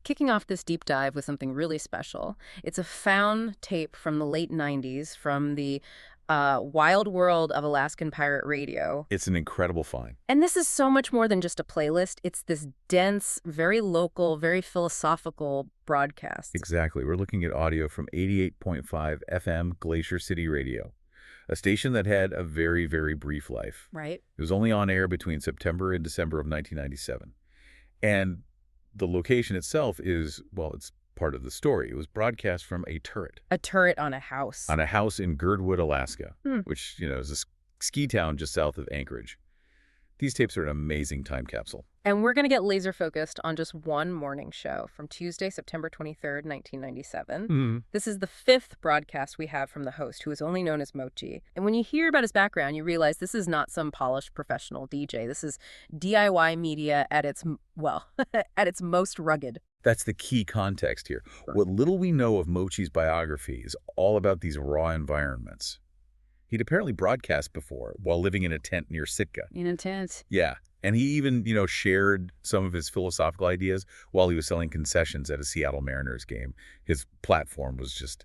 kicking off this deep dive with something really special. It's a found tape from the late 90s from the wild world of Alaskan pirate radio. It's an incredible find. And this is so much more than just a playlist. It's this dense, very local, very philosophical broadcast. Exactly. We're looking at audio from 88.5 FM Glacier City Radio, a station that had a very, very brief life. Right. It was only on air between September and December of 1997. And the location itself is, well, it's part of the story. It was broadcast from a turret. A turret on a house. On a house in Girdwood, Alaska, which, is a ski town just south of Anchorage. These tapes are an amazing time capsule. And we're going to get laser focused on just one morning show from Tuesday, September 23rd, 1997. This is the fifth broadcast we have from the host, who is only known as Mochi. And when you hear about his background, you realize this is not some polished professional DJ. This is DIY media at its, well, at its most rugged. That's the key context here. What little we know of Mochi's biography is all about these raw environments. He'd apparently broadcast before while living in a tent near Sitka. In a tent? Yeah. And he even, shared some of his philosophical ideas while he was selling concessions at a Seattle Mariners game. His platform was just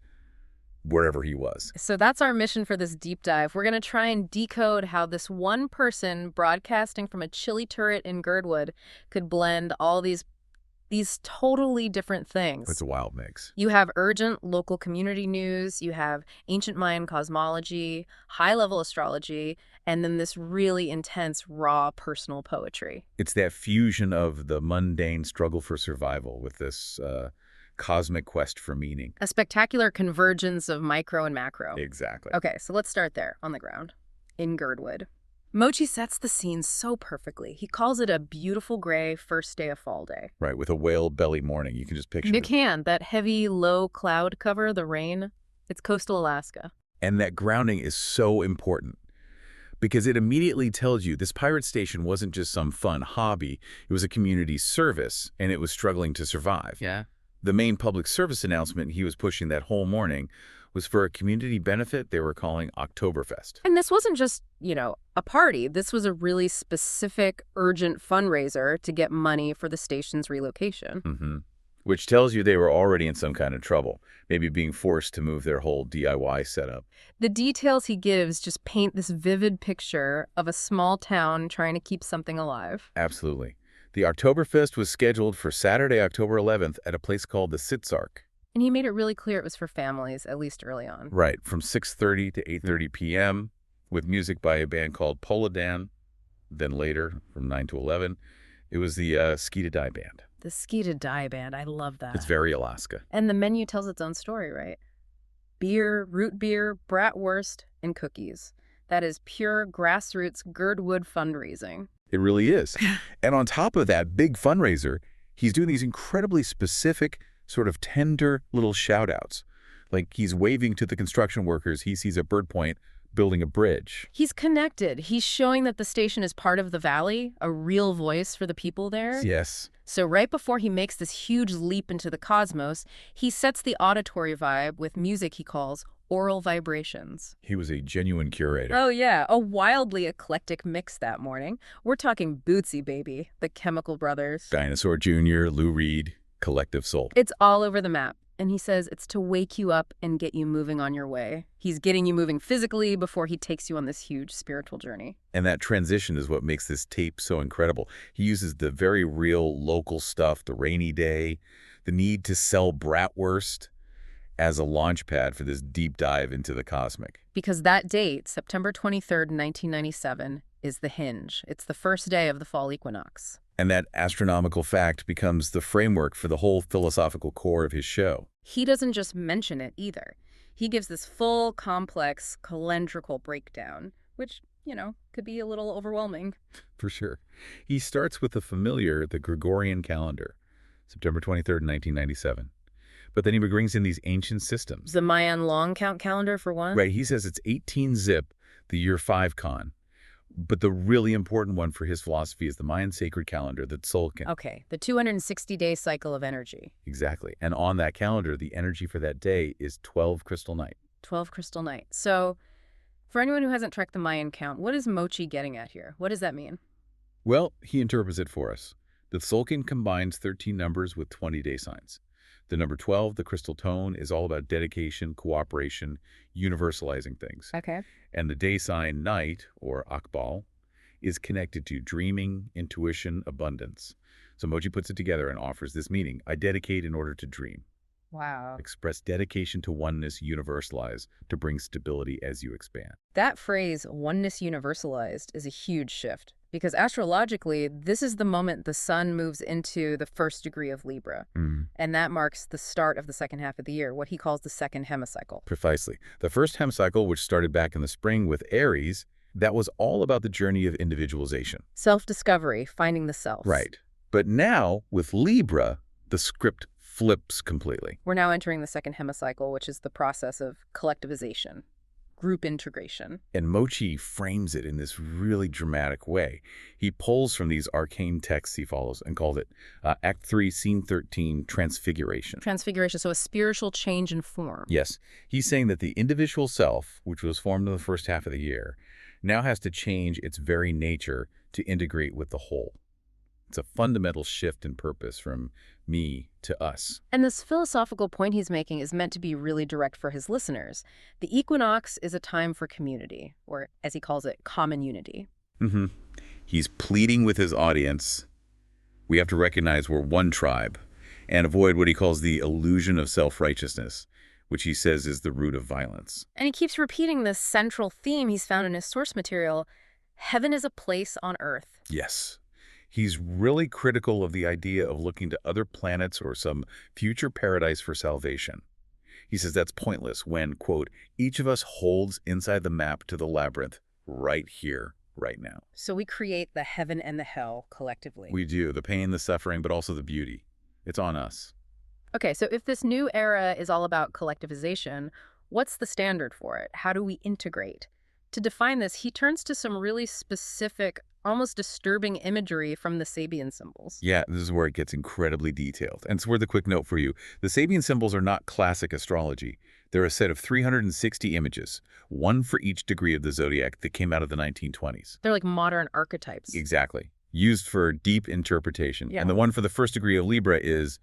wherever he was. So that's our mission for this deep dive. We're going to try and decode how this one person broadcasting from a chilly turret in Girdwood could blend all these totally different things. It's a wild mix. You have urgent local community news, you have ancient Mayan cosmology, high-level astrology, and then this really intense, raw personal poetry. It's that fusion of the mundane struggle for survival with this cosmic quest for meaning. A spectacular convergence of micro and macro. Exactly. Okay, so let's start there, on the ground, in Girdwood. Mochi sets the scene so perfectly. He calls it a beautiful gray first day of fall day. Right, with a whale belly morning. You can just picture You it. can. That heavy, low cloud cover, the rain, it's coastal Alaska. And that grounding is so important because it immediately tells you this pirate station wasn't just some fun hobby. It was a community service, and it was struggling to survive. Yeah. The main public service announcement he was pushing that whole morning was for a community benefit they were calling Oktoberfest. And this wasn't just, a party. This was a really specific, urgent fundraiser to get money for the station's relocation. Which tells you they were already in some kind of trouble, maybe being forced to move their whole DIY setup. The details he gives just paint this vivid picture of a small town trying to keep something alive. Absolutely. The Oktoberfest was scheduled for Saturday, October 11th at a place called the Sitzark. And he made it really clear it was for families, at least early on. Right, from 6:30 to 8:30 p.m., with music by a band called Polodan. Then later, from 9 to 11, it was the Ski to Die band. The Ski to Die band, I love that. It's very Alaska. And the menu tells its own story, right? Beer, root beer, bratwurst, and cookies. That is pure grassroots Girdwood fundraising. It really is. And on top of that big fundraiser, he's doing these incredibly specific, sort of tender little shout-outs. Like he's waving to the construction workers he sees at Bird Point building a bridge. He's connected. He's showing that the station is part of the valley, a real voice for the people there. Yes. So right before he makes this huge leap into the cosmos, he sets the auditory vibe with music he calls oral vibrations. He was a genuine curator. Oh yeah, a wildly eclectic mix that morning. We're talking Bootsy Baby, the Chemical Brothers. Dinosaur Jr., Lou Reed, Collective Soul. It's all over the map. And he says it's to wake you up and get you moving on your way. He's getting you moving physically before he takes you on this huge spiritual journey. And that transition is what makes this tape so incredible. He uses the very real local stuff, the rainy day, the need to sell bratwurst as a launch pad for this deep dive into the cosmic. Because that date, September 23rd, 1997, is the hinge. It's the first day of the fall equinox. And that astronomical fact becomes the framework for the whole philosophical core of his show. He doesn't just mention it either. He gives this full, complex, calendrical breakdown, which, could be a little overwhelming. For sure. He starts with the familiar, the Gregorian calendar, September 23rd, 1997. But then he brings in these ancient systems. The Mayan long count calendar, for one? Right, he says it's 18 Zip, the year 5 con. But the really important one for his philosophy is the Mayan sacred calendar, the Tzolk'in. Okay, the 260-day cycle of energy. Exactly. And on that calendar, the energy for that day is 12 crystal night. 12 crystal night. So, for anyone who hasn't tracked the Mayan count, what is Mochi getting at here? What does that mean? Well, he interprets it for us. The Tzolk'in combines 13 numbers with 20-day signs. The number 12, the crystal tone, is all about dedication, cooperation, universalizing things. Okay. And the day sign night, or AKBAL, is connected to dreaming, intuition, abundance. So Mochi puts it together and offers this meaning: I dedicate in order to dream. Wow. Express dedication to oneness, universalize, to bring stability as you expand. That phrase, oneness universalized, is a huge shift. Because astrologically, this is the moment the sun moves into the first degree of Libra. And that marks the start of the second half of the year, what he calls the second hemicycle. Precisely. The first hemicycle, which started back in the spring with Aries, that was all about the journey of individualization. Self-discovery, finding the self. Right. But now, with Libra, the script flips completely. We're now entering the second hemicycle, which is the process of collectivization, group integration. And Mochi frames it in this really dramatic way. He pulls from these arcane texts he follows and called it Act 3, Scene 13, Transfiguration. Transfiguration, so a spiritual change in form. Yes. He's saying that the individual self, which was formed in the first half of the year, now has to change its very nature to integrate with the whole. It's a fundamental shift in purpose from me to us. And this philosophical point he's making is meant to be really direct for his listeners. The equinox is a time for community, or as he calls it, common unity. He's pleading with his audience. We have to recognize we're one tribe and avoid what he calls the illusion of self-righteousness, which he says is the root of violence. And he keeps repeating this central theme he's found in his source material: heaven is a place on earth. Yes. He's really critical of the idea of looking to other planets or some future paradise for salvation. He says that's pointless when, quote, each of us holds inside the map to the labyrinth right here, right now. So we create the heaven and the hell collectively. We do, the pain, the suffering, but also the beauty. It's on us. Okay, so if this new era is all about collectivization, what's the standard for it? How do we integrate? To define this, he turns to some really specific, almost disturbing imagery from the Sabian symbols. Yeah, this is where it gets incredibly detailed. And it's worth a quick note for you. The Sabian symbols are not classic astrology. They're a set of 360 images, one for each degree of the zodiac that came out of the 1920s. They're like modern archetypes. Exactly. Used for deep interpretation. Yeah. And the one for the first degree of Libra is,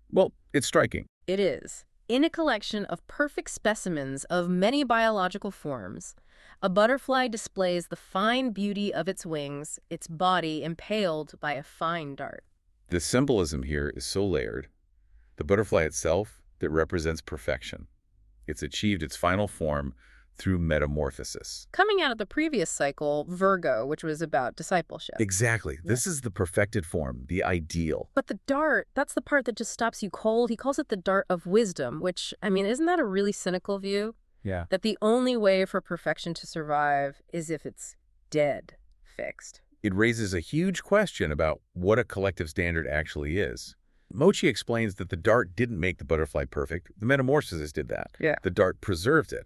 well, it's striking. It is. In a collection of perfect specimens of many biological forms, a butterfly displays the fine beauty of its wings, its body impaled by a fine dart. The symbolism here is so layered. The butterfly itself, that represents perfection. It's achieved its final form through metamorphosis. Coming out of the previous cycle, Virgo, which was about discipleship. Exactly. Yeah. This is the perfected form, the ideal. But the dart, that's the part that just stops you cold. He calls it the dart of wisdom, which, I mean, isn't that a really cynical view? Yeah. That the only way for perfection to survive is if it's dead, fixed. It raises a huge question about what a collective standard actually is. Mochi explains that the dart didn't make the butterfly perfect. The metamorphosis did that. Yeah. The dart preserved it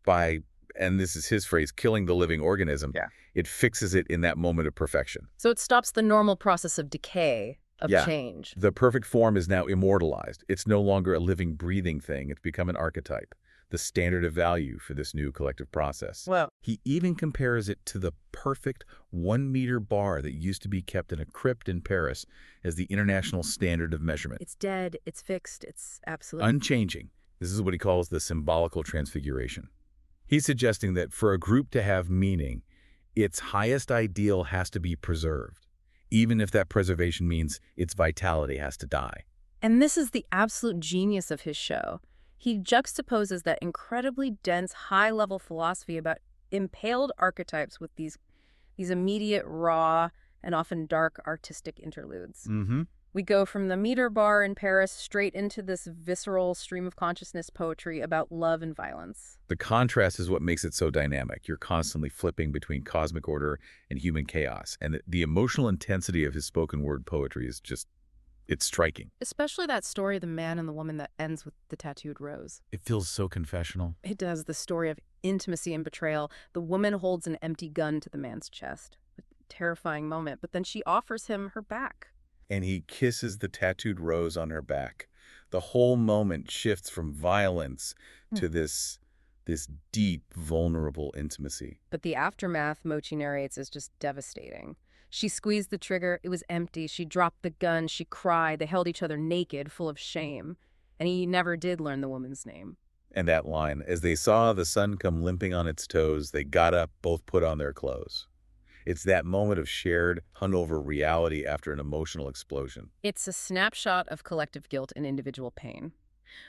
by, and this is his phrase, killing the living organism. Yeah. It fixes it in that moment of perfection. So it stops the normal process of decay, of Yeah. change. The perfect form is now immortalized. It's no longer a living, breathing thing. It's become an archetype, the standard of value for this new collective process. Well, He even compares it to the perfect 1-meter bar that used to be kept in a crypt in Paris as the international standard of measurement. it's dead, it's fixed, it's absolute. Unchanging. This is what he calls the symbolical transfiguration. He's suggesting that for a group to have meaning, its highest ideal has to be preserved, even if that preservation means its vitality has to die. And this is the absolute genius of his show. He juxtaposes that incredibly dense, high-level philosophy about impaled archetypes with these immediate, raw, and often dark artistic interludes. We go from the meter bar in Paris straight into this visceral stream of consciousness poetry about love and violence. The contrast is what makes it so dynamic. You're constantly flipping between cosmic order and human chaos. And the emotional intensity of his spoken word poetry is just, it's striking. Especially that story of the man and the woman that ends with the tattooed rose. It feels so confessional. It does. The story of intimacy and betrayal. The woman holds an empty gun to the man's chest. A terrifying moment. But then she offers him her back. And he kisses the tattooed rose on her back. The whole moment shifts from violence to this deep, vulnerable intimacy. But the aftermath, Mochi narrates, is just devastating. She squeezed the trigger. It was empty. She dropped the gun. She cried. They held each other naked, full of shame. And he never did learn the woman's name. And that line, as they saw the sun come limping on its toes, they got up, both put on their clothes. It's that moment of shared, hungover reality after an emotional explosion. It's a snapshot of collective guilt and individual pain,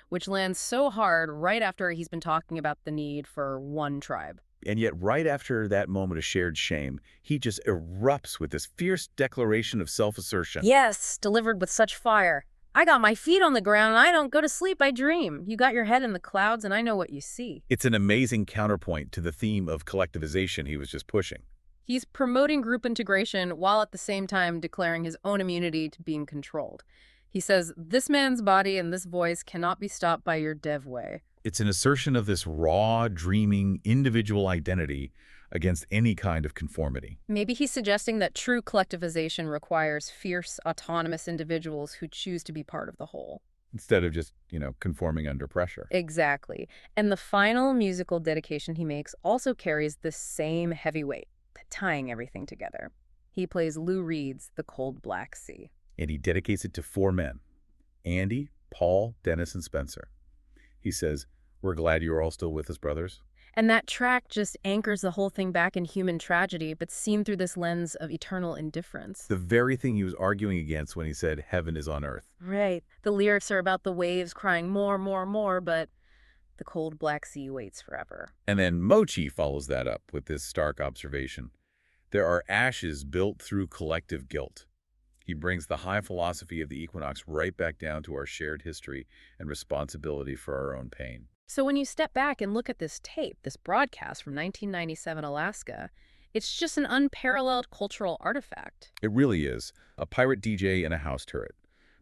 which lands so hard right after he's been talking about the need for one tribe. And yet, right after that moment of shared shame, he just erupts with this fierce declaration of self-assertion. Yes, delivered with such fire. I got my feet on the ground and I don't go to sleep, I dream. You got your head in the clouds and I know what you see. It's an amazing counterpoint to the theme of collectivization he was just pushing. He's promoting group integration while at the same time declaring his own immunity to being controlled. He says, this man's body and this voice cannot be stopped by your dev way. It's an assertion of this raw, dreaming, individual identity against any kind of conformity. Maybe he's suggesting that true collectivization requires fierce, autonomous individuals who choose to be part of the whole. Instead of just, conforming under pressure. Exactly. And the final musical dedication he makes also carries the same heavy weight, tying everything together. He plays Lou Reed's The Cold Black Sea. And he dedicates it to 4 men, Andy, Paul, Dennis, and Spencer. He says, we're glad you're all still with us, brothers. And that track just anchors the whole thing back in human tragedy, but seen through this lens of eternal indifference. The very thing he was arguing against when he said heaven is on earth. Right. The lyrics are about the waves crying more, more, more, but the cold black sea waits forever. And then Mochi follows that up with this stark observation. There are ashes built through collective guilt. He brings the high philosophy of the equinox right back down to our shared history and responsibility for our own pain. So when you step back and look at this tape, this broadcast from 1997 Alaska, it's just an unparalleled cultural artifact. It really is. A pirate DJ in a house turret,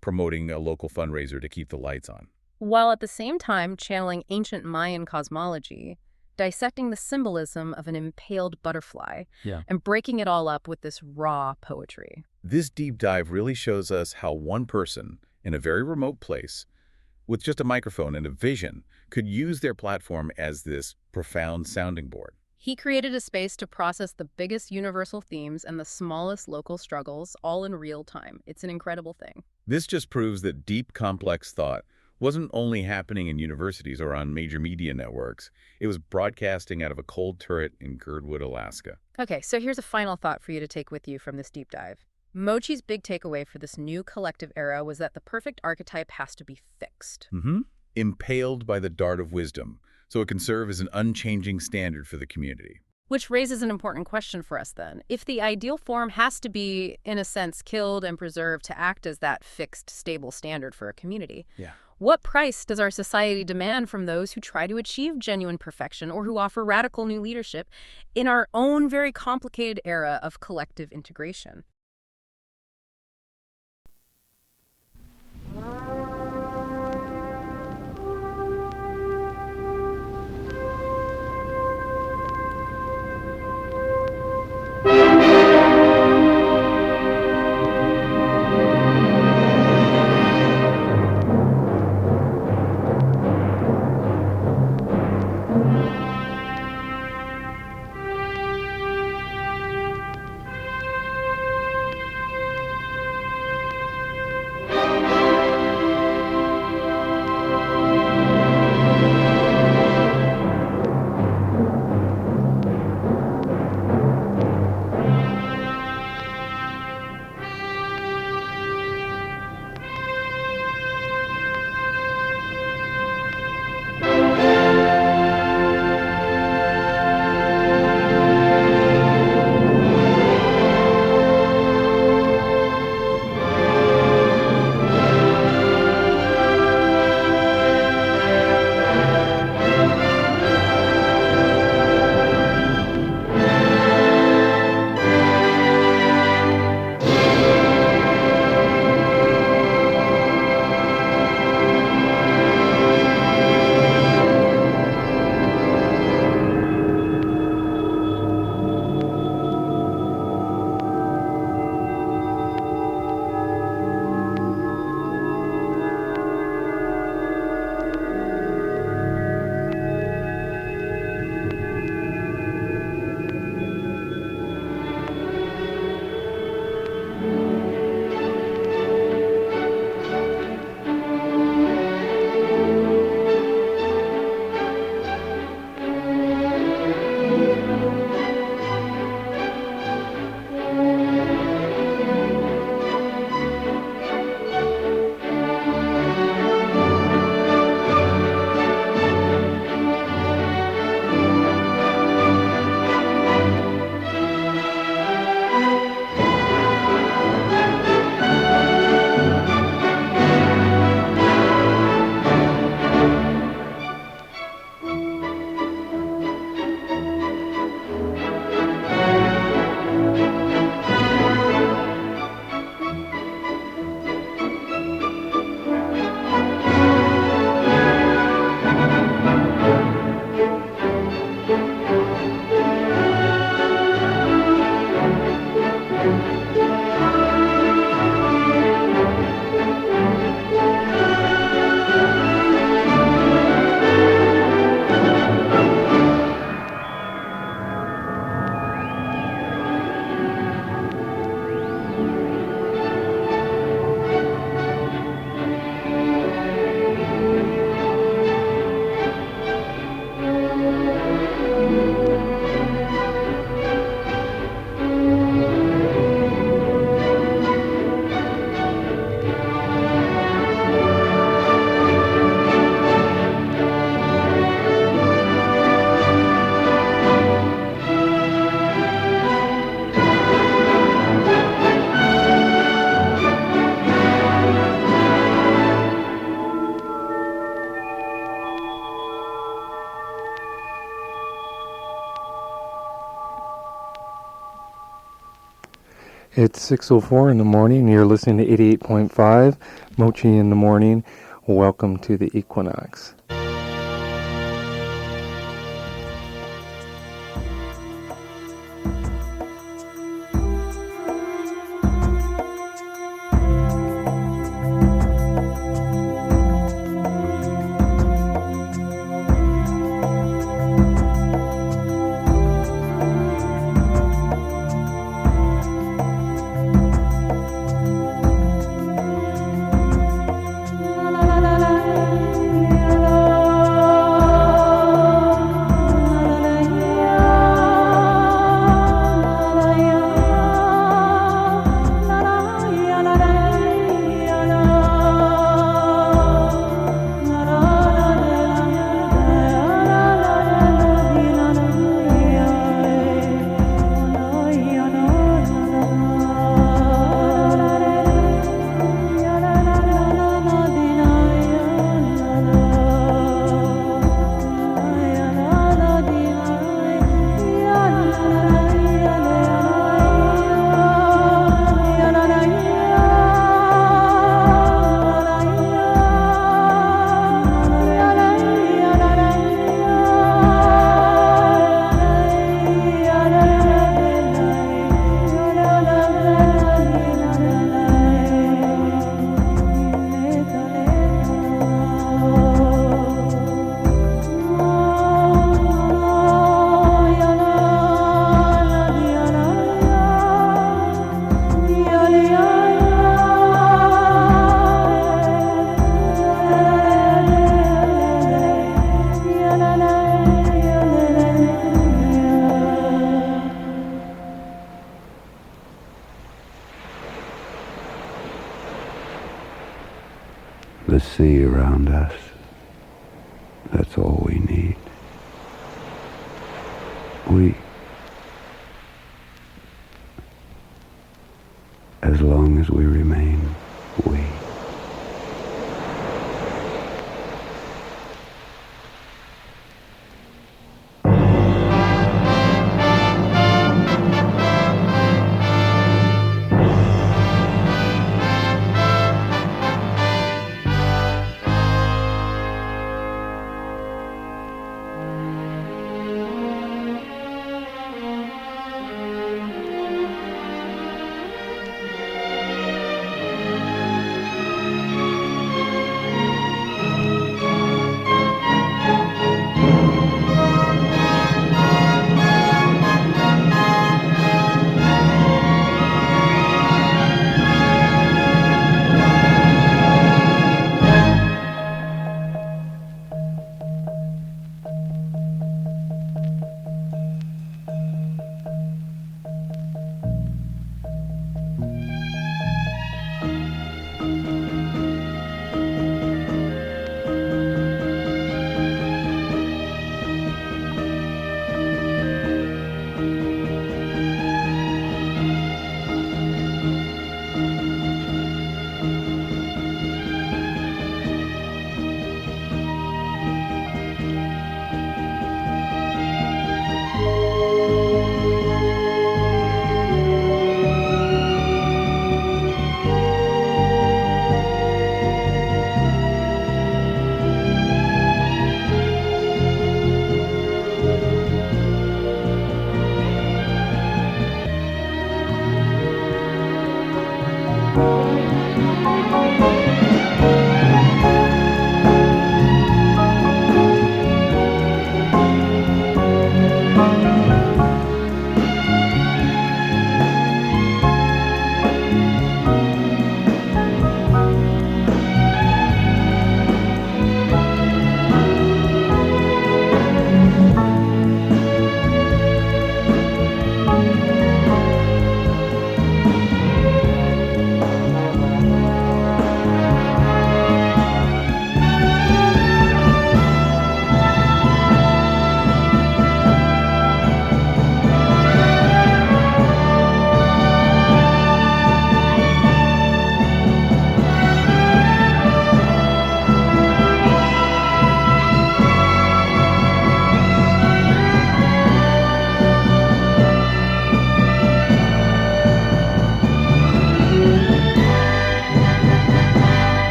promoting a local fundraiser to keep the lights on. While at the same time channeling ancient Mayan cosmology, dissecting the symbolism of an impaled butterfly, and breaking it all up with this raw poetry. This deep dive really shows us how one person, in a very remote place, with just a microphone and a vision, could use their platform as this profound sounding board. He created a space to process the biggest universal themes and the smallest local struggles, all in real time. It's an incredible thing. This just proves that deep, complex thought wasn't only happening in universities or on major media networks. It was broadcasting out of a cold turret in Girdwood, Alaska. Okay, so here's a final thought for you to take with you from this deep dive. Mochi's big takeaway for this new collective era was that the perfect archetype has to be fixed. Impaled by the dart of wisdom, so it can serve as an unchanging standard for the community. Which raises an important question for us then. If the ideal form has to be, in a sense, killed and preserved to act as that fixed, stable standard for a community, what price does our society demand from those who try to achieve genuine perfection or who offer radical new leadership in our own very complicated era of collective integration? It's 6:04 in the morning. You're listening to 88.5 Mochi in the Morning. Welcome to the Equinox. The sea around us, that's all we need. As long as we remain, we.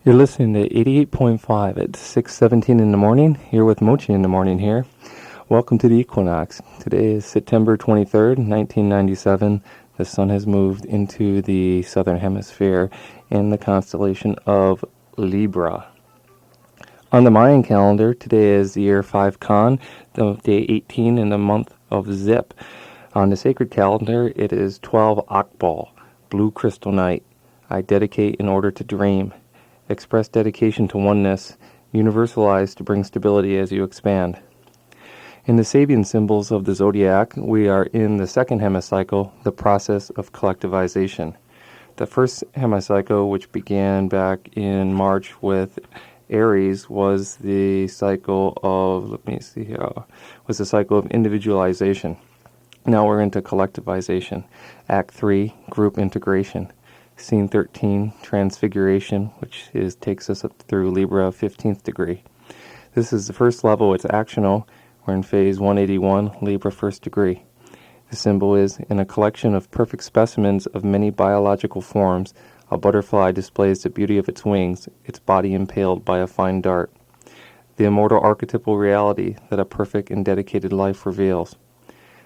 You're listening to 88.5 at 6:17 in the morning, here with Mochi in the morning here. Welcome to the equinox. Today is September 23rd, 1997. The sun has moved into the southern hemisphere in the constellation of Libra. On the Mayan calendar, today is the year 5 Khan, day 18 in the month of Zip. On the sacred calendar, it is 12 AKBAL, blue crystal night. I dedicate in order to dream. Express dedication to oneness, universalize to bring stability as you expand. In the Sabian symbols of the zodiac, we are in the second hemicycle, the process of collectivization. The first hemicycle, which began back in March with Aries, was the cycle of, was the cycle of individualization. Now we're into collectivization. Act 3, group integration. Scene 13, transfiguration, which takes us up through Libra 15th degree. This is the first level, it's actional. We're in phase 181, Libra 1st degree. The symbol is, in a collection of perfect specimens of many biological forms, a butterfly displays the beauty of its wings, its body impaled by a fine dart. The immortal archetypal reality that a perfect and dedicated life reveals.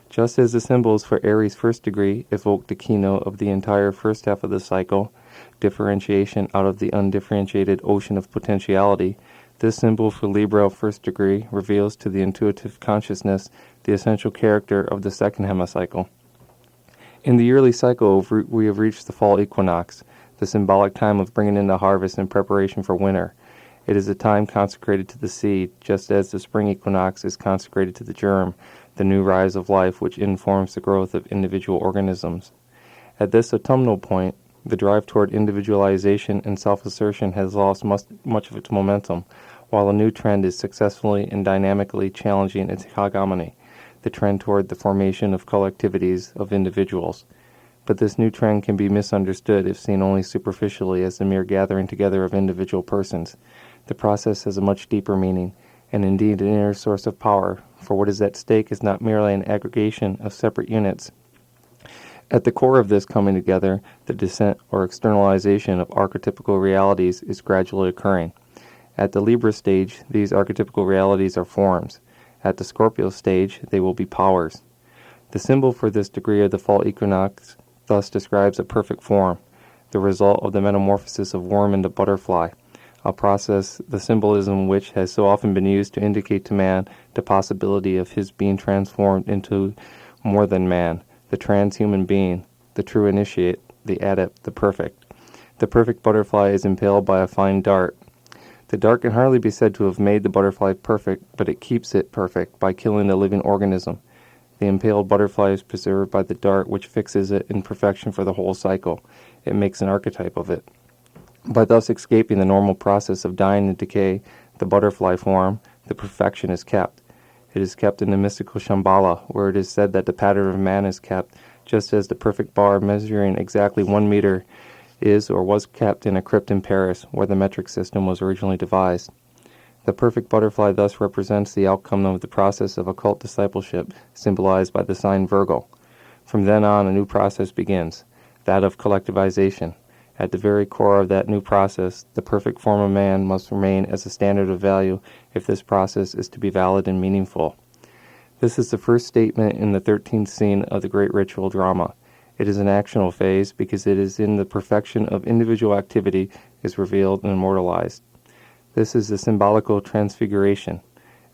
Just as the symbols for Aries 1st degree evoke the keynote of the entire first half of the cycle, differentiation out of the undifferentiated ocean of potentiality, this symbol for Libra 1st degree reveals to the intuitive consciousness the essential character of the second hemicycle. In the yearly cycle, we have reached the fall equinox, the symbolic time of bringing in the harvest in preparation for winter. It is a time consecrated to the seed, just as the spring equinox is consecrated to the germ, the new rise of life which informs the growth of individual organisms. At this autumnal point, the drive toward individualization and self-assertion has lost much of its momentum, while a new trend is successfully and dynamically challenging its hegemony, the trend toward the formation of collectivities of individuals. But this new trend can be misunderstood if seen only superficially as the mere gathering together of individual persons. The process has a much deeper meaning, and indeed an inner source of power, for what is at stake is not merely an aggregation of separate units. At the core of this coming together, the descent or externalization of archetypical realities is gradually occurring. At the Libra stage, these archetypical realities are forms. At the Scorpio stage, they will be powers. The symbol for this degree of the fall equinox thus describes a perfect form, the result of the metamorphosis of worm into butterfly, a process, the symbolism which has so often been used to indicate to man the possibility of his being transformed into more than man, the transhuman being, the true initiate, the adept, the perfect. The perfect butterfly is impaled by a fine dart. The dart can hardly be said to have made the butterfly perfect, but it keeps it perfect by killing the living organism. The impaled butterfly is preserved by the dart which fixes it in perfection for the whole cycle. It makes an archetype of it. By thus escaping the normal process of dying and decay, the butterfly form, the perfection is kept. It is kept in the mystical Shambhala, where it is said that the pattern of man is kept, just as the perfect bar measuring exactly 1 meter is or was kept in a crypt in Paris, where the metric system was originally devised. The perfect butterfly thus represents the outcome of the process of occult discipleship, symbolized by the sign Virgo. From then on, a new process begins, that of collectivization. At the very core of that new process, the perfect form of man must remain as a standard of value if this process is to be valid and meaningful. This is the first statement in the 13th scene of the great ritual drama. It is an actional phase because it is in the perfection of individual activity is revealed and immortalized. This is the symbolical transfiguration.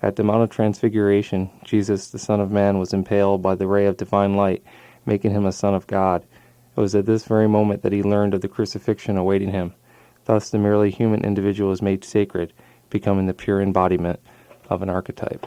At the Mount of Transfiguration, Jesus, the Son of Man, was impaled by the ray of divine light, making him a son of God. It was at this very moment that he learned of the crucifixion awaiting him. Thus, the merely human individual is made sacred, becoming the pure embodiment of an archetype.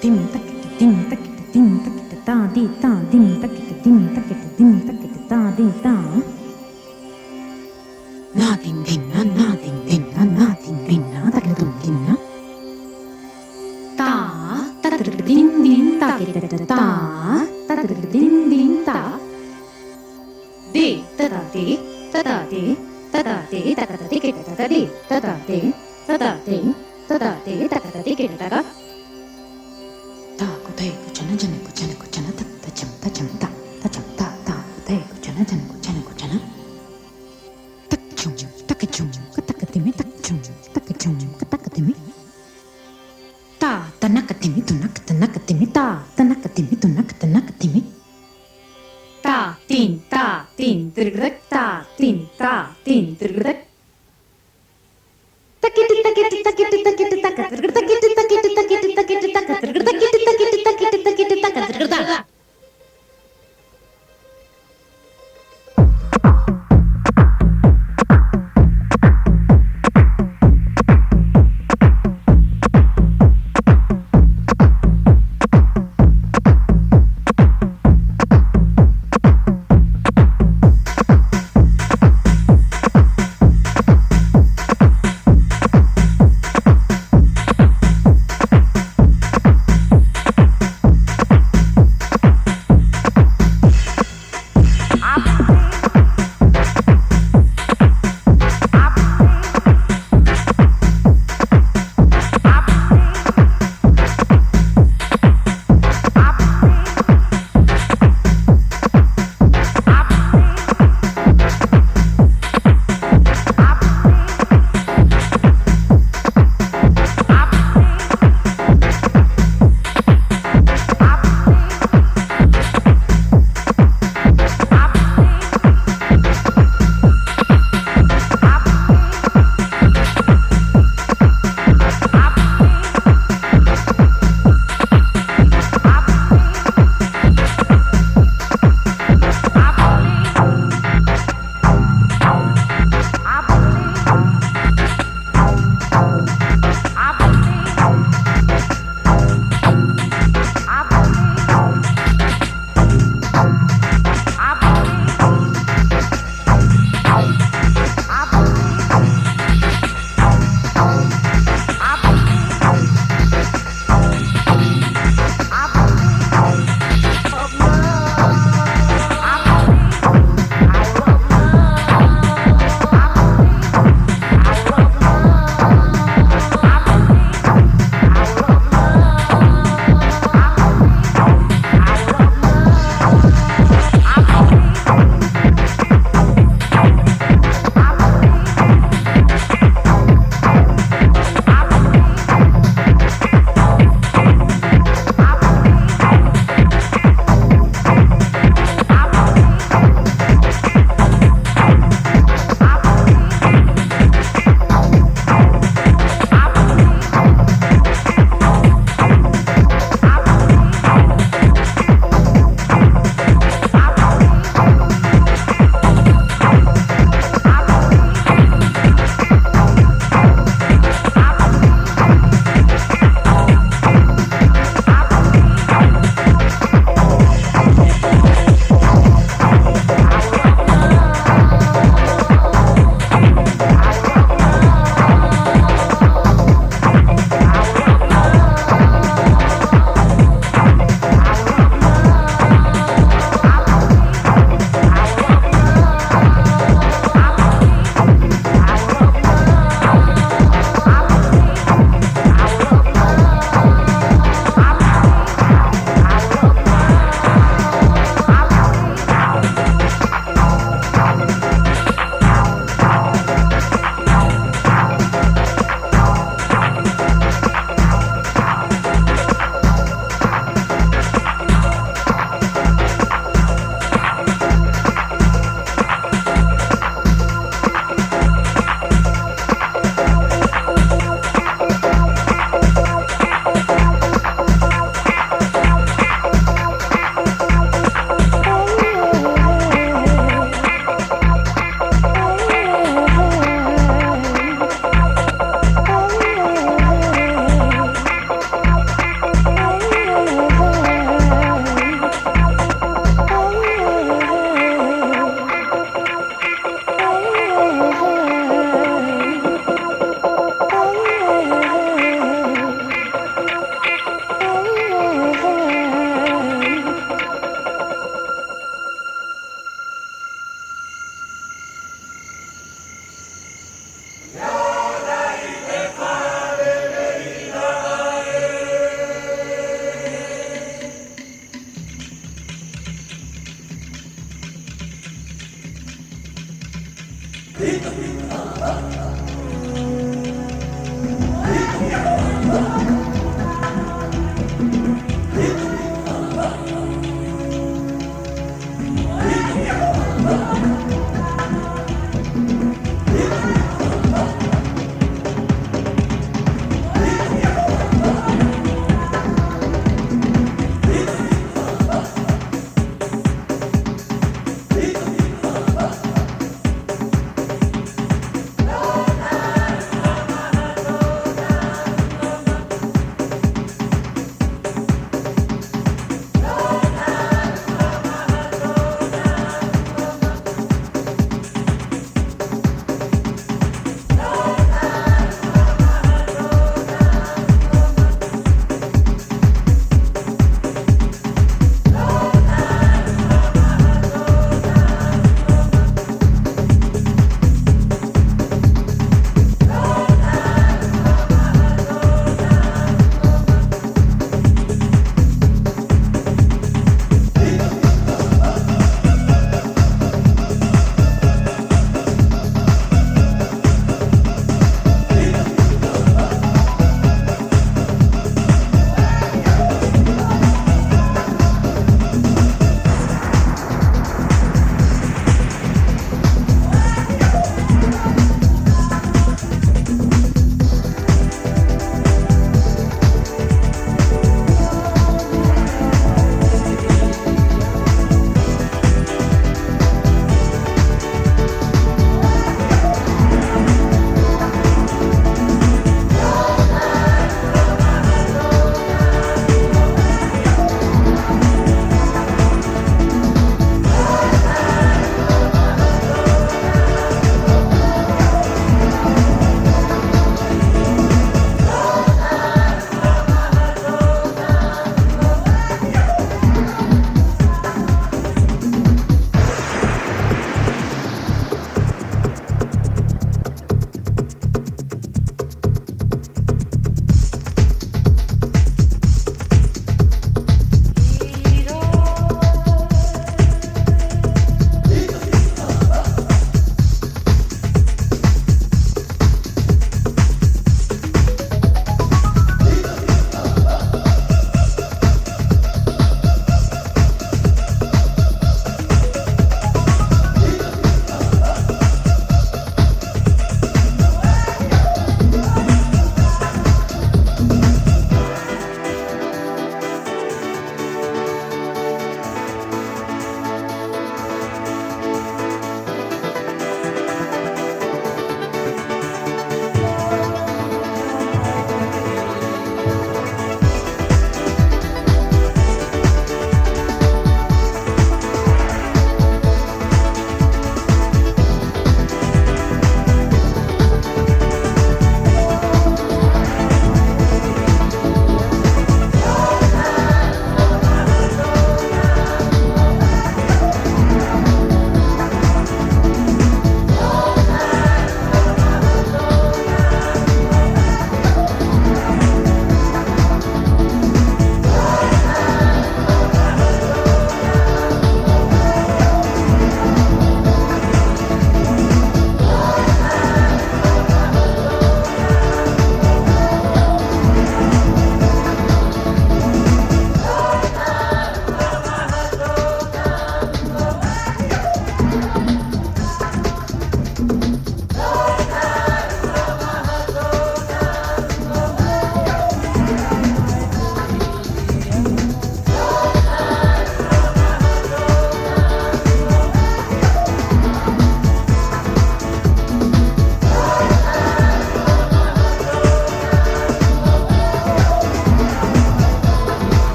dim takita dim takita dim takita ta di ta dim takita dim takita dim takita ta di ta na ding ding na ding ding na takita dum ding na ta takita ding ding takita ta takita ding ding ta de takita takita tikita takita de takita takita tikita takita ta ko te ko chana ta cham ta ta ko te ko chana tak chum ka tak timi tak chum ka tak timi ta tanaka timi tanaka timi ta tanaka timi tanaka timi ta tin dirgrak ta tin dirgrak takiti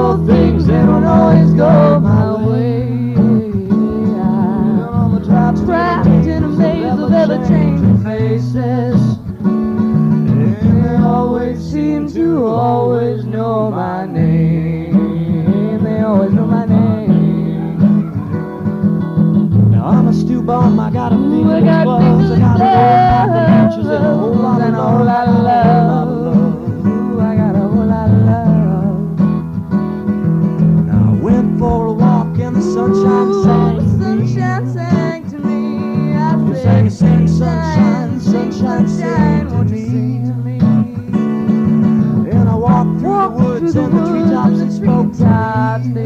though things they don't always go my way. I'm trapped in a maze of ever-changing faces. They always seem to always know my name. They always know my name. Now I'm a stew bum, I got a fingerless gloves, I got a whole pack of matches and a whole lot of love. Ooh, I got a whole lot of love. Now I went for a walk and the sunshine sang to me. I sang, sunshine, sunshine, sang to me. And I walked through the woods and the treetops they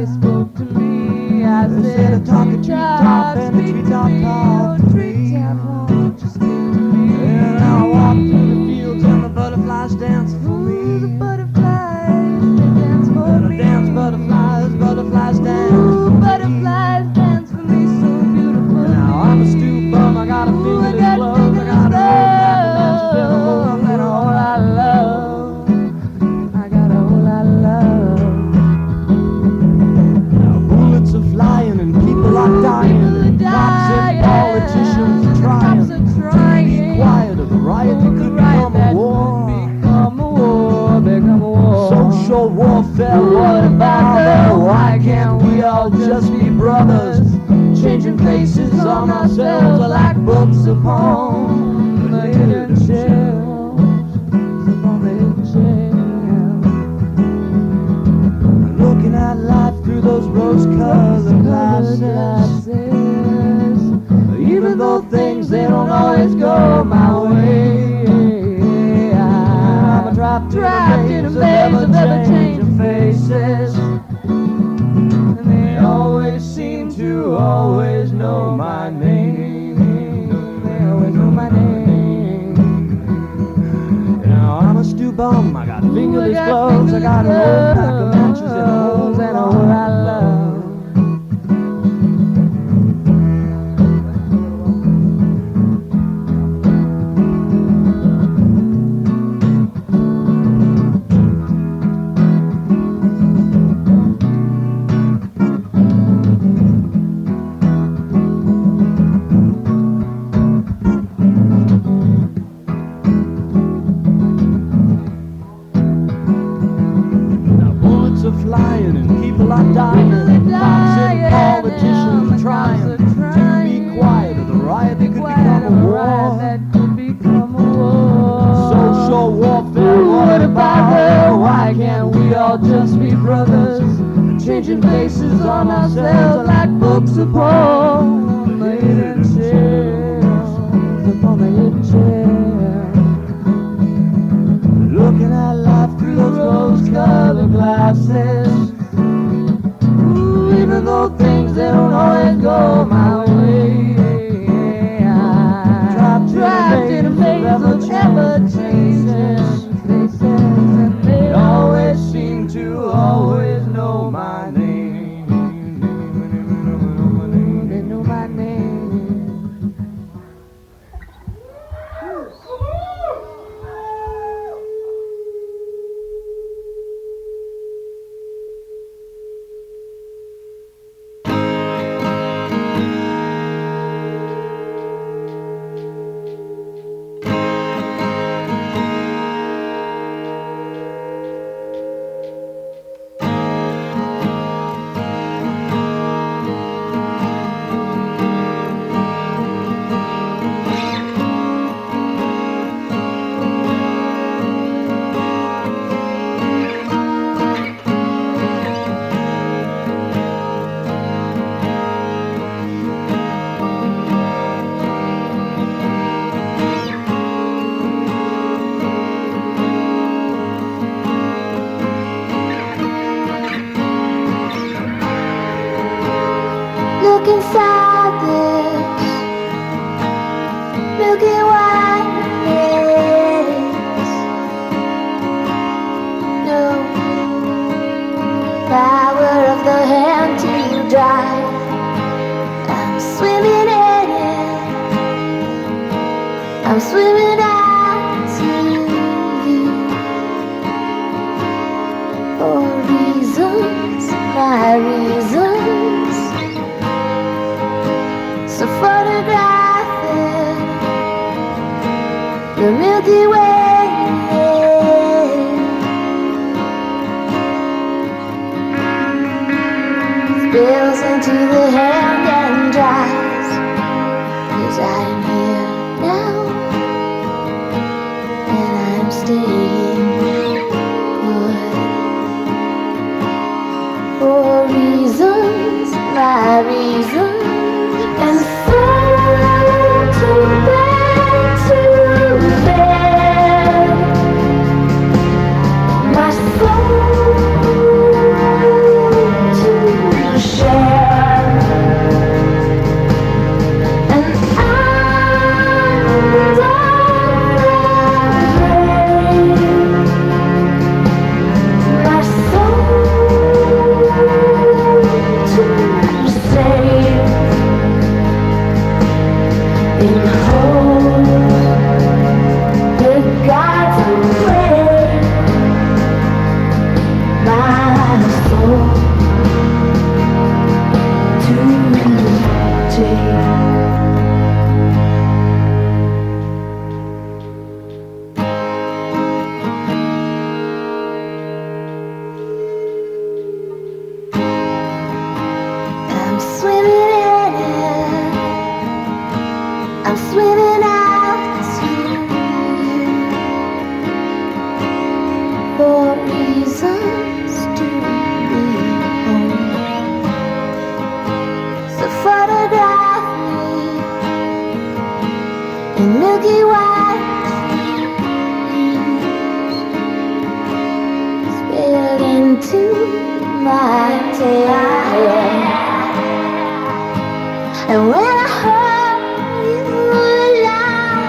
spoke to me. I said, I talk a treetop and the treetop talked to me. And I walked through the fields and the butterflies danced for me. The butterflies, they dance for me. Dance butterflies dance for me. Butterflies dance for me so beautiful. Now I'm a stew bum, I got a fingerless glove, I got a whole lot of love. I got a whole lot of love. Now bullets are flying and people are dying, and cops and politicians are trying to be quiet of the riot that could become a war. Social warfare, what about that? Why can't we all just be brothers? Changing faces on ourselves like books upon the hidden shelves. Upon the hidden shelves. Looking at life through those rose-colored glasses. Even though things they don't always go my way. I'm trapped in a maze of ever-changing faces. And they always seem to always know my name. They always know my name. Now I'm a stew bum, I got fingerless gloves, I got a whole pack of matches and a whole lot of love. Flying and people are dying, cops and politicians are trying to be quiet of the riot that could become a war. Social warfare, what about her? Why can't we all just be brothers? Changing faces on ourselves like books upon the hidden shelves. Upon the hidden shelves. Looking at life through those rose-colored glasses. Ooh, even though things they don't always go my way. I'm trapped in a maze of ever-changing faces, and they always seem to always know my name. They know my name. Look inside this milky white maze. No power of the hand to drive. I'm swimming in it. I'm swimming out to you. Oh. reasons, my reasons. So photographing the Milky Way spills into the hand and dries. 'Cause I'm here now, and I'm staying put. For reasons, my reasons. And so to bed, my soul to share. And I'm my soul to save. In hope that God's away, my soul to take. I'm swimming in it. I'm swimming out to you for reasons to be home. So photograph me in milky white spill into my tail. And when I heard you lie,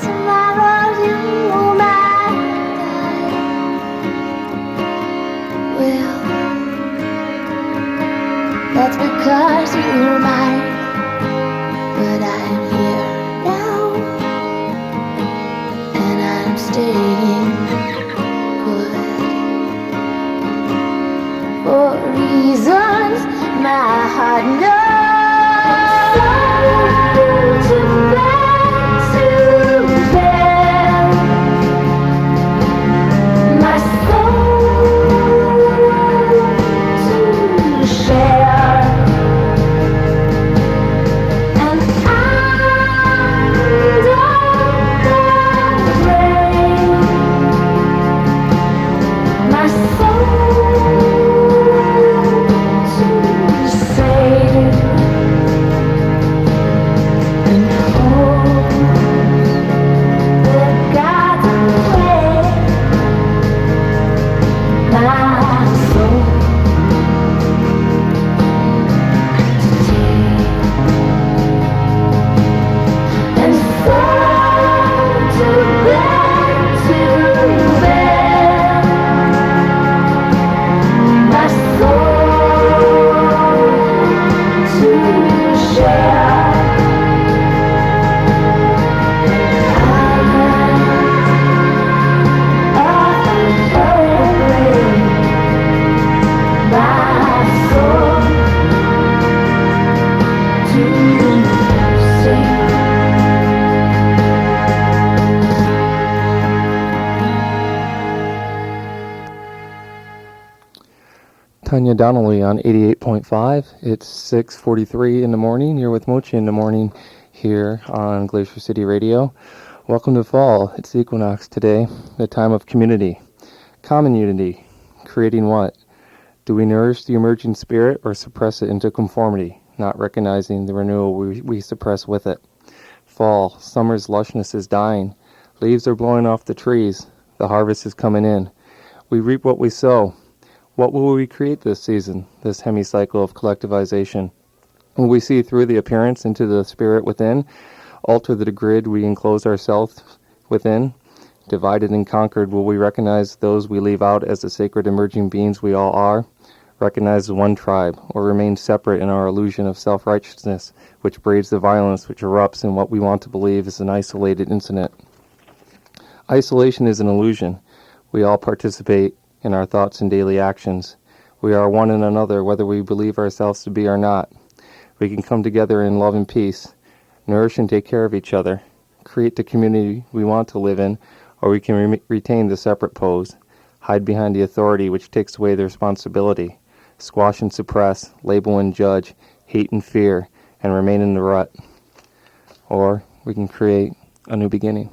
tomorrow you might die. Well, that's because you're mine. But I'm here now, and I'm staying good. For reasons my heart knows. To bed, my soul to share. And I'm afraid, my soul to save. And hope that God's away, my soul to take. And so to bed, my soul to share. Tanya Donnelly on 88.5. It's 6:43 in the morning. You're with Mochi in the morning here on Glacier City Radio. Welcome to fall. It's equinox today, the time of community. Common unity. Creating what? Do we nourish the emerging spirit or suppress it into conformity, not recognizing the renewal we suppress with it? Fall. Summer's lushness is dying. Leaves are blowing off the trees. The harvest is coming in. We reap what we sow. What will we create this season, this hemicycle of collectivization? Will we see through the appearance into the spirit within, alter the grid we enclose ourselves within? Divided and conquered, will we recognize those we leave out as the sacred emerging beings we all are? Recognize the one tribe, or remain separate in our illusion of self-righteousness, which breeds the violence which erupts in what we want to believe is an isolated incident? Isolation is an illusion. We all participate in our thoughts and daily actions. We are one in another, whether we believe ourselves to be or not. We can come together in love and peace, nourish and take care of each other, create the community we want to live in, or we can retain the separate pose, hide behind the authority which takes away the responsibility, squash and suppress, label and judge, hate and fear, and remain in the rut. Or we can create a new beginning.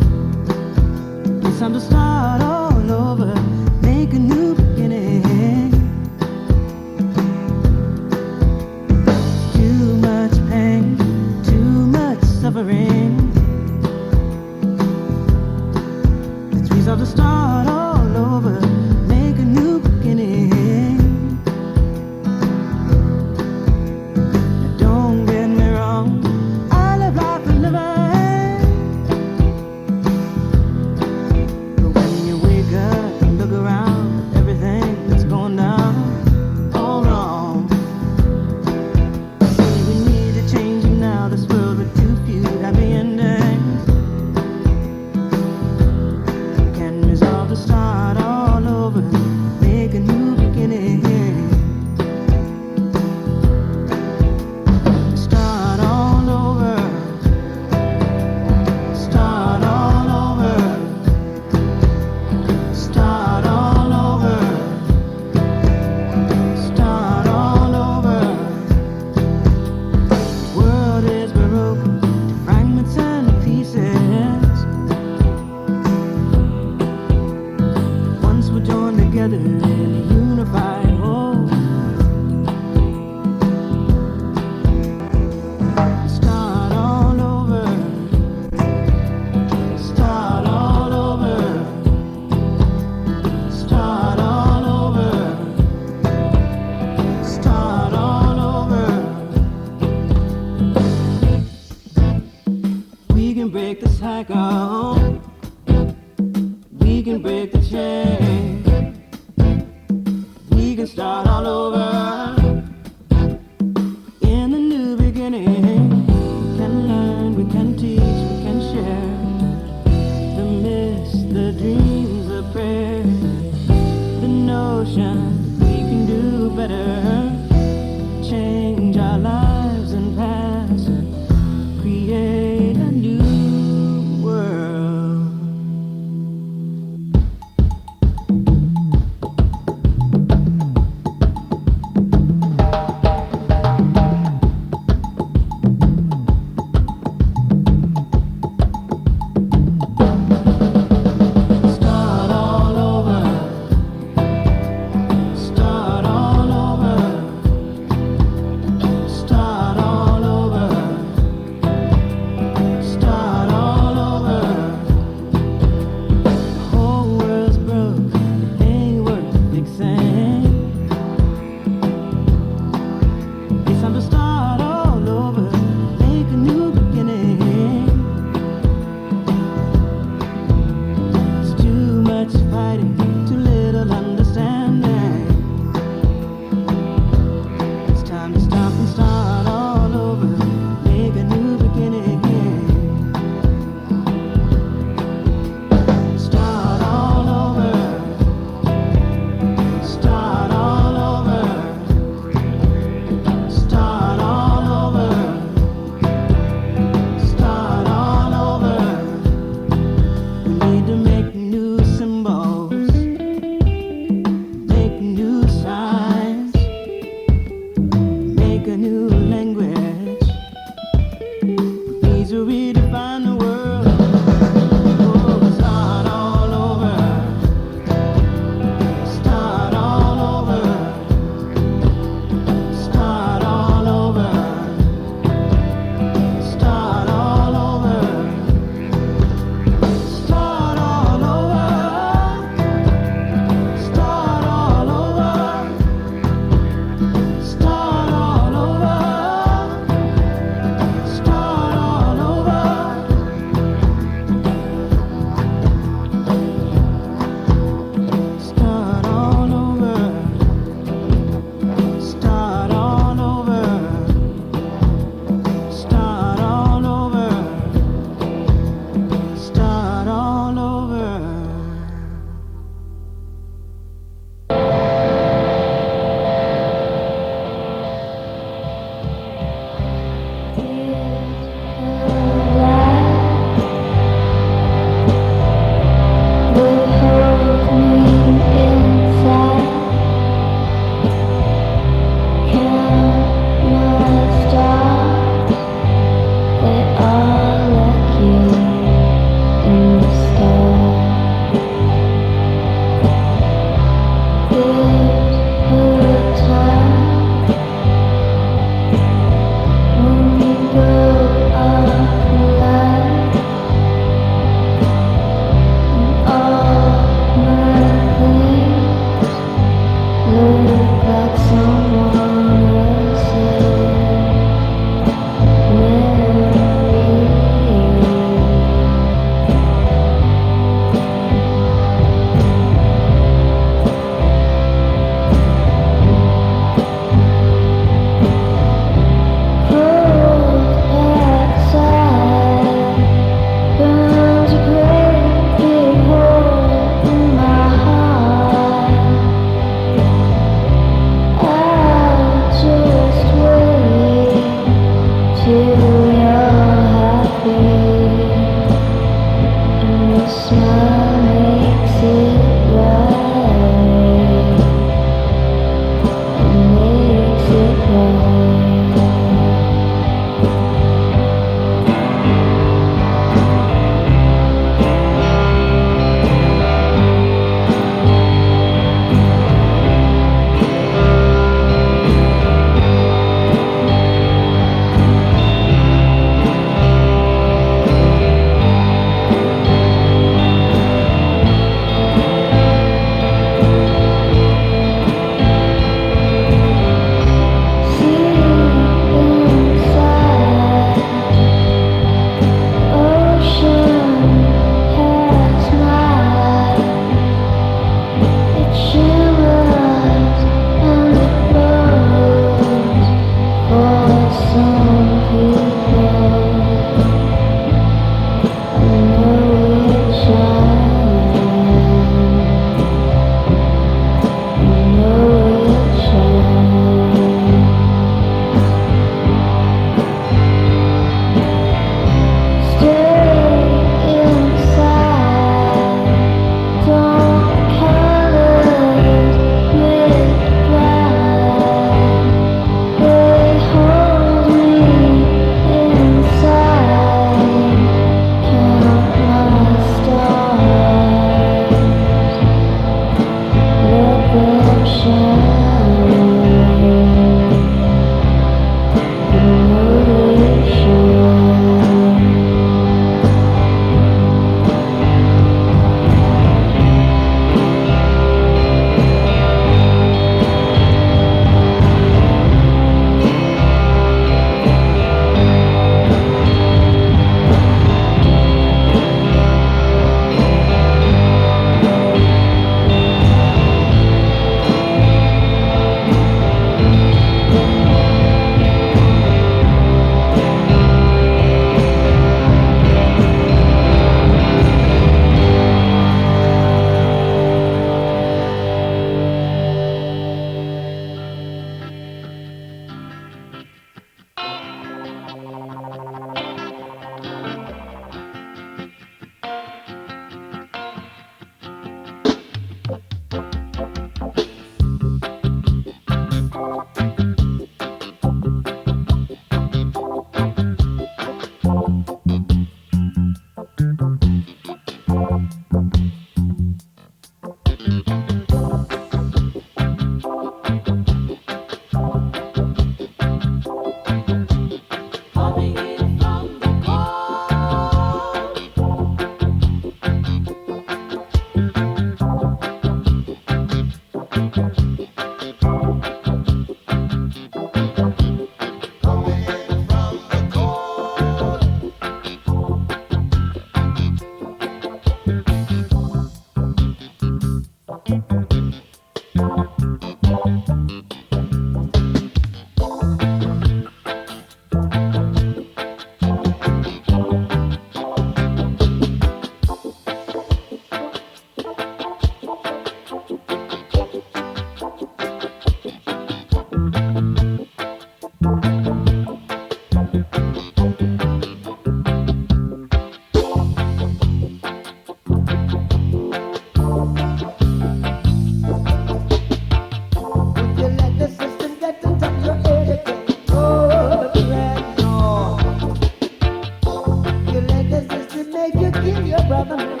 brother man.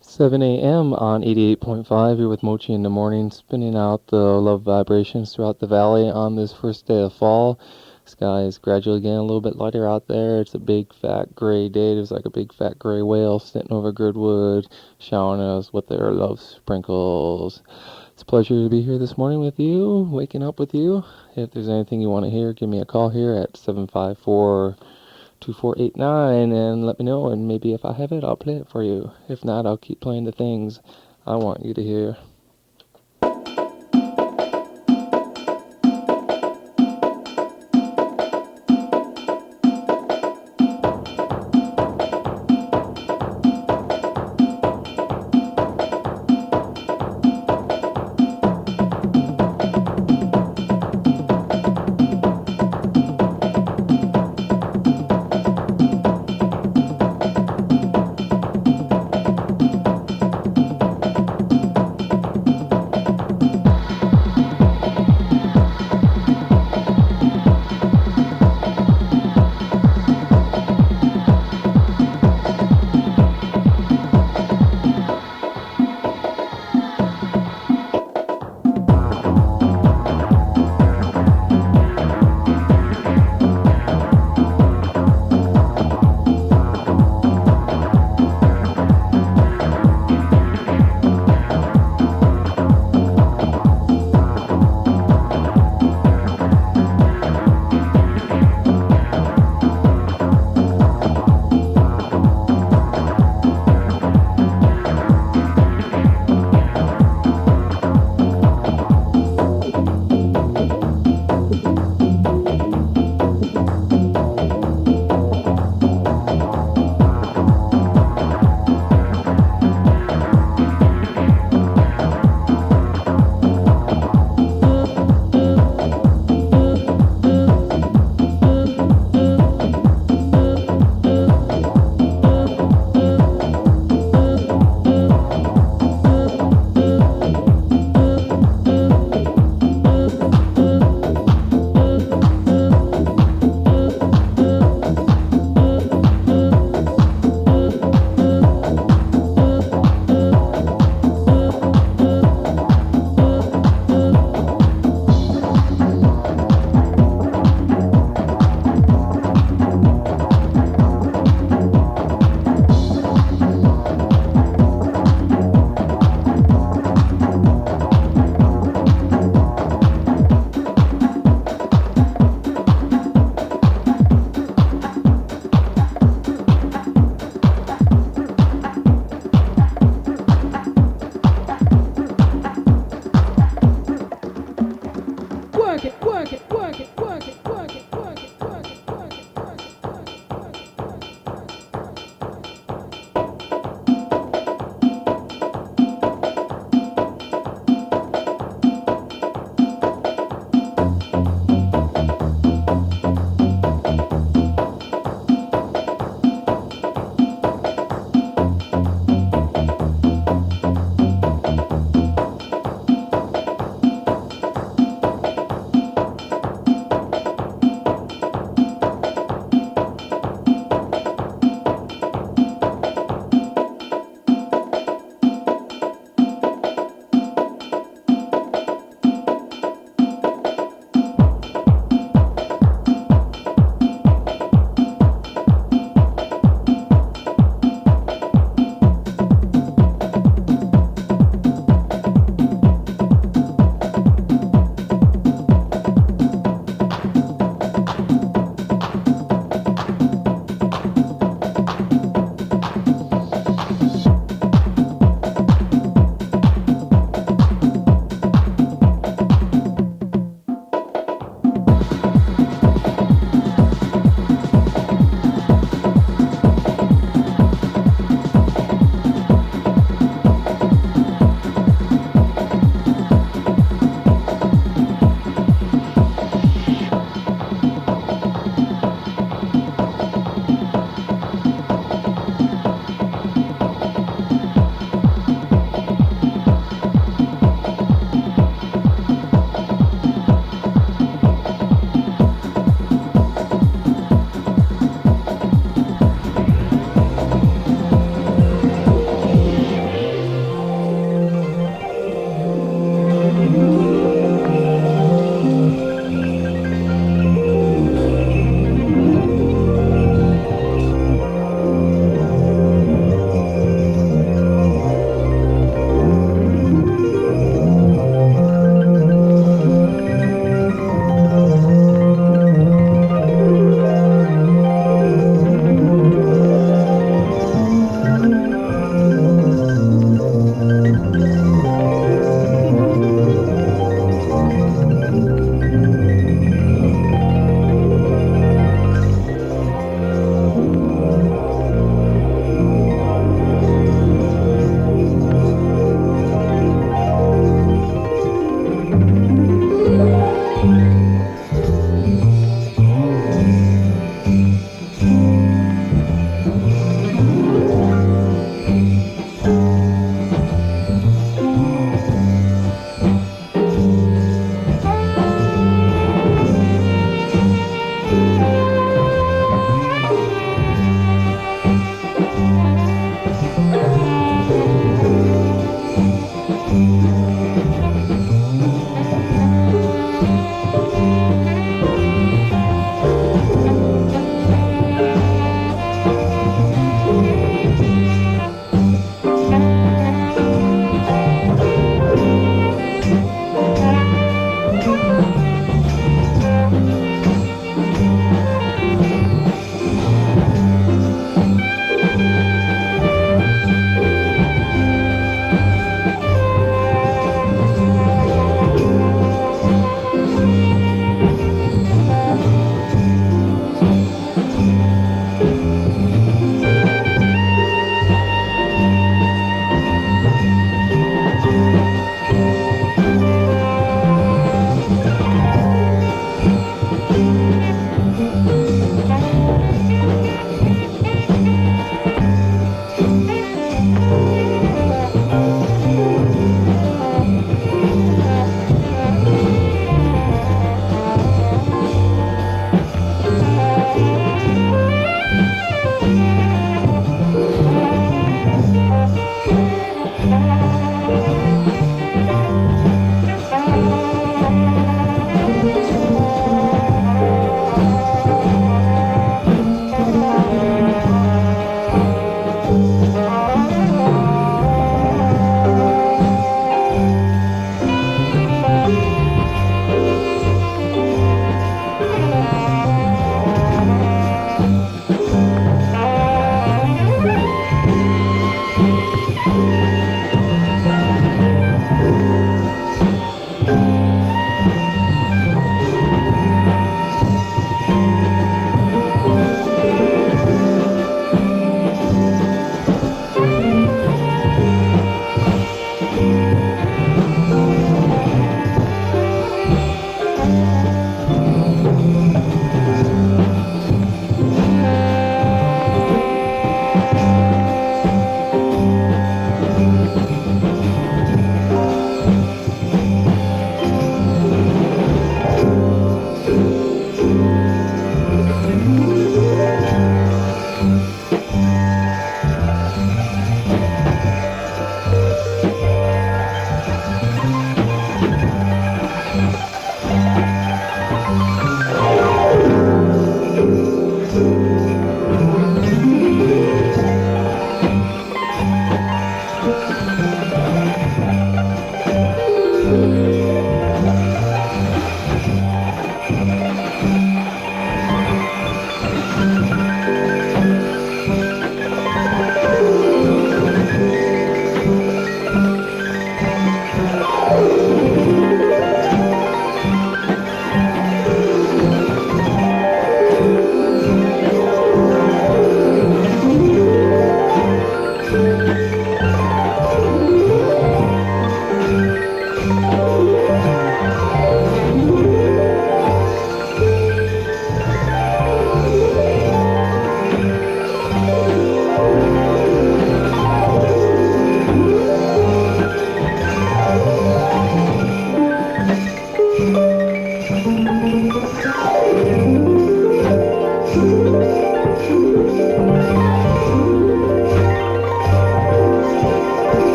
Seven a.m. on 88.5 here with Mochi in the morning, spinning out the love vibrations throughout the valley on this first day of fall. Sky is gradually getting a little bit lighter out there. It's a big fat gray day. There's like a big fat gray whale sitting over Girdwood, showering us with their love sprinkles. It's a pleasure to be here this morning with you, waking up with you. If there's anything you want to hear, give me a call here at 754-2489 and let me know, and maybe if I have it, I'll play it for you. If not, I'll keep playing the things I want you to hear.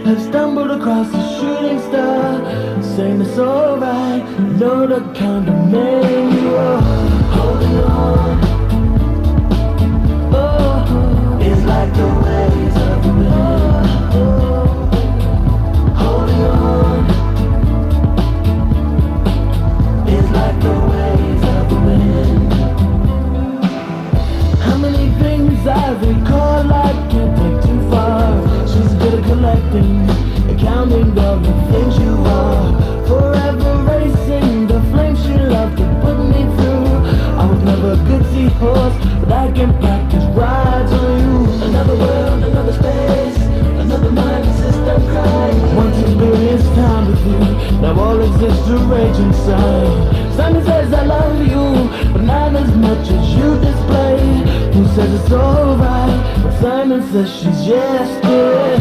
have stumbled across a shooting star, saying it's alright, know the kind of man you are. Holding on, oh, it's like the waves of the wind. Holding on, it's like the waves of the wind. How many things I recall I can't take too far. She's good at collecting and counting all the things you are. Forever racing the flame she loved to put me through. I was never a good seahorse, but I can practice rides on you. Another world, another space, another mind system crying. Once experienced time with you, now all exists to rage inside. Simon says I love you, but not as much as you display. Who says it's alright, but Simon says she's yesterday.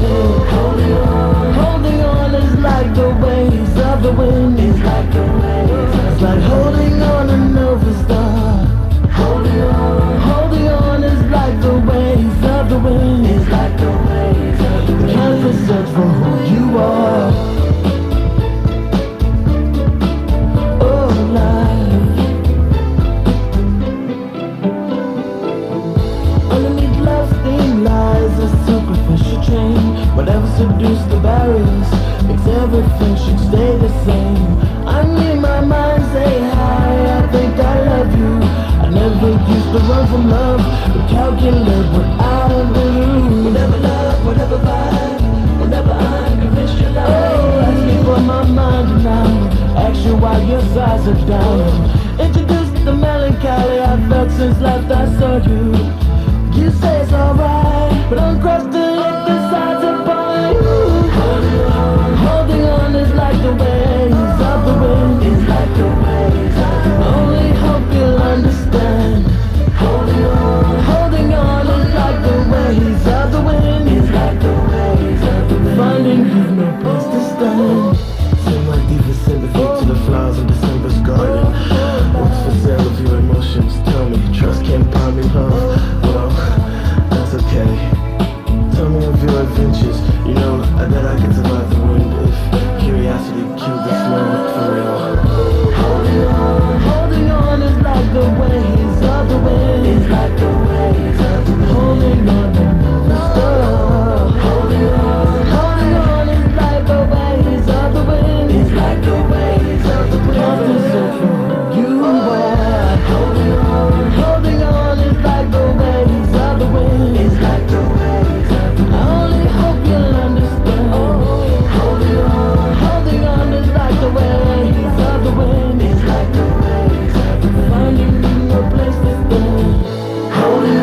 Holding on is like the waves of the wind. It's like the waves. It's like holding on to Nova Star. Holding on is like the waves of the wind. It's like the waves of the wind. The constant search for who you are. Oh, life. Underneath love's theme lies a superficial chain. Whatever seduced the barriers makes everything should stay the same. I need my mind say hi, I think I love you. I never used to run from love, but calculate what I do. Whatever love, whatever vibe, whenever I'm convinced you're lying. Oh, ask me for my mind now, ask you why your sides are down. Introduce the melancholy I felt since last I saw you. You say it's alright, but don't cross the lick the sides upon you. Holding on is like the waves of the wind. It's like the waves of the wind. Only hope you'll understand. Holding on is like the waves of the wind. It's like the waves of the wind. Finding you've no place to stand. Seem like deepest sympathy to the flowers in December's garden. What's for sale of your emotions? Tell me, trust can't buy me love. Well, that's okay. Tell me of your adventures. You know, I bet I can survive the wind if curiosity killed this moment for real. Holding on is like the waves of the wind. It's like the waves of the wind. Holding on to the star. Holding on is like the waves of the wind. It's like the waves of the wind. Constant search for who you are. Holding on is like the waves of the wind. It's like the waves of the wind. I only hope you'll understand. Holding on is like the waves of the wind. It's like the waves of the wind. Finding no place to stand. Holding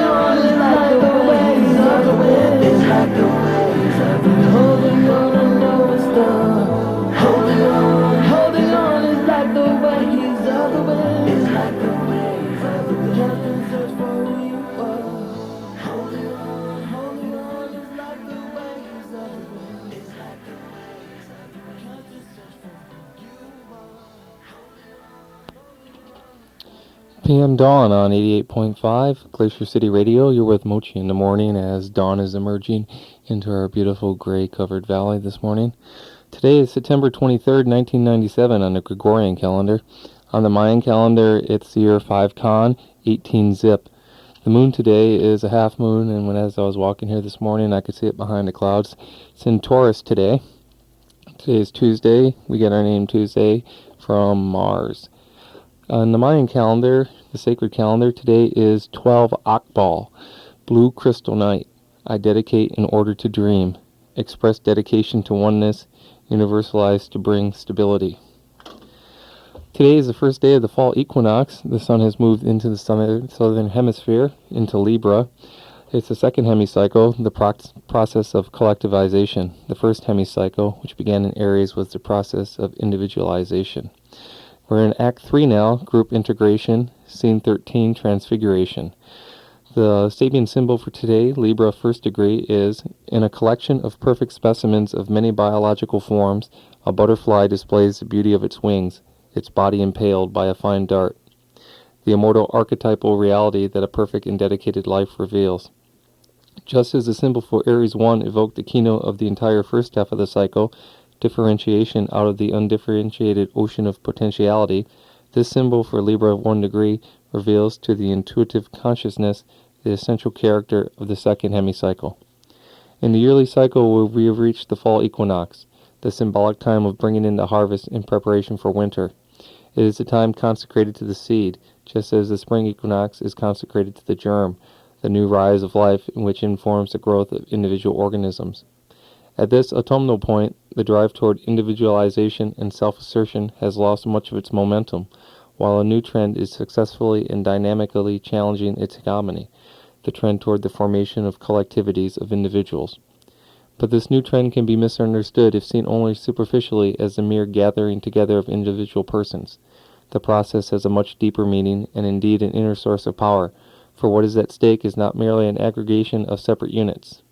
on is like the waves of the wind. It's like the waves of the wind. Holding on to know it's done. Holding on is like the waves of the wind. It's like the waves of the wind. Constant search for who you are. Holding on is like the waves of the wind. It's like the waves of the wind. Constant search for who you are. PM Dawn on 88.5 Glacier City Radio. You're with Mochi in the morning as dawn is emerging into our beautiful gray-covered valley this morning. Today is September 23rd, 1997 on the Gregorian calendar. On the Mayan calendar, it's the year 5 Khan, 18 Zip. The moon today is a half moon, and as I was walking here this morning, I could see it behind the clouds. It's in Taurus today. Today is Tuesday. We get our name Tuesday from Mars. On the Mayan calendar, the sacred calendar, today is 12 AKBAL, blue crystal night. I dedicate in order to dream. Express dedication to oneness, universalized to bring stability. Today is the first day of the fall equinox. The sun has moved into the southern hemisphere, into Libra. It's the second hemicycle, the process of collectivization. The first hemicycle, which began in Aries, was the process of individualization. We're in Act 3 now, group integration, Scene 13, transfiguration. The Sabian symbol for today, Libra first degree, is, in a collection of perfect specimens of many biological forms, a butterfly displays the beauty of its wings, its body impaled by a fine dart. The immortal archetypal reality that a perfect and dedicated life reveals. Just as the symbol for Aries 1 evoked the keynote of the entire first half of the cycle, differentiation out of the undifferentiated ocean of potentiality, this symbol for Libra 1 degree reveals to the intuitive consciousness the essential character of the second hemicycle. In the yearly cycle, we have reached the fall equinox, the symbolic time of bringing in the harvest in preparation for winter. It is a time consecrated to the seed, just as the spring equinox is consecrated to the germ, the new rise of life in which informs the growth of individual organisms. At this autumnal point, the drive toward individualization and self-assertion has lost much of its momentum, while a new trend is successfully and dynamically challenging its hegemony, the trend toward the formation of collectivities of individuals. But this new trend can be misunderstood if seen only superficially as a mere gathering together of individual persons. The process has a much deeper meaning, and indeed an inner source of power, for what is at stake is not merely an aggregation of separate units.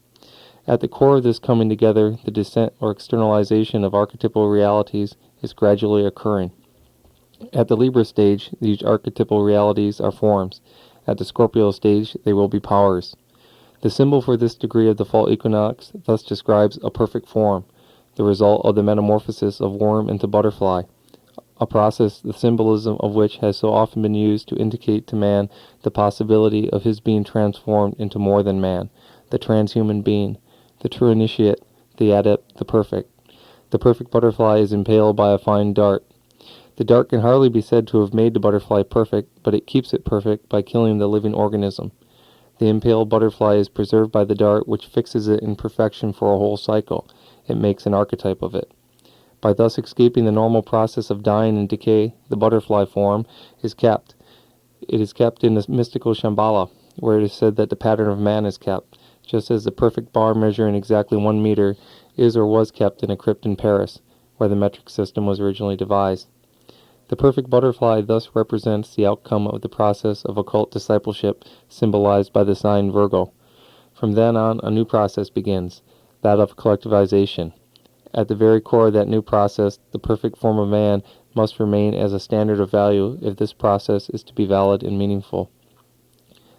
At the core of this coming together, the descent or externalization of archetypal realities is gradually occurring. At the Libra stage, these archetypal realities are forms. At the Scorpio stage, they will be powers. The symbol for this degree of the fall equinox thus describes a perfect form, the result of the metamorphosis of worm into butterfly, a process the symbolism of which has so often been used to indicate to man the possibility of his being transformed into more than man, the transhuman being, the true initiate, the adept, the perfect. The perfect butterfly is impaled by a fine dart. The dart can hardly be said to have made the butterfly perfect, but it keeps it perfect by killing the living organism. The impaled butterfly is preserved by the dart, which fixes it in perfection for a whole cycle. It makes an archetype of it. By thus escaping the normal process of dying and decay, the butterfly form is kept. It is kept in the mystical Shambhala, where it is said that the pattern of man is kept, just as the perfect bar measuring exactly 1 meter is or was kept in a crypt in Paris, where the metric system was originally devised. The perfect butterfly thus represents the outcome of the process of occult discipleship symbolized by the sign Virgo. From then on, a new process begins, that of collectivization. At the very core of that new process, the perfect form of man must remain as a standard of value if this process is to be valid and meaningful.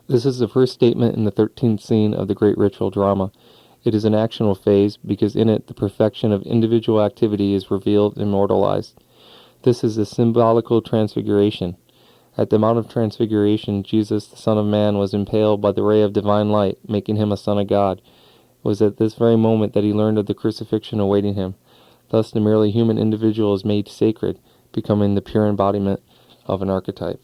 This is the first statement in the 13th scene of the great ritual drama. It is an actional phase because in it the perfection of individual activity is revealed and immortalized. This is the symbolical transfiguration. At the Mount of Transfiguration, Jesus, the Son of Man, was impaled by the ray of divine light, making him a son of God. It was at this very moment that he learned of the crucifixion awaiting him. Thus the merely human individual is made sacred, becoming the pure embodiment of an archetype.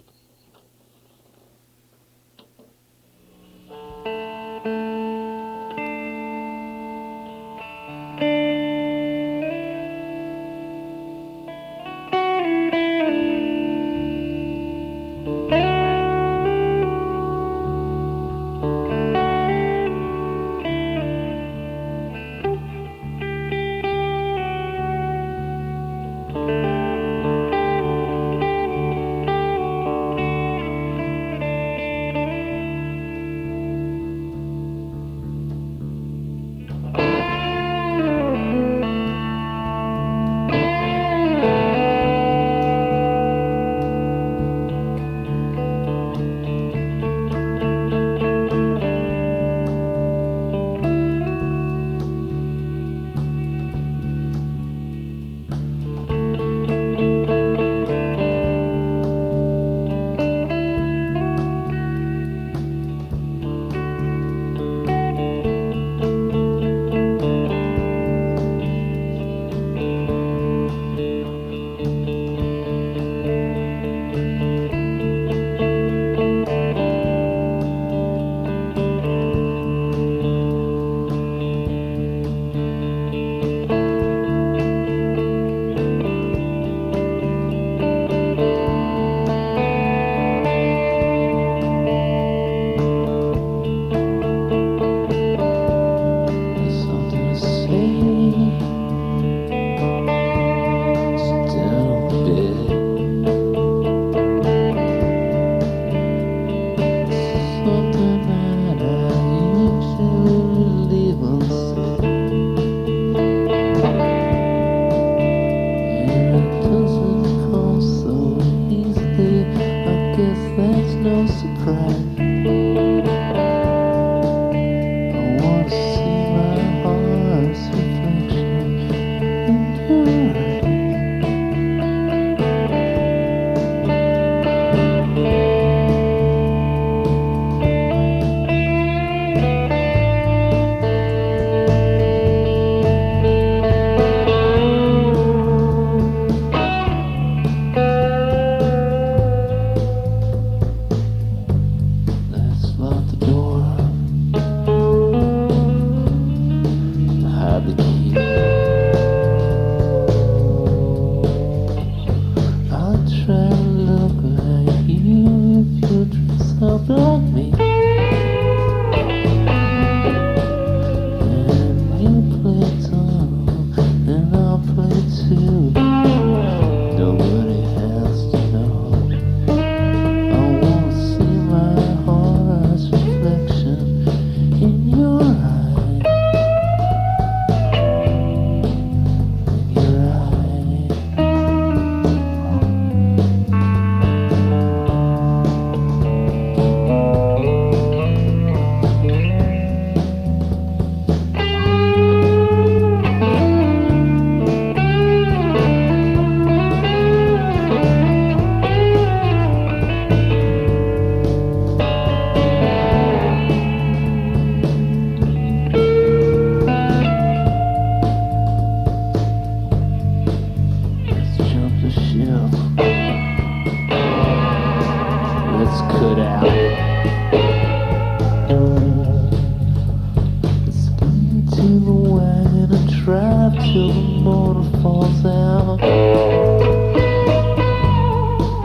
till the morning falls out.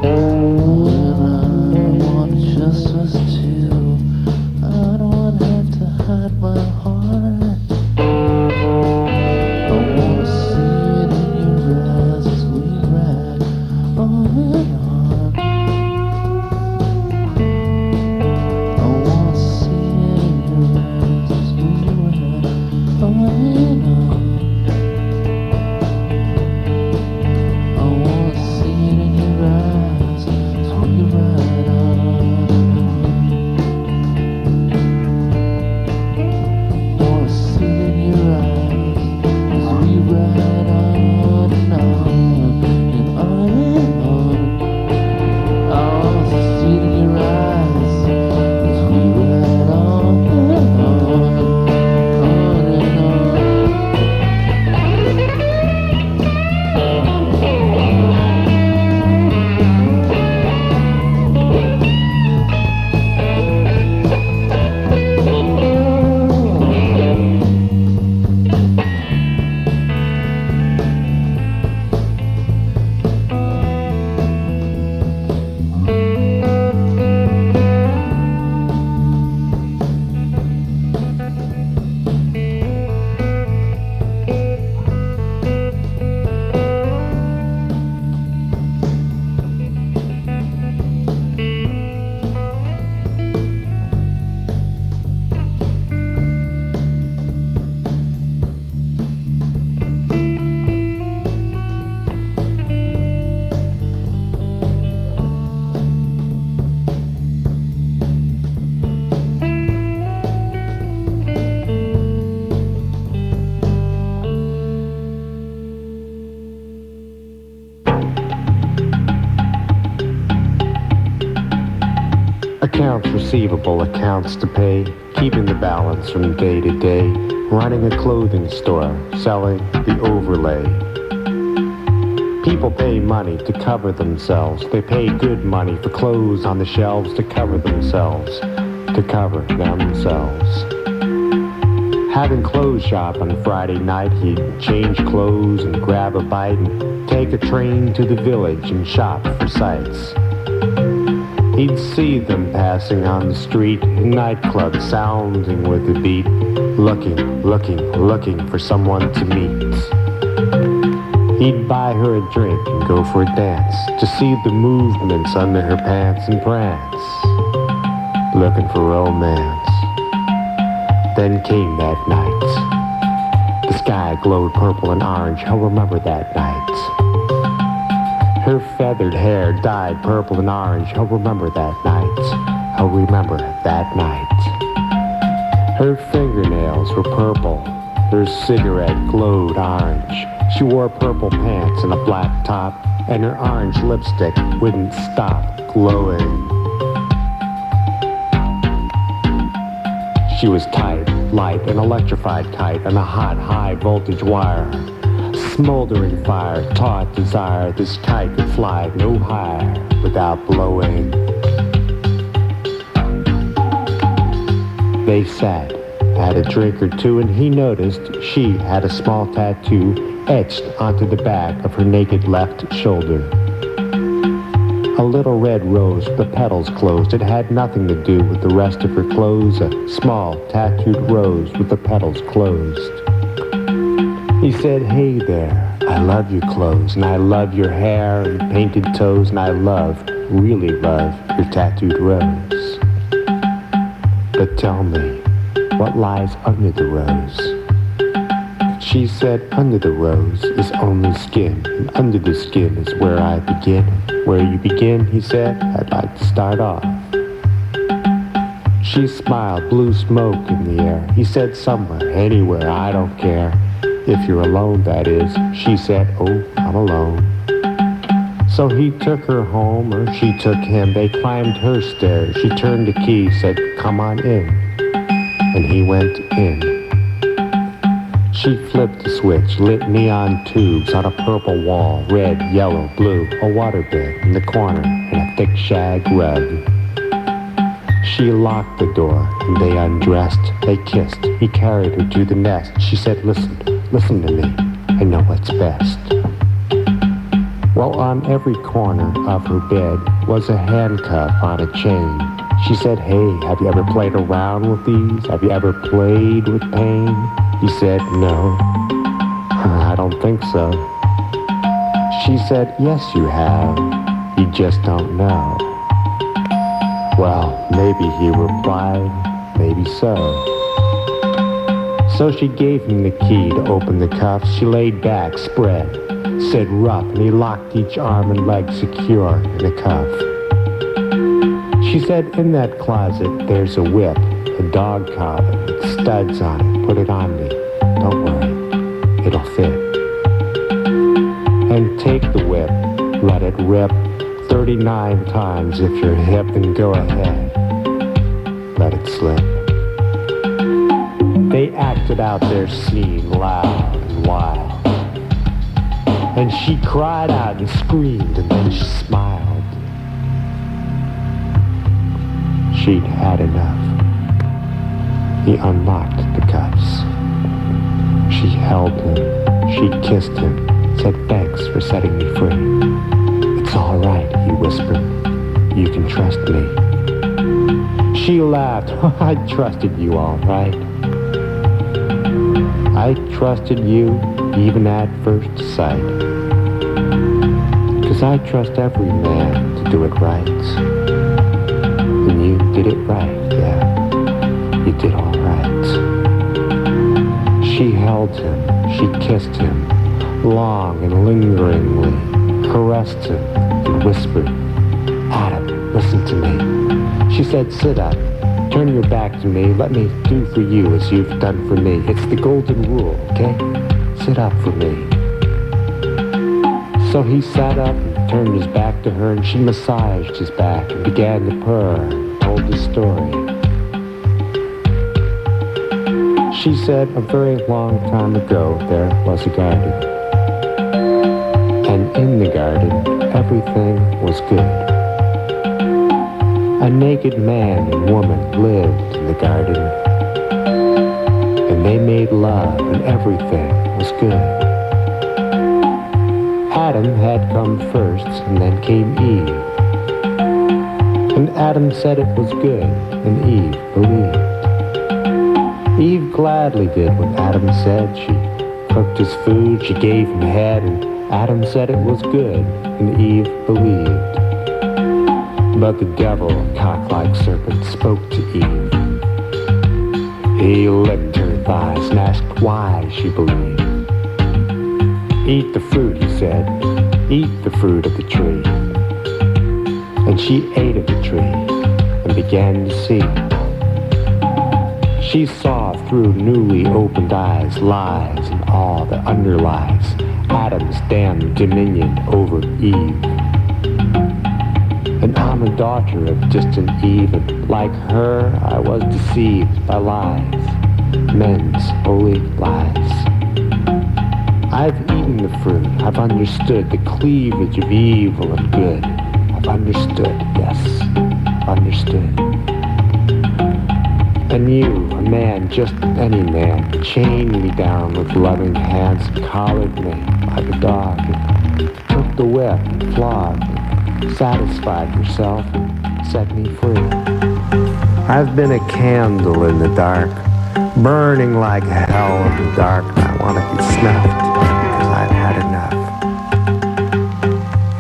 When I want just us two, I don't have to hide my heart. I wanna see it in your eyes as we ride on and on. I wanna see it in your eyes as we ride on and on. I wanna see it in your eyes as we ride on. I wanna see it in your eyes as we ride on and on and on and on. I wanna see it in your eyes as we ride on and on and on. Accounts receivable, accounts to pay, keeping the balance from day to day, running a clothing store, selling the overlay. People pay money to cover themselves. They pay good money for clothes on the shelves to cover themselves, to cover themselves. Having clothes shop on Friday night, he'd change clothes and grab a bite and take a train to the village and shop for sights. He'd see them passing on the street, in nightclubs sounding with the beat, looking for someone to meet. He'd buy her a drink and go for a dance, to see the movements under her pants and prance, looking for romance. Then came that night. The sky glowed purple and orange, he'll remember that night. Her feathered hair dyed purple and orange, he'll remember that night. He'll remember that night. Her fingernails were purple, her cigarette glowed orange. She wore purple pants and a black top, and her orange lipstick wouldn't stop glowing. She was tight, light, and electrified kite on a hot, high voltage wire. Smoldering fire, taut desire, this kite could fly no higher without blowing. They sat, had a drink or two, and he noticed she had a small tattoo etched onto the back of her naked left shoulder. A little red rose with the petals closed. It had nothing to do with the rest of her clothes, a small tattooed rose with the petals closed. He said, "Hey there, I love your clothes, and I love your hair and painted toes, and I love, really love, your tattooed rose. But tell me, what lies under the rose?" She said, "Under the rose is only skin, and under the skin is where I begin." "Where you begin," he said, "I'd like to start off." She smiled, blew smoke in the air. He said, "Somewhere, anywhere, I don't care. If you're alone, that is." She said, "Oh, I'm alone." So he took her home, or she took him. They climbed her stairs. She turned the key, said, "Come on in." And he went in. She flipped the switch, lit neon tubes on a purple wall, red, yellow, blue, a waterbed in the corner, and a thick shag rug. She locked the door, and they undressed. They kissed. He carried her to the nest. She said, listen to me. I know what's best. Well, on every corner of her bed was a handcuff on a chain. She said, hey, have you ever played around with these? Have you ever played with pain? He said, no, I don't think so. She said, yes, you have. You just don't know. Well, maybe he replied, maybe so. So she gave him the key to open the cuffs. She laid back, spread, said rough, and he locked each arm and leg secure in a cuff. She said, in that closet, there's a whip, a dog collar with studs on it. Put it on me. Don't worry, it'll fit. And take the whip, let it rip 39 times if you're hip, and go ahead, let it slip. They acted out their scene loud and wild, and she cried out and screamed, and then she smiled. She'd had enough. He unlocked the cuffs. She held him, she kissed him, said thanks for setting me free. It's all right, he whispered. You can trust me. She laughed. I trusted you all right. I trusted you even at first sight. 'Cause I trust every man to do it right. And you did it right, yeah. You did all right. She held him, she kissed him, long and lingeringly, caressed him and whispered, Adam, listen to me. She said, sit up, turn your back to me, let me do for you as you've done for me. It's the golden rule, okay? Sit up for me. So he sat up and turned his back to her, and she massaged his back and began to purr and told his story. She said, a very long time ago there was a garden. And in the garden, everything was good. A naked man and woman lived in the garden. And they made love, and everything was good. Adam had come first, and then came Eve. And Adam said it was good, and Eve believed. Eve gladly did what Adam said. She cooked his food, she gave him head, and Adam said it was good, and Eve believed. But the devil, cock-like serpent, spoke to Eve. He licked her thighs and asked why she believed. Eat the fruit, he said, eat the fruit of the tree. And she ate of the tree and began to see. She saw through newly opened eyes lies and all that underlies Adam's damned dominion over Eve. And I'm a daughter of distant Eve, and like her I was deceived by lies, men's holy lies. I've eaten the fruit, I've understood the cleavage of evil and good. I've understood, yes, I've understood. And you, a man, just any man, chained me down with loving hands, collared me like a dog, and took the whip and flogged, and satisfied yourself and set me free. I've been a candle in the dark, burning like hell in the dark, and I want to be snuffed because I've had enough.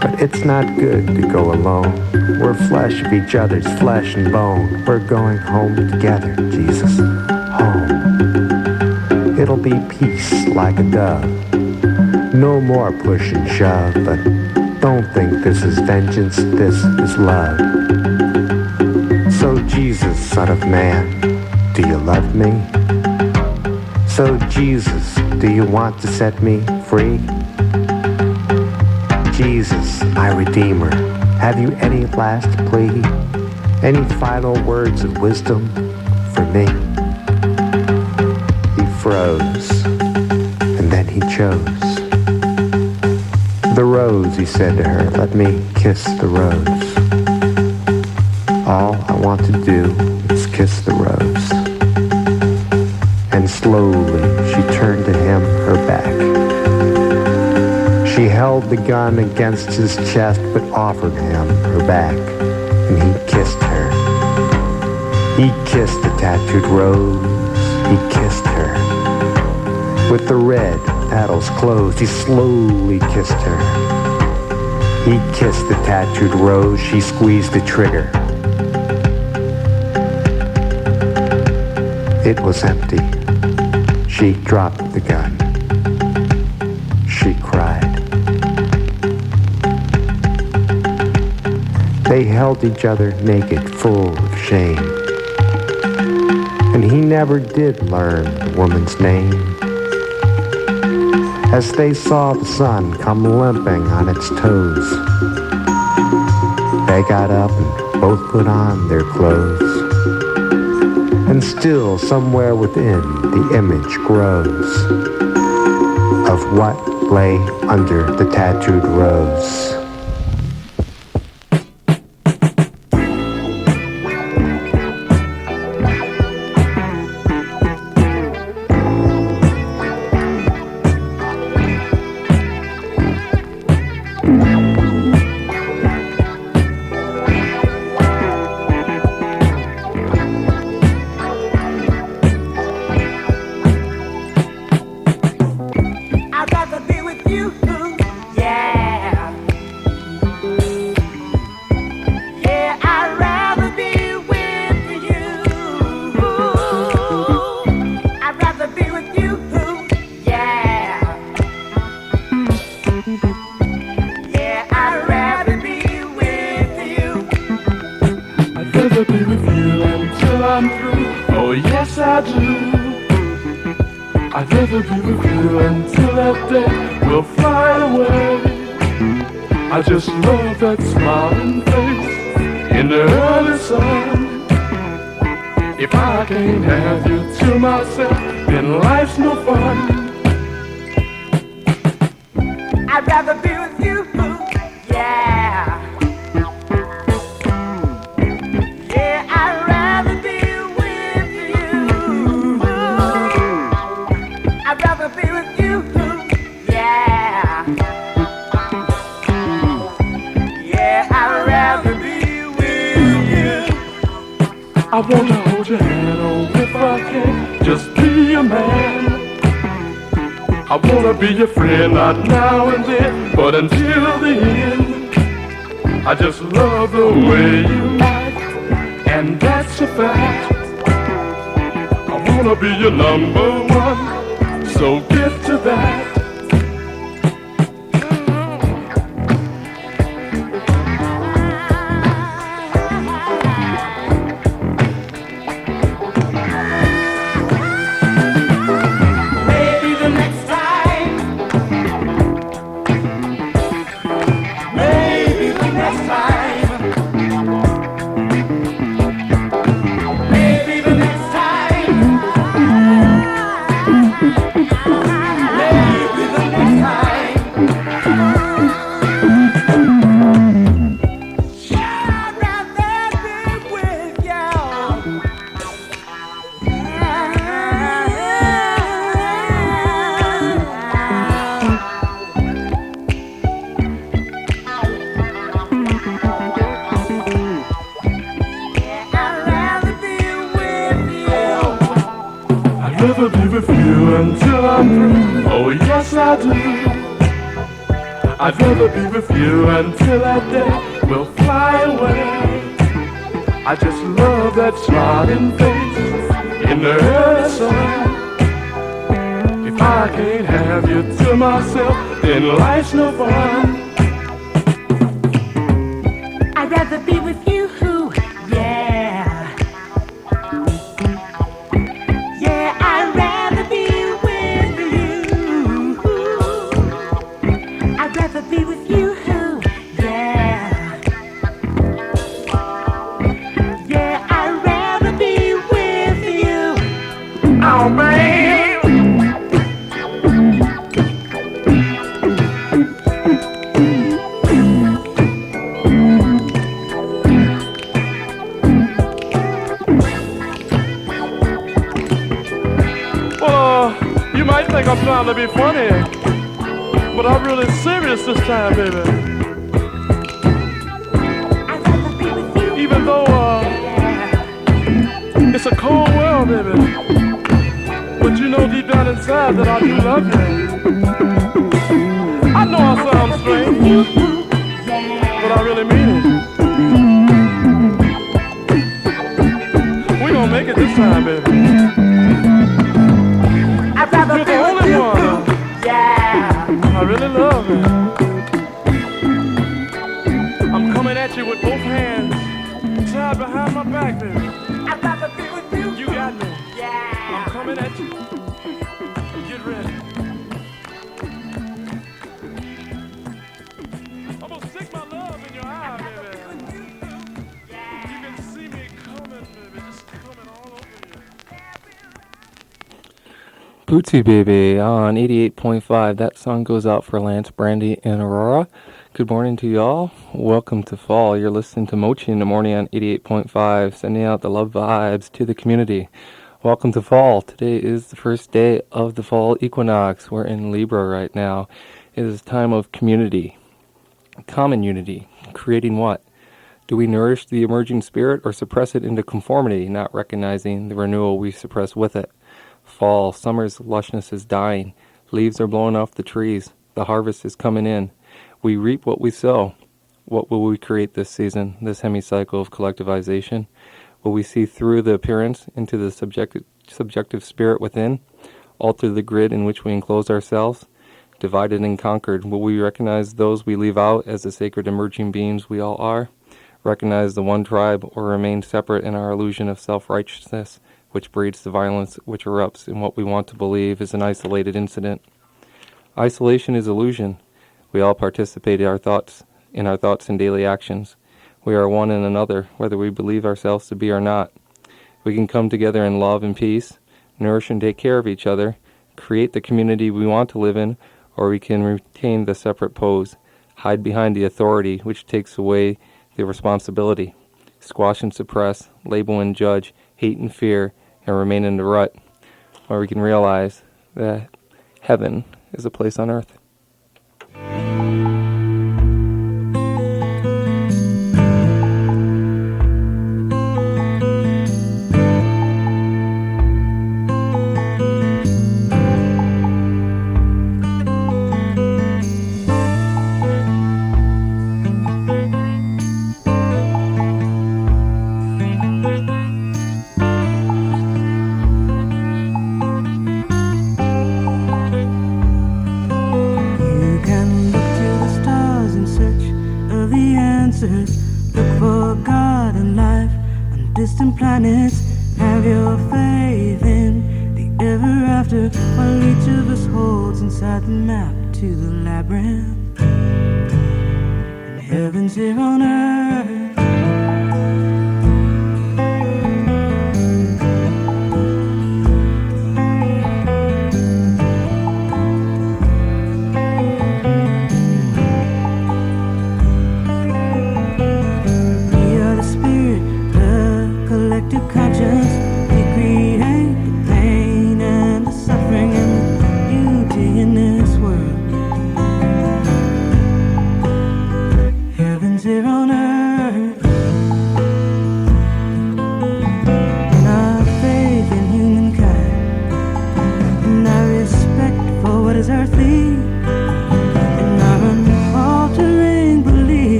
But it's not good to go alone. We're flesh of each other's flesh and bone. We're going home together, Jesus, home. It'll be peace like a dove. No more push and shove, but don't think this is vengeance, this is love. So Jesus, Son of Man, do you love me? So Jesus, do you want to set me free? Jesus, my Redeemer, have you any last plea? Any final words of wisdom for me? He froze, and then he chose. The rose, he said to her, let me kiss the rose. All I want to do is kiss the rose. And slowly she turned to him her back. She held the gun against his chest but offered him her back, and he kissed her. He kissed the tattooed rose, he kissed her. With the red petals closed, he slowly kissed her. He kissed the tattooed rose, she squeezed the trigger. It was empty. She dropped the gun. She cried. They held each other naked, full of shame. And he never did learn the woman's name. As they saw the sun come limping on its toes, they got up and both put on their clothes. And still somewhere within the image grows of what lay under the tattooed rose. I just love that smiling face in the early sun. If I can't have you to myself, then life's no fun. I'd rather be with you, yeah. Yeah, I'd rather be with you. I'd rather be with you, yeah. I wanna hold your hand, oh, if I can, just be a man. I wanna be your friend, not now and then, but until the end. I just love the way you act, and that's a fact. I wanna be your number one, so get to that. I'd rather be with you until I'm through. Oh yes I do. I'd rather be with you until that day will fly away. I just love that smiling face in the early sun. If I can't have you to myself, then life's no fun. I'd rather be with you, yeah. Be with you, yeah. Yeah, I'd rather be with you. Oh, man. Well, you might think I'm trying to be funny, but I'm really serious this time, baby. Even though it's a cold world, baby, but you know deep down inside that I do love you. I know I sound strange, but I really mean it. We gonna make it this time, baby. You're the only one I really love, man. I'm coming at you with both hands tied behind my back, baby. I'd rather be with you. You got me. Yeah. I'm coming at you. Get ready. I'm gonna stick my love in your eye, baby. You can see me coming, baby. Just coming all over you. Bootsy Baby on 88.5. That song goes out for Lance, Brandy, and Aurora. Good morning to y'all. Welcome to fall. You're listening to Mochi in the morning on 88.5, sending out the love vibes to the community. Welcome to fall. Today is the first day of the fall equinox. We're in Libra right now. It is a time of community, common unity. Creating what? Do we nourish the emerging spirit or suppress it into conformity, not recognizing the renewal we suppress with it? Fall, summer's lushness is dying. Leaves are blowing off the trees. The harvest is coming in. We reap what we sow. What will we create this season, this hemicycle of collectivization? Will we see through the appearance into the subjective spirit within? Alter the grid in which we enclose ourselves? Divided and conquered, will we recognize those we leave out as the sacred emerging beings we all are? Recognize the one tribe or remain separate in our illusion of self-righteousness, which breeds the violence which erupts in what we want to believe is an isolated incident? Isolation is illusion. We all participate in our thoughts and daily actions. We are one in another, whether we believe ourselves to be or not. We can come together in love and peace, nourish and take care of each other, create the community we want to live in, or we can retain the separate pose, hide behind the authority which takes away the responsibility, squash and suppress, label and judge, hate and fear, and remain in the rut, or we can realize that heaven is a place on earth. Look for God and life on distant planets. Have your faith in the ever after, while each of us holds inside the map to the labyrinth. And heaven's here on earth.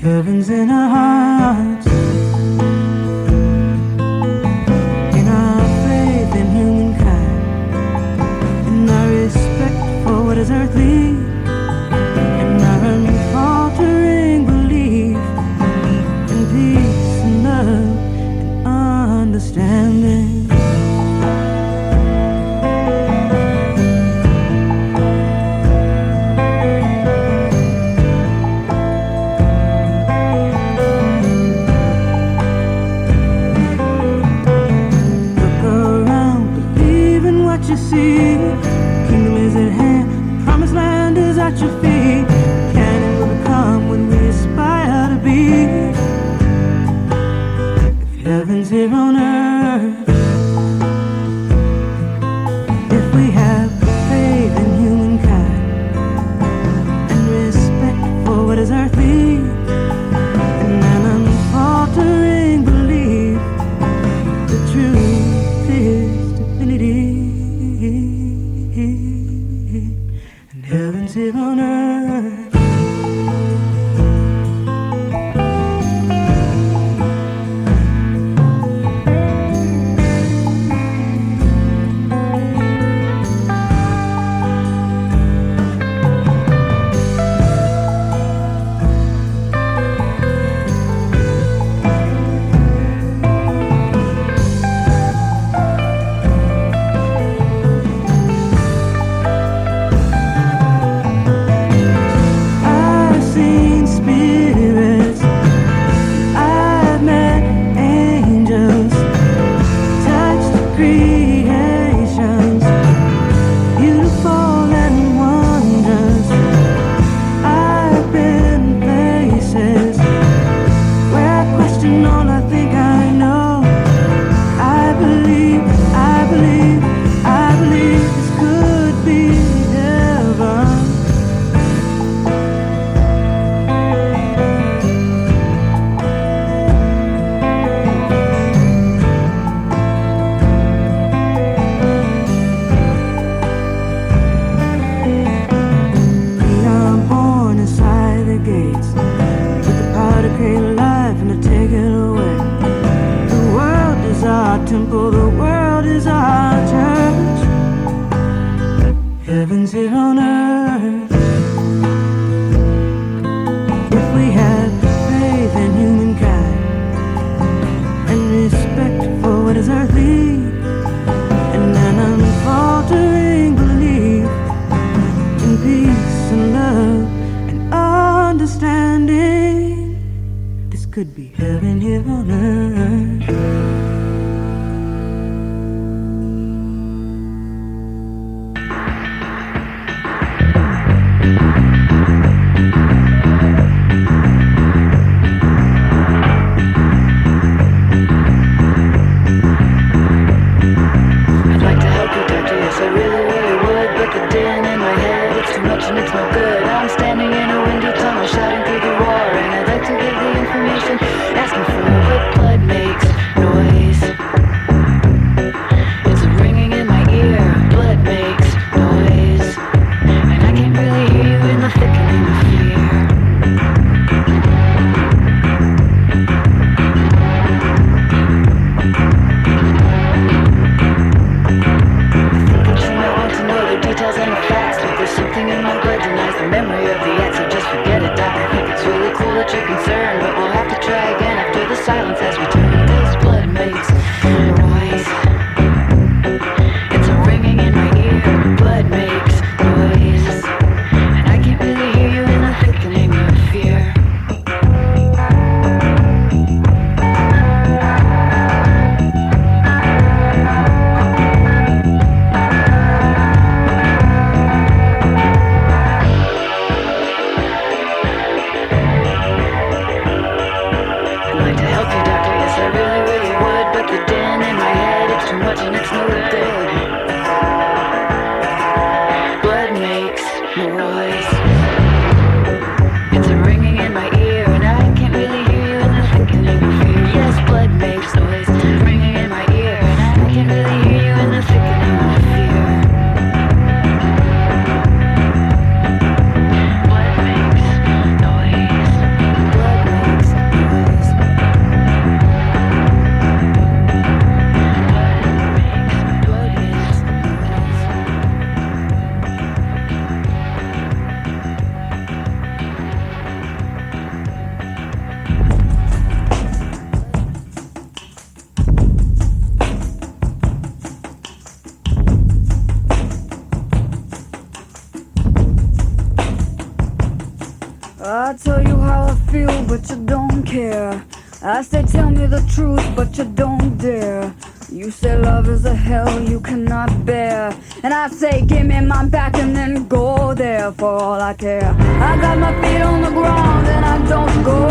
Heaven's in our hearts, in our faith in humankind, in our respect for what is earthly, in our unfaltering belief in peace and love and understanding. you see. Kingdom is at hand, promised land is at your feet. Canon will become when we aspire to be. If heaven's here on earth, if we have faith in humankind and respect for what is earthly, and an unfaltering belief, the truth is divinity, and heaven's here on earth. Temple, the world is our church. Heaven's here on earth. If we have faith in humankind and respect for what is earthly, and an unfaltering belief in peace and love and understanding, this could be heaven here on earth. Asking for what blood makes noise. I tell you how I feel, but you don't care. I say tell me the truth, but you don't dare. You say love is a hell you cannot bear, and I say give me my back and then go there for all I care. I got my feet on the ground and I don't go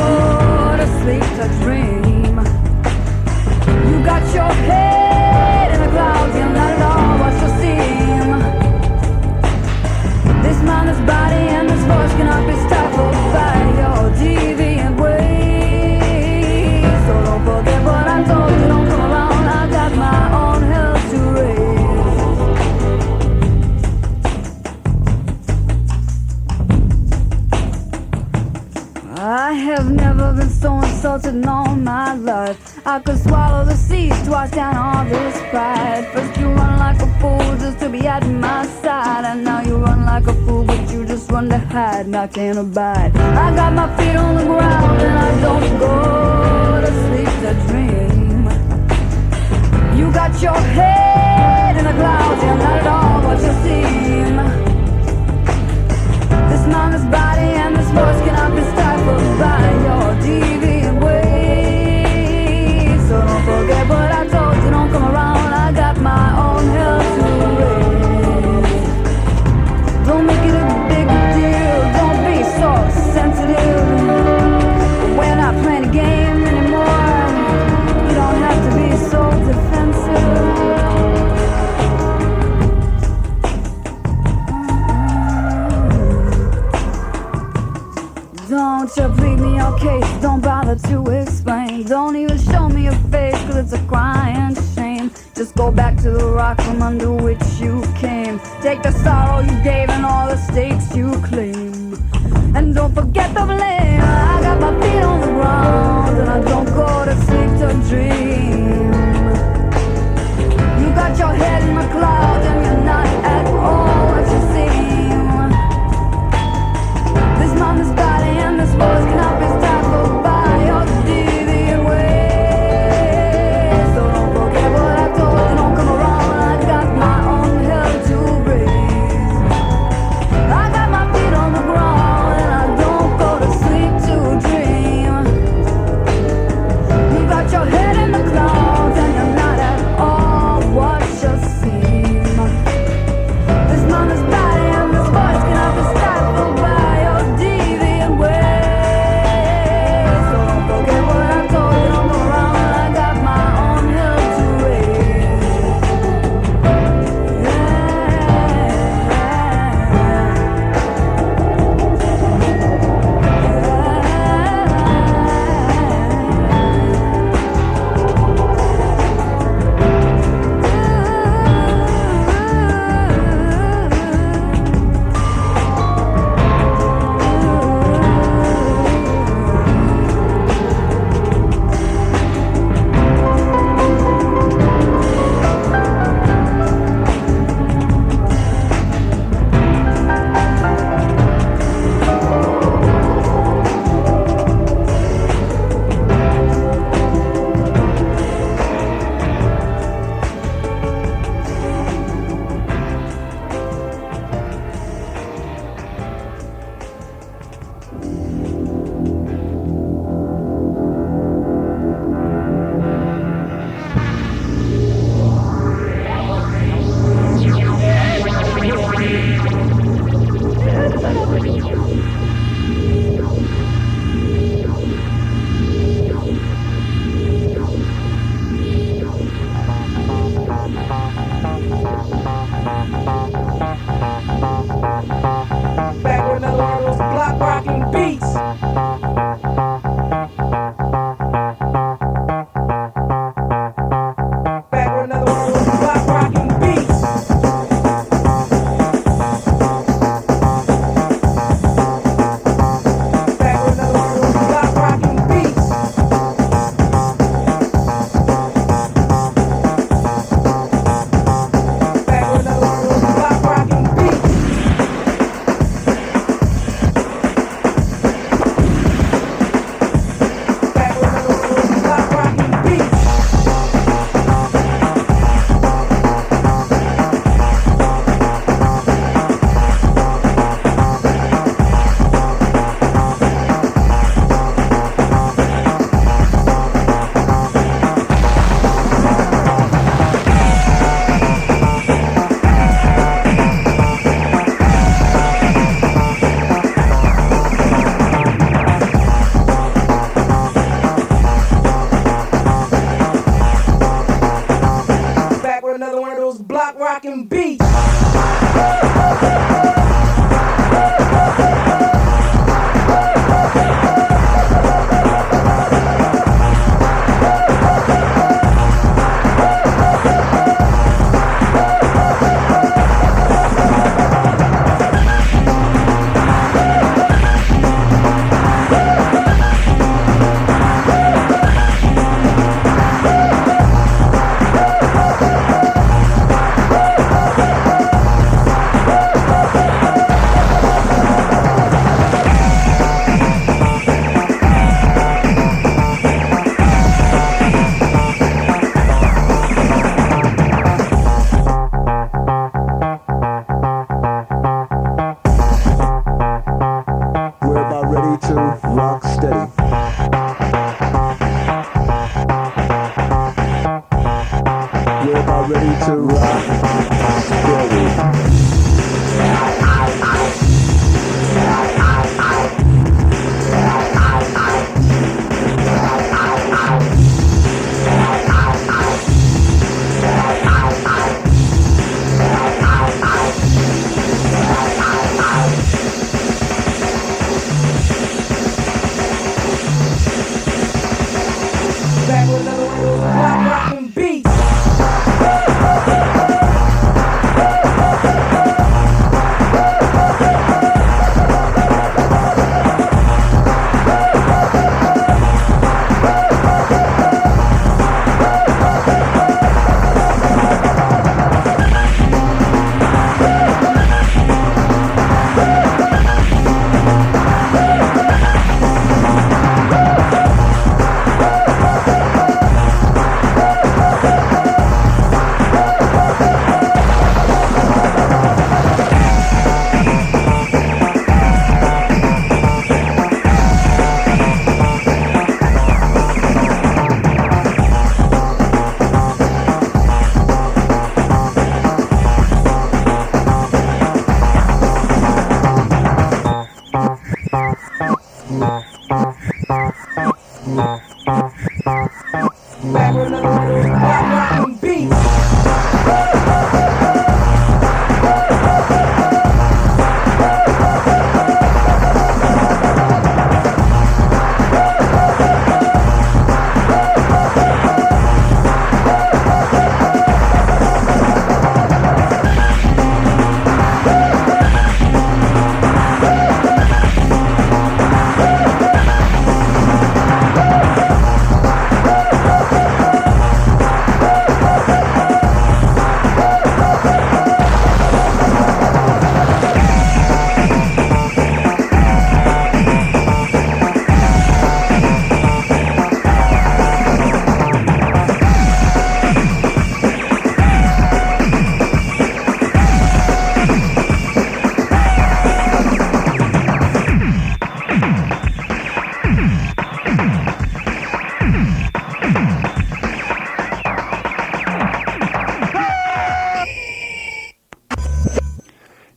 to sleep to dream. You got your head in the clouds, you're not at all what you seem. This mind, this body, and this voice cannot be stifled by your deviant ways. So don't forget what I told you, don't come around, I got my own hell to raise. I have never been so insulted in all my life. I could swallow the seas twice down all this pride. First you run like a fool just to be at my side, and now you run like a fool but you just run to hide, and I can't abide. I got my feet on the ground and I don't go to sleep to dream. You got your head in the clouds, you're not at all what you seem. This mind, this body, and this voice cannot be stifled by your deviant ways. So don't forget what I told you, don't come around, I got my own hell to raise. Don't make it a big deal, don't be so sensitive. We're not playing a game anymore, you don't have to be so defensive. Don't you plead me your case, don't bother to explain. Don't even show me your face, cause it's a crying shame. Just go back to the rock from under which you came. Take the sorrow you gave and all the stakes you claim. And don't forget the blame. I got my feet on the ground and I don't go to sleep to dream. You got your head in the clouds and you're not at all what you seem. This mind, this body, and this voice cannot be stifled by your deviant ways. So don't forget what I told you, don't come around, I got my own hell to raise. I got my feet on the ground and I don't go to sleep to dream. You got your head in the those block rockin' beats.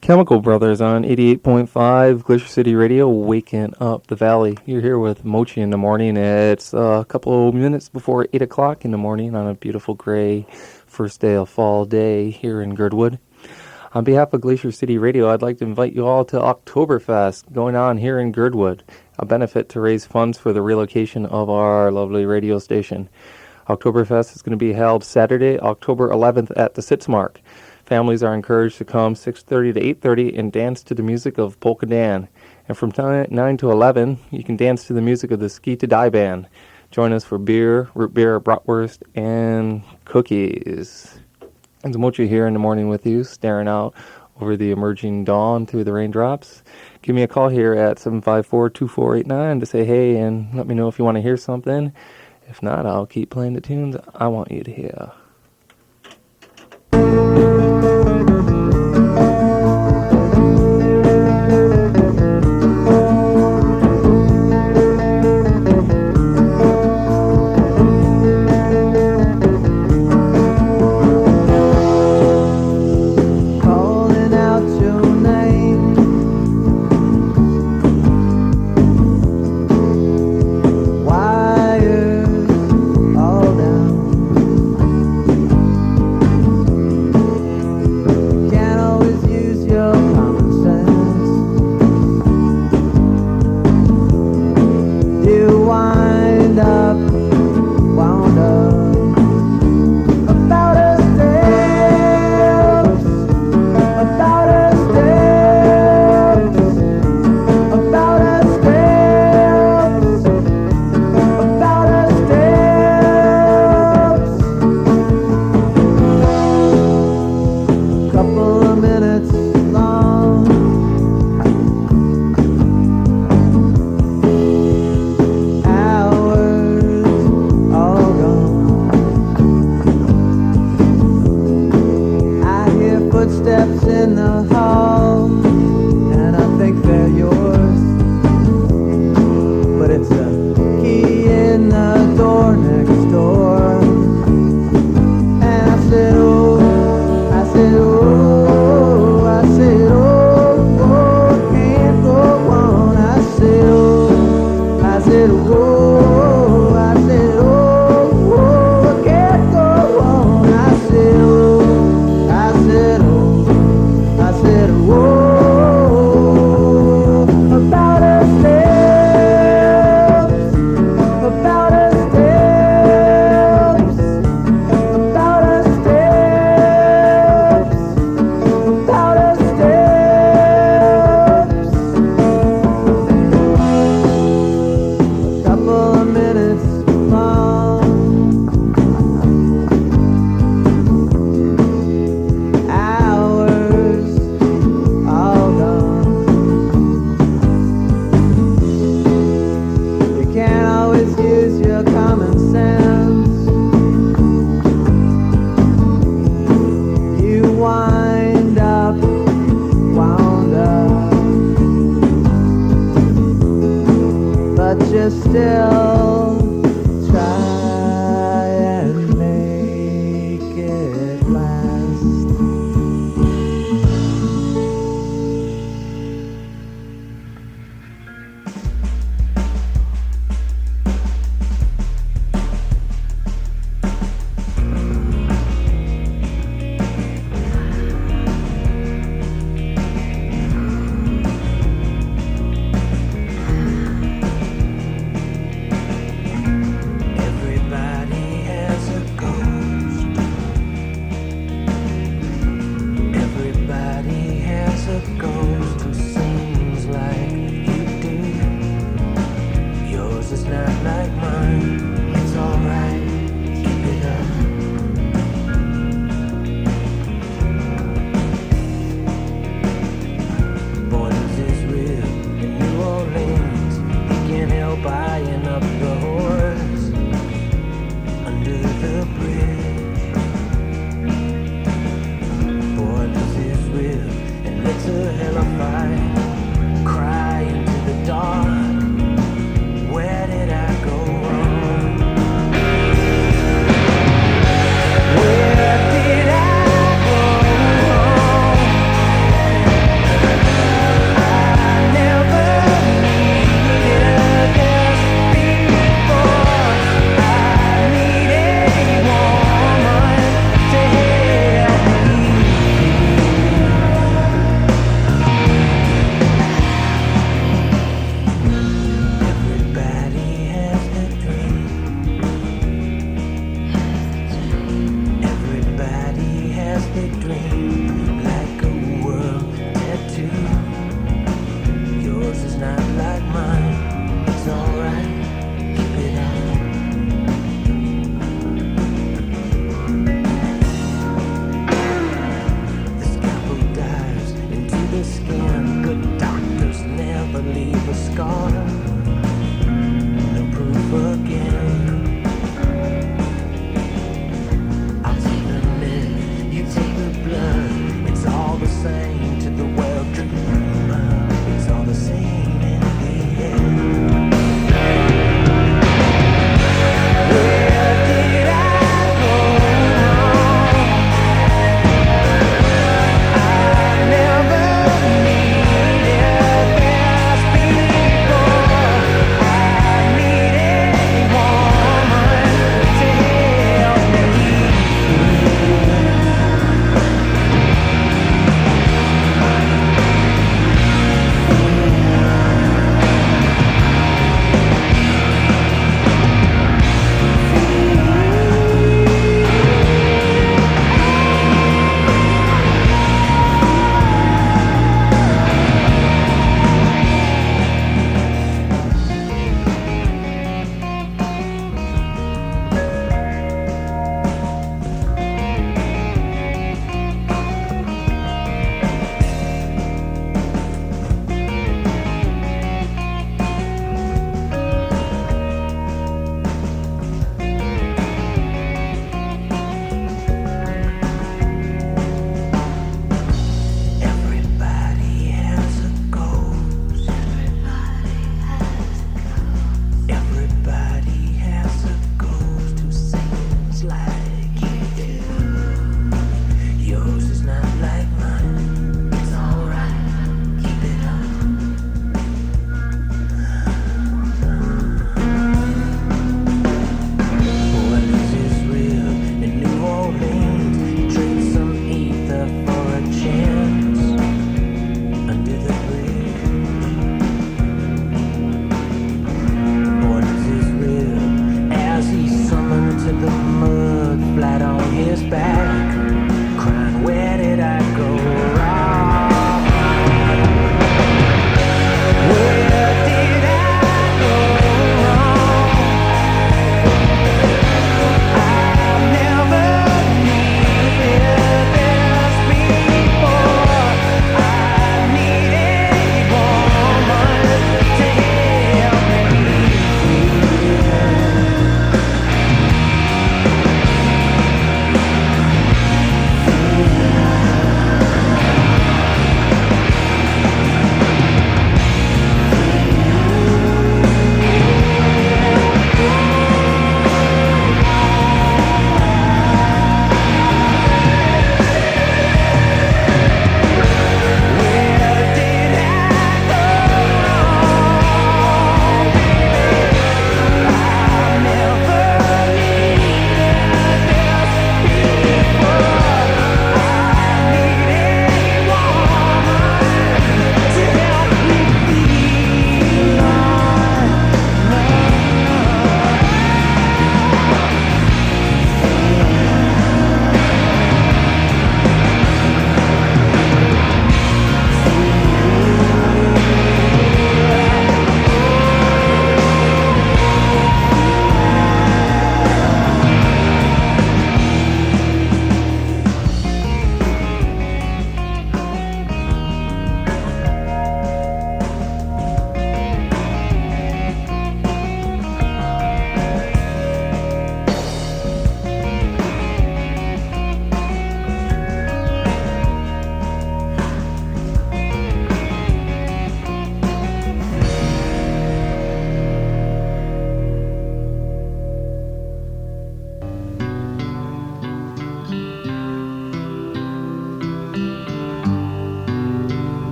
Chemical Brothers on 88.5 Glacier City Radio, waking up the valley. You're here with Mochi in the morning. It's a couple of minutes before 8 o'clock in the morning on a beautiful gray first day of fall day here in Girdwood. On behalf of Glacier City Radio, I'd like to invite you all to Oktoberfest going on here in Girdwood, a benefit to raise funds for the relocation of our lovely radio station. Oktoberfest is going to be held Saturday, October 11th at the Sitzmark. Families are encouraged to come 6:30 to 8:30 and dance to the music of Polka Dan. And from 9 to 11, you can dance to the music of the Ski to Die Band. Join us for beer, root beer, bratwurst, and cookies. And Mochi here in the morning with you, staring out over the emerging dawn through the raindrops. Give me a call here at 754-2489 to say hey and let me know if you want to hear something. If not, I'll keep playing the tunes I want you to hear. Wires all down. in the hall, and I think they're yours. But it's a key in the door next door. And I said, oh, I said, oh, I said, oh, oh, I can't go on. I said, oh, I said, oh, I said, oh, oh, I can't go on. I said, oh, I said, oh, I said, oh, about her steps, about her steps, about her steps, about her steps. A couple of minutes long, hours all gone. You can't always use your common sense. You wind up, wound up, but you still try and make it last. Everybody has a ghost. Everybody has a ghost who sings like you do. Yours is not like mine. It's alright, keep it up. Borders is real in New Orleans. You can't help eyeing up the horse under the bridge. Borders is real, and it's a hell of a fight. Cry into the dark. Where did I go wrong? Where did I go wrong? I never needed a guest before. I need a woman to help me. Everybody has a dream. Everybody has a dream, like a world tattoo. Yours is not like mine. It's alright, keep it up. The scalpel dives into the skin. Good doctors never leave a scar. No proof again. I'll take the men, you take the blood.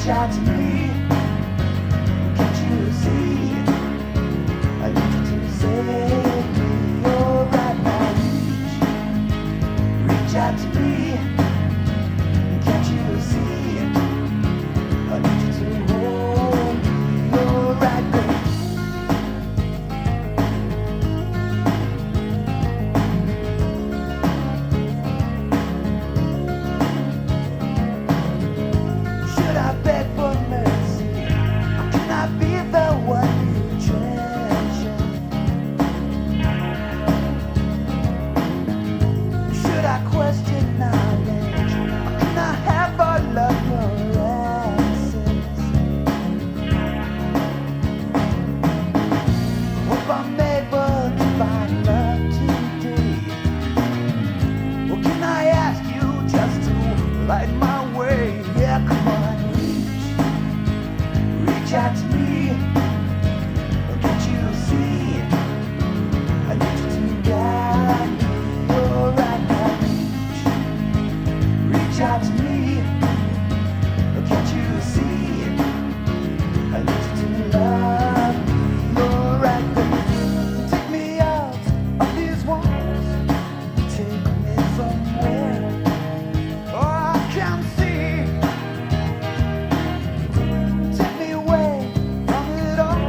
Reach out to me. Can't you see? I need you to save me. You're right now. Reach out to me. Can't you see? I need you to hold me. You're right there. Should I beg for mercy? Can I be the one you treasure? Should I question knowledge? Can I have all of your answers? Hope I'm able to find love today. Or can I ask you just to light my way? Yeah, come on, reach out to me. Can't you see? I need you to guide me. You're right now. Reach out to me. Can't you see? I need you to love me. You're right there. Take me out of these walls. Take me somewhere. Oh, I can see. Take me away from it all.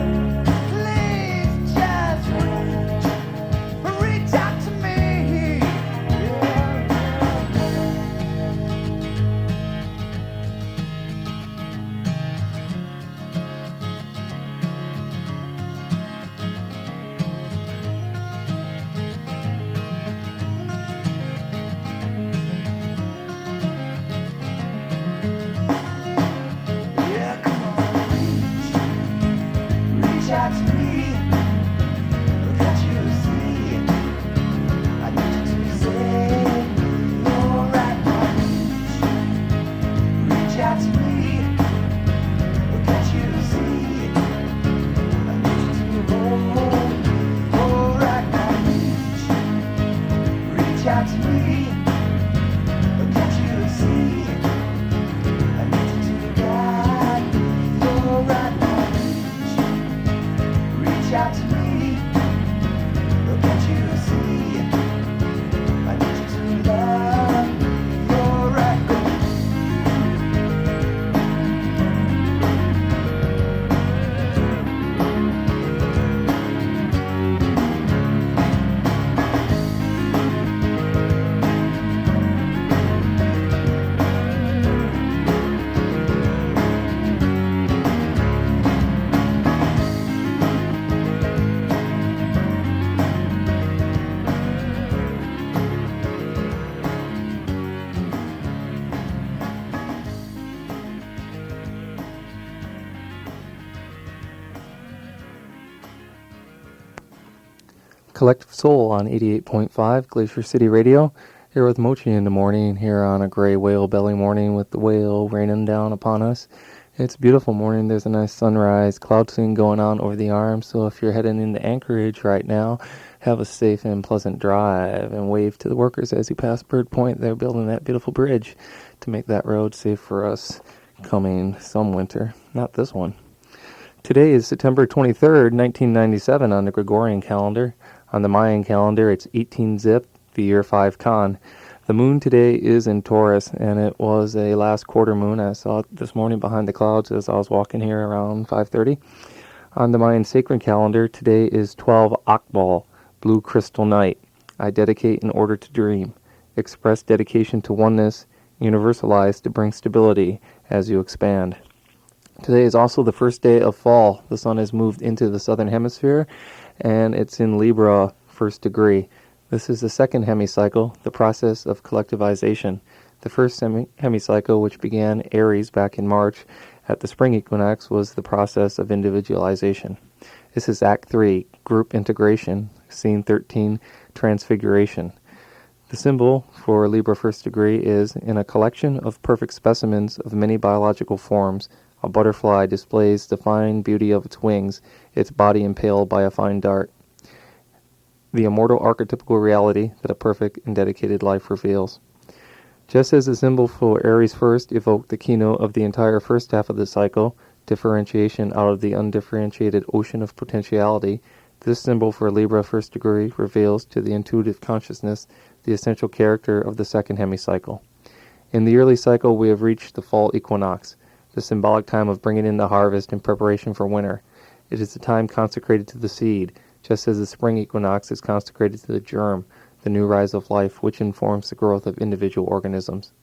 Please just reach out to me. Yeah. Yeah, come on, reach out to me. Can't you see? I need you to save me. You're right now. Reach out to me. Can't you see? I need you to hold me. You're right now. Reach out to me. Can't you see? I need you to guide me. You're right now. Reach out to me. Can't you see? I need you to love me. You're right now. Collective Soul on 88.5 Glacier City Radio. Here with Mochi in the morning, here on a gray whale belly morning with the whale raining down upon us. It's a beautiful morning. There's a nice sunrise, cloud scene going on over the arm. So if you're heading into Anchorage right now, have a safe and pleasant drive and wave to the workers as you pass Bird Point. They're building that beautiful bridge to make that road safe for us coming some winter. Not this one. Today is September 23rd, 1997 on the Gregorian calendar. On the Mayan calendar, it's 18 Zip, the year 5 Khan. The moon today is in Taurus, and it was a last quarter moon. I saw it this morning behind the clouds as I was walking here around 5:30. On the Mayan sacred calendar, today is 12 AKBAL, blue crystal night. I dedicate in order to dream. Express dedication to oneness, universalize to bring stability as you expand. Today is also the first day of fall. The sun has moved into the southern hemisphere, and it's in Libra, first degree. This is the second hemicycle, the process of collectivization. The first hemicycle, which began Aries back in March at the spring equinox, was the process of individualization. This is Act 3, group integration, Scene 13, transfiguration. The symbol for Libra first degree is, in a collection of perfect specimens of many biological forms, a butterfly displays the fine beauty of its wings, its body impaled by a fine dart. The immortal archetypical reality that a perfect and dedicated life reveals. Just as the symbol for Aries first evoked the keynote of the entire first half of the cycle, differentiation out of the undifferentiated ocean of potentiality, this symbol for Libra first degree reveals to the intuitive consciousness the essential character of the second hemicycle. In the early cycle, we have reached the fall equinox, the symbolic time of bringing in the harvest in preparation for winter. It is the time consecrated to the seed, just as the spring equinox is consecrated to the germ, the new rise of life, which informs the growth of individual organisms.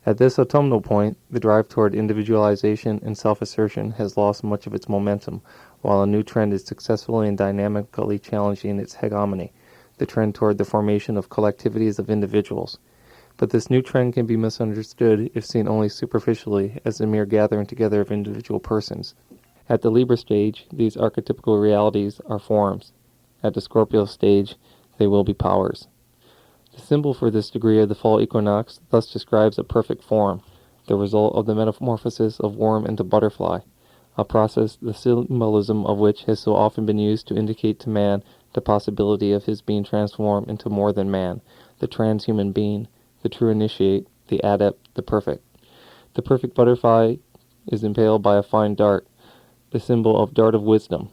At this autumnal point, the drive toward individualization and self-assertion has lost much of its momentum, while a new trend is successfully and dynamically challenging its hegemony, the trend toward the formation of collectivities of individuals. But this new trend can be misunderstood if seen only superficially as a mere gathering together of individual persons. At the Libra stage, these archetypical realities are forms. At the Scorpio stage, they will be powers. The symbol for this degree of the fall equinox thus describes a perfect form, the result of the metamorphosis of worm into butterfly, a process the symbolism of which has so often been used to indicate to man the possibility of his being transformed into more than man, the transhuman being, the true initiate, the adept, the perfect. The perfect butterfly is impaled by a fine dart, the symbol of dart of wisdom.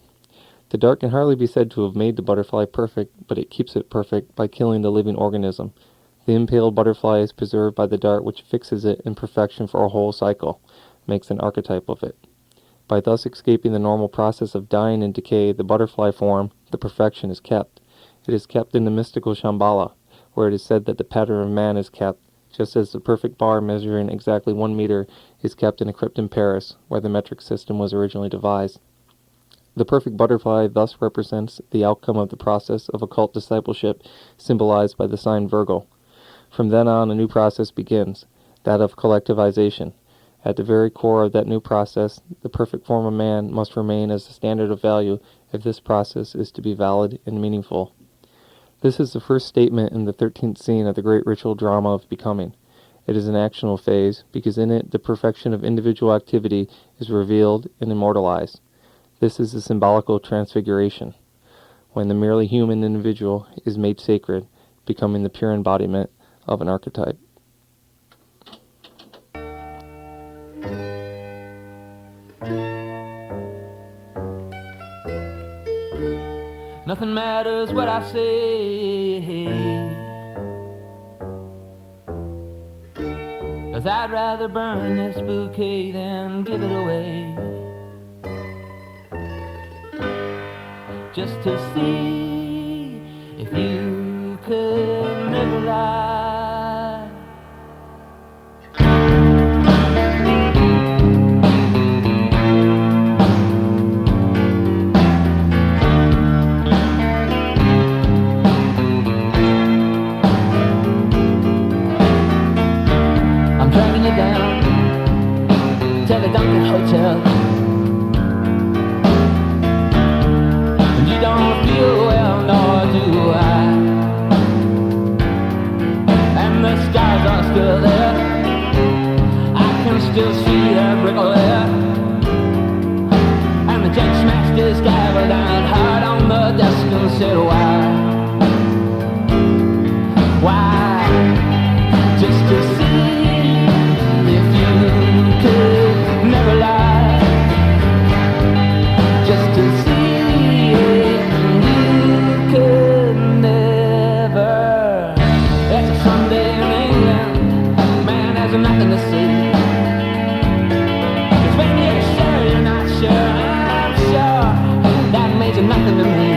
The dart can hardly be said to have made the butterfly perfect, but it keeps it perfect by killing the living organism. The impaled butterfly is preserved by the dart which fixes it in perfection for a whole cycle, makes an archetype of it. By thus escaping the normal process of dying and decay, the butterfly form, the perfection, is kept. It is kept in the mystical Shambhala, where it is said that the pattern of man is kept, just as the perfect bar measuring exactly 1 meter is kept in a crypt in Paris, where the metric system was originally devised. The perfect butterfly thus represents the outcome of the process of occult discipleship symbolized by the sign Virgo. From then on, a new process begins, that of collectivization. At the very core of that new process, the perfect form of man must remain as a standard of value if this process is to be valid and meaningful. This is the first statement in the 13th scene of the great ritual drama of becoming. It is an actional phase, because in it the perfection of individual activity is revealed and immortalized. This is the symbolical transfiguration, when the merely human individual is made sacred, becoming the pure embodiment of an archetype. Nothing matters what I say, 'cause I'd rather burn this bouquet than give it away. Just to see if you could never lie. I'm dragging you down to the Dunkin' Hotel. Don't feel well, nor do I. And the scars are still there. I can still see that brick there. And the gent smashed his gavel down hard on the desk and said, why? Just to see if you could never lie. Just to see nothing to see. 'Cause when you're sure you're not sure, I'm sure that means nothing to me.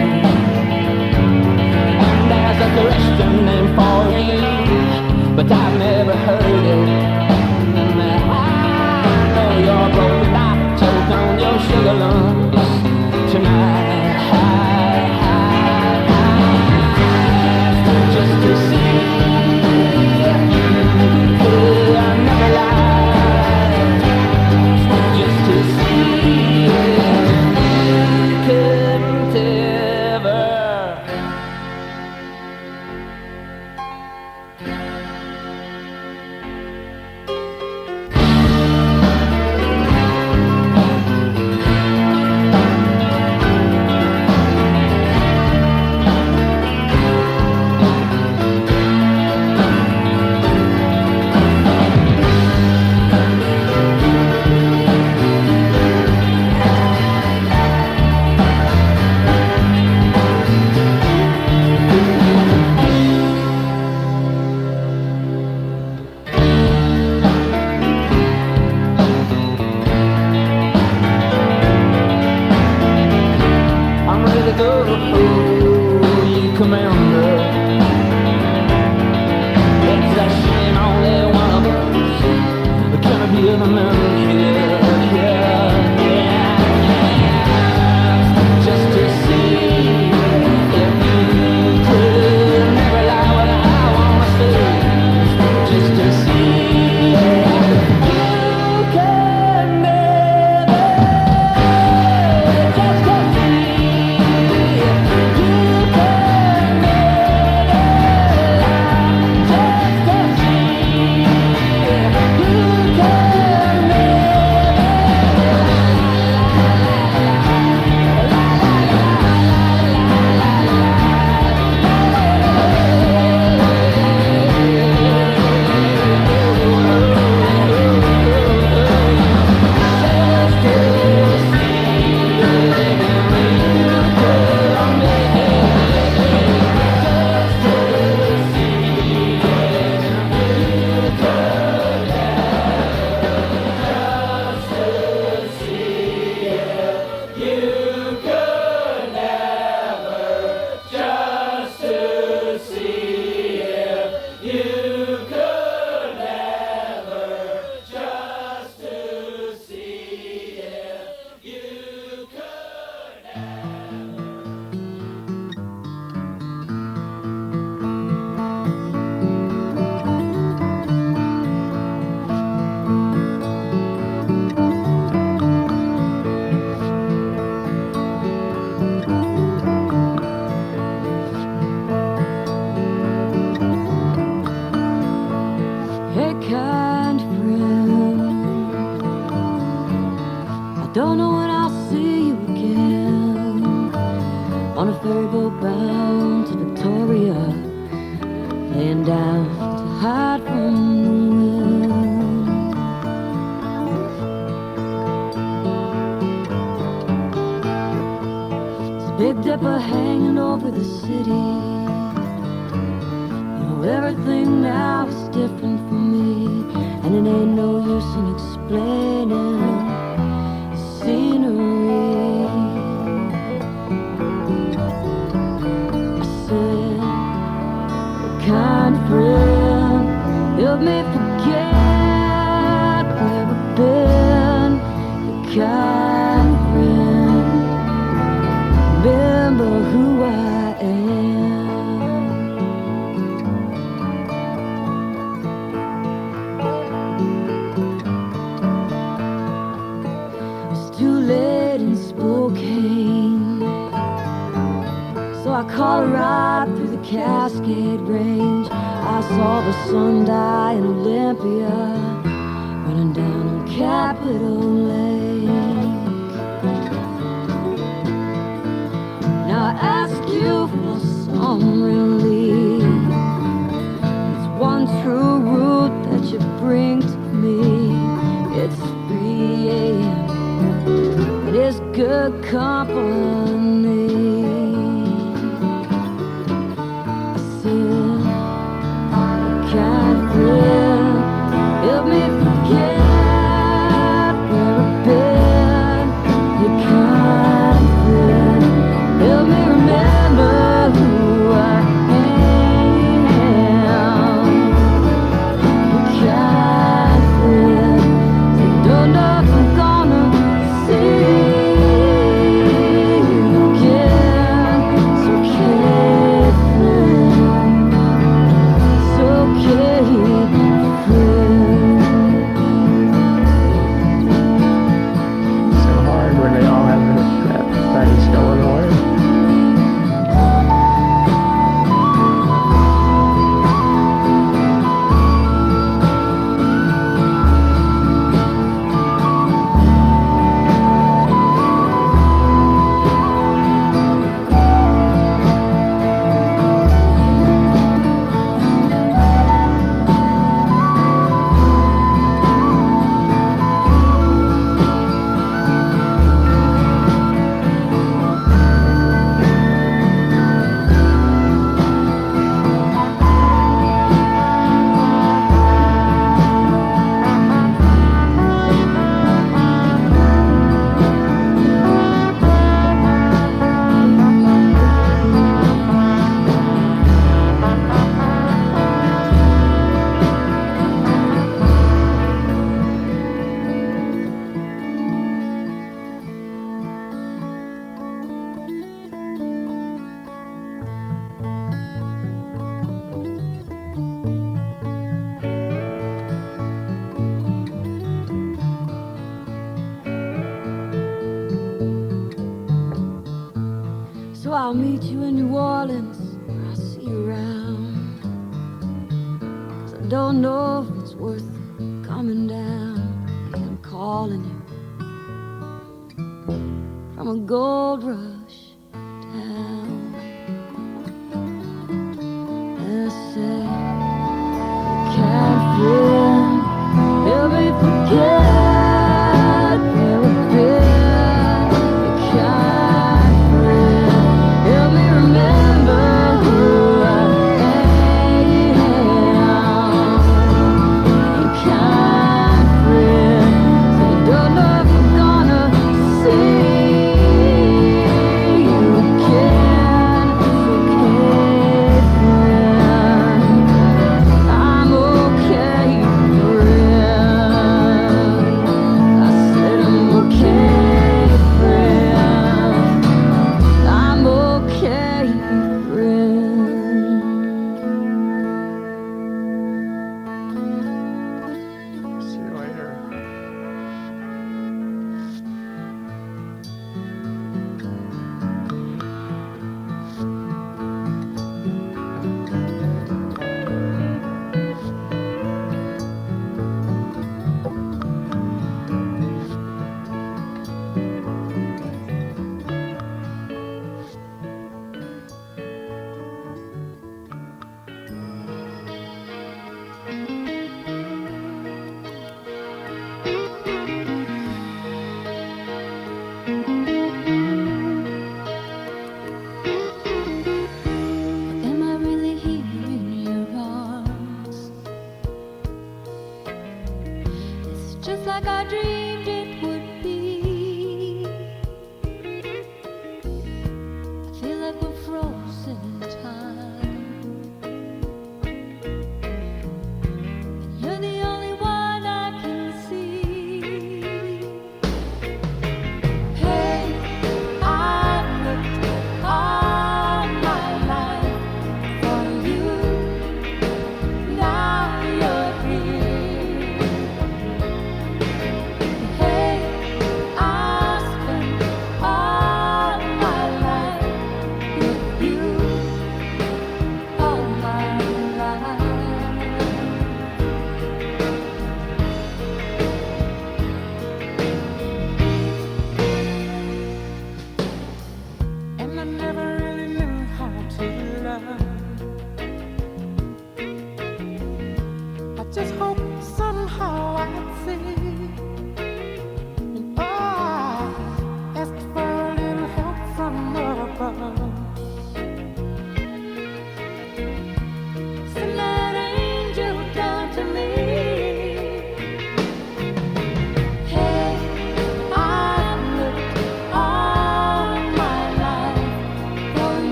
Don't know when I'll see you again. On a ferry boat bound to Victoria, laying down to hide from the wind. There's a Big Dipper hanging over the city. You know, everything now is different for me, and it ain't no use in explaining the scenery. I said, kind friend, help me forget where we've been. Your kind friend, remember who I am. It's too late in Spokane, so I called right through the Cascade Range. I saw the sun die in Olympia, running down on Capitol Lake. Now I ask you for some relief. It's one true route that you bring to me. It's 3 a.m. It is good company. I said, kind friend, help me forget where I've been. Your kind friend, help me remember who I am. Your kind friend, don't know if I'm gonna see you again. It's okay, friend. It's okay, friend. So hard when they all have that nice going away. So I'll meet you in New Orleans, or I'll see you around. 'Cause I don't know if it's worth coming down. Yeah, I'm calling you from a gold rush town. And I say, kind friend, help me forget where we've been. Your kind friend, help me remember who I am. Your kind friend, so you don't know if I'm gonna see you again.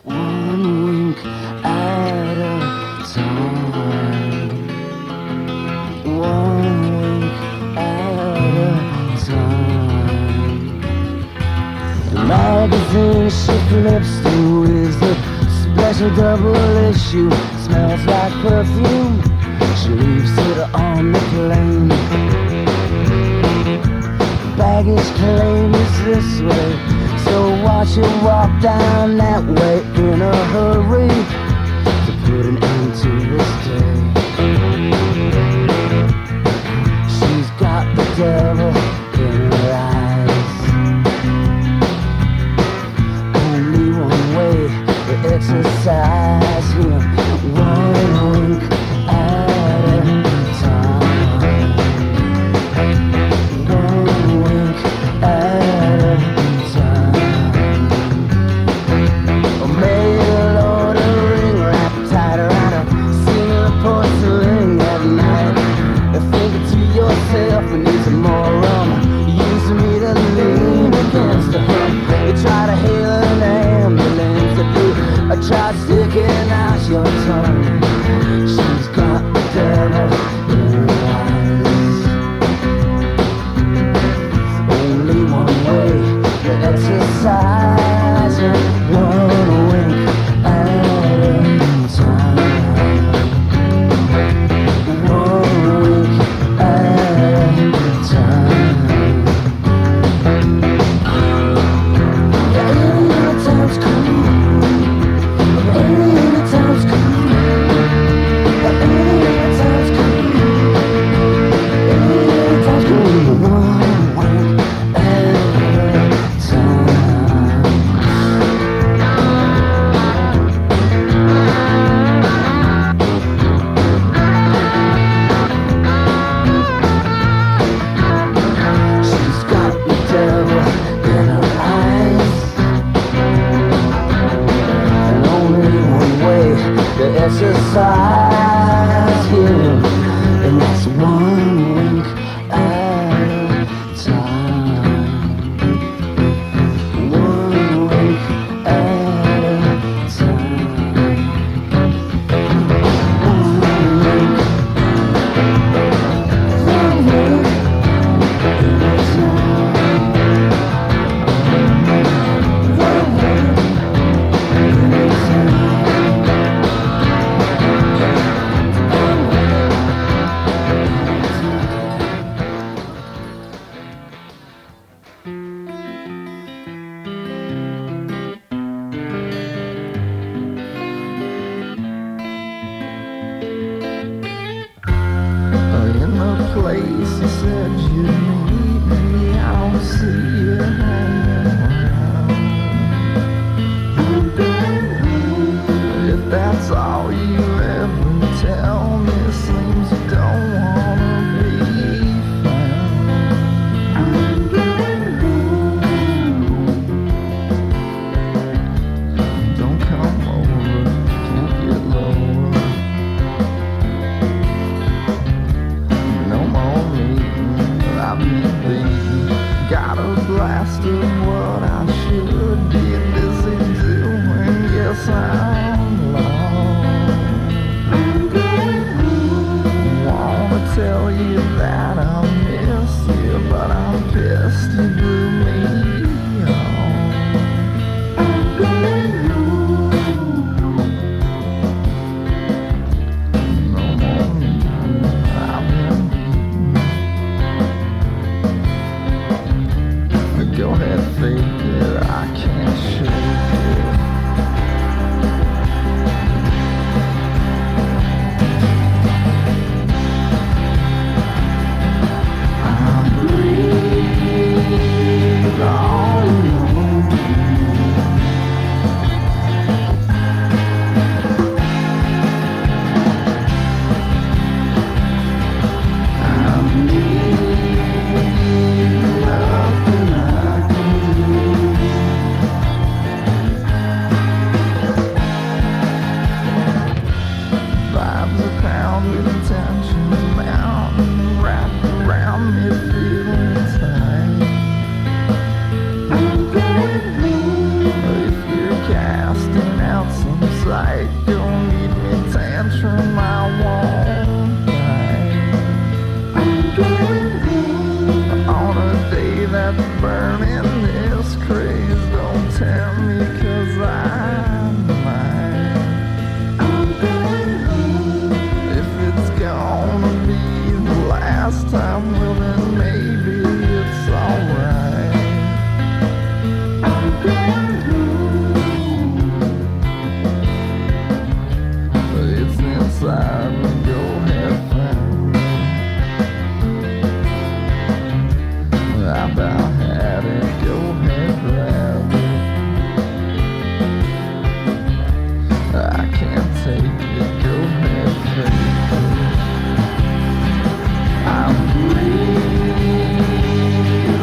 one wink at a time. One wink at a time. The magazine she flips through is the special double issue. Smells like perfume. She leaves it on the plane. Baggage claim is this way, so watch her walk down that way in a hurry to put an end to this day. She's got the devil in her eyes. Only one way to exercise him. One wink at a time. One wink at a time. Or mail order ring wrapped tight around a single porcelain at night. Thinking to yourself, I need some more rum. Use me to lean against the hump. You try to hail an ambulance if you try sticking out your tongue. She's got the devil in her eyes. Only one way to exercise it. One wink at a time. One wink at a time. Any time's cool. Any time's cool. Any time's cool. Any time's cool. One wink at a time. She's got the devil in her eyes. And only one way to exercise him, and that's one wink at a time. One wink at a time. One wink. One wink at a time. One wink at a time. In the place you said you'd meet me, I'll see you hanging around. If that's all you ever tell me, seems you don't wanna be found. Don't come over, can't get lower. No more meeting, I've been beaten. Got a blast of what I should be busy doing. Yes, I'm lost. Wanna tell you that I miss you, but I'm pissed you blew me off. No more meeting, I've been beaten. Go ahead, fake it, I can't shake it. like you'll need me tantrum, I won't bite. I'm going home on a day that's burning this craze. Don't tell me 'cause I might. I'm going home. If it's gonna be the last time, well then maybe it's alright. I'm going home. But it's inside me, go have fun. I about had it, go ahead, grab it. I can't take it, go ahead, take it. I'm breathe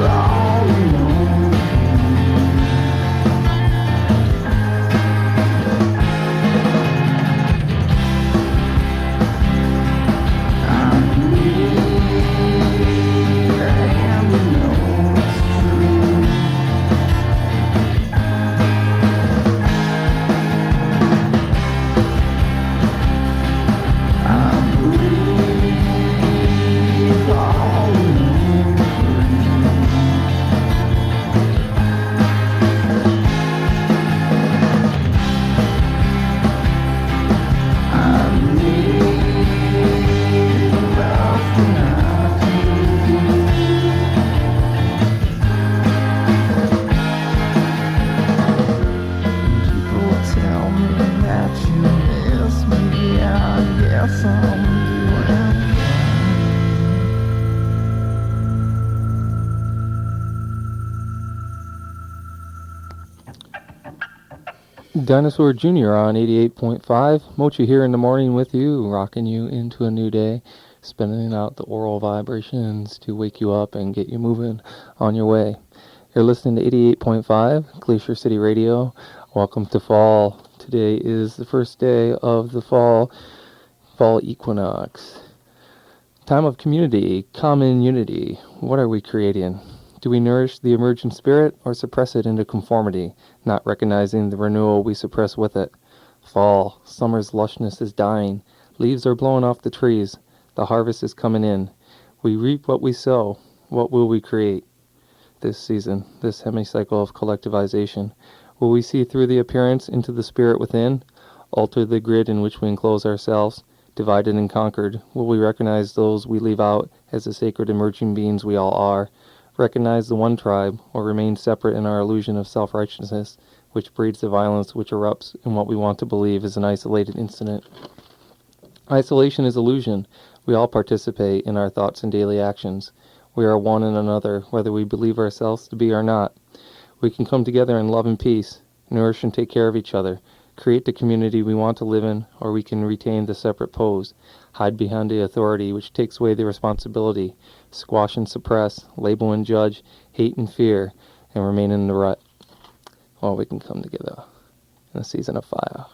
all alone. I'm breathe and you know it's true. I'm breathe all alone. I'm breathe nothing I can do. People tell me that you miss me. I guess I'm doing fine. Dinosaur Jr. on 88.5. Mochi here in the morning with you, rocking you into a new day, spinning out the oral vibrations to wake you up and get you moving on your way. You're listening to 88.5 Glacier City Radio. Welcome to fall. Today is the first day of the fall equinox. Time of community, common unity. What are we creating? Do we nourish the emergent spirit or suppress it into conformity, not recognizing the renewal we suppress with it? Fall, summer's lushness is dying. Leaves are blowing off the trees. The harvest is coming in. We reap what we sow. What will we create this season, this hemicycle of collectivization? Will we see through the appearance into the spirit within? Alter the grid in which we enclose ourselves? Divided and conquered, will we recognize those we leave out as the sacred emerging beings we all are? Recognize the one tribe, or remain separate in our illusion of self-righteousness, which breeds the violence which erupts in what we want to believe is an isolated incident? Isolation is illusion. We all participate in our thoughts and daily actions. We are one in another, whether we believe ourselves to be or not. We can come together in love and peace, nourish and take care of each other, create the community we want to live in, or we can retain the separate pose, hide behind the authority which takes away the responsibility, squash and suppress, label and judge, hate and fear, and remain in the rut. Or we can come together in a season of fire.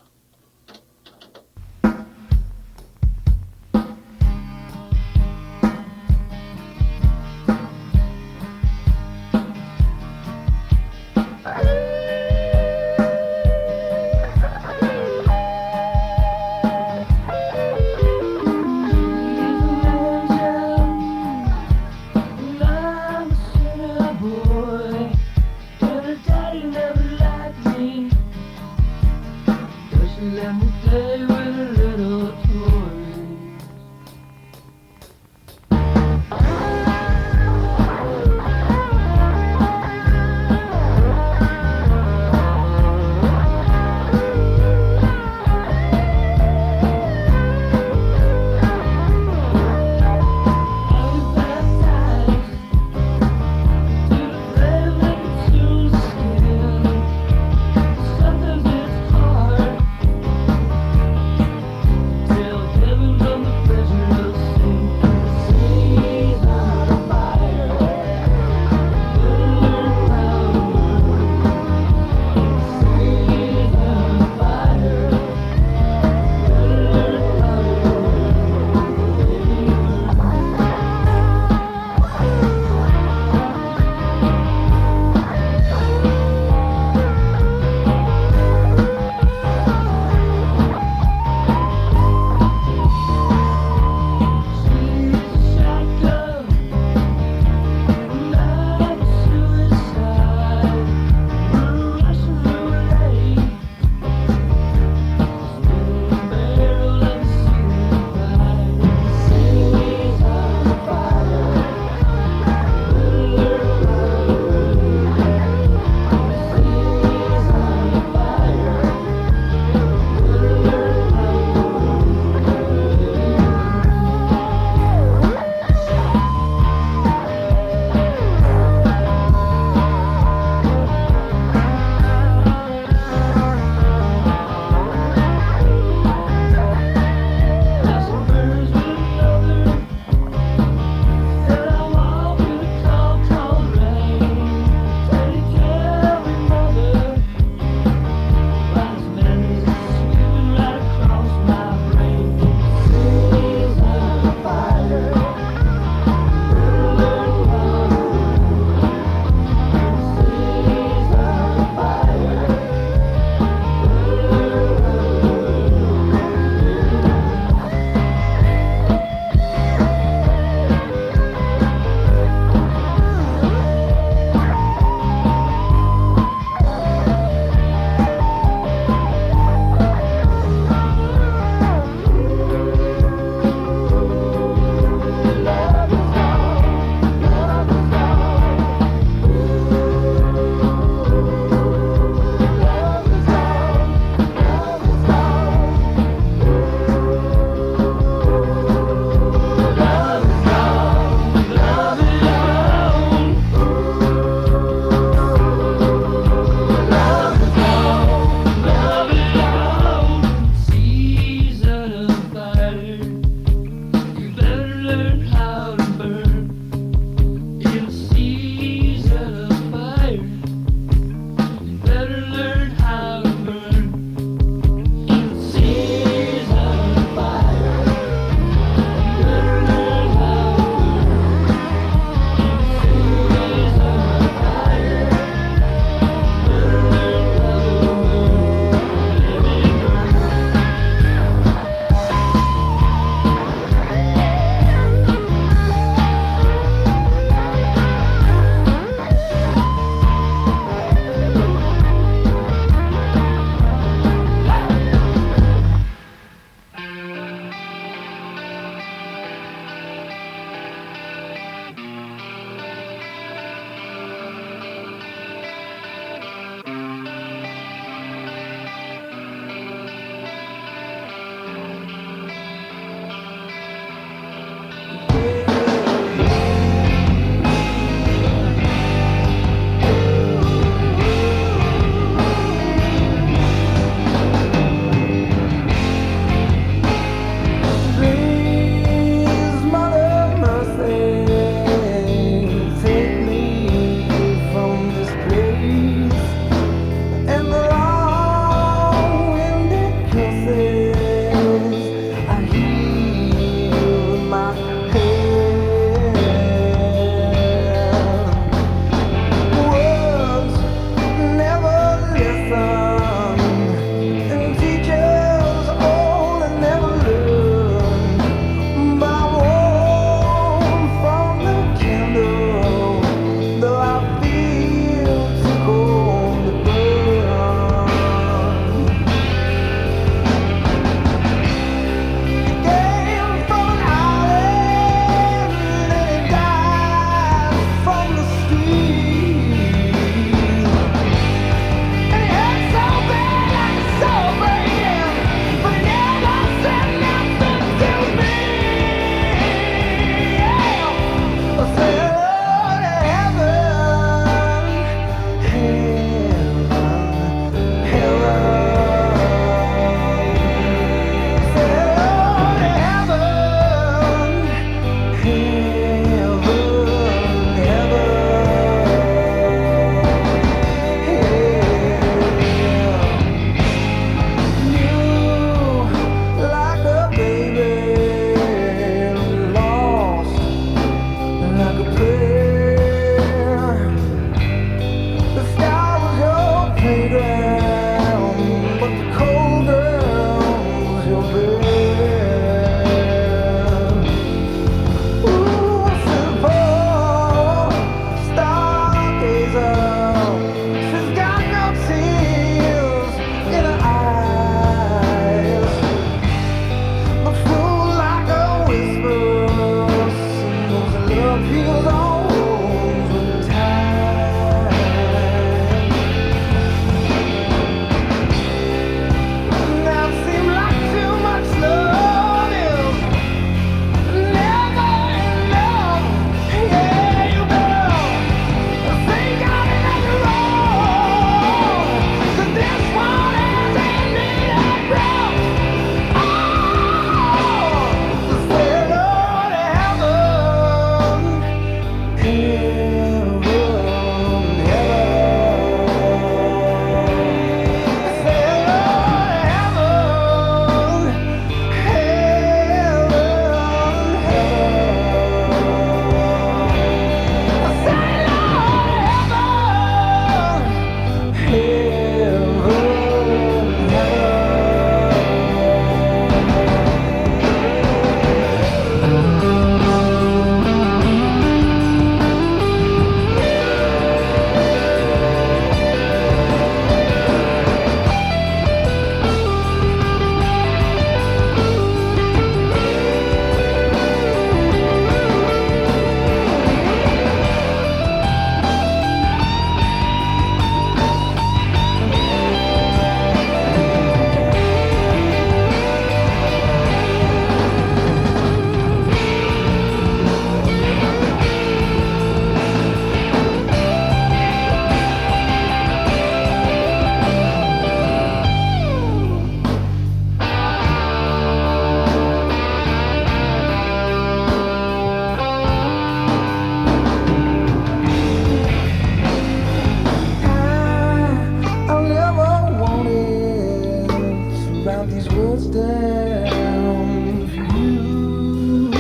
write these words down for you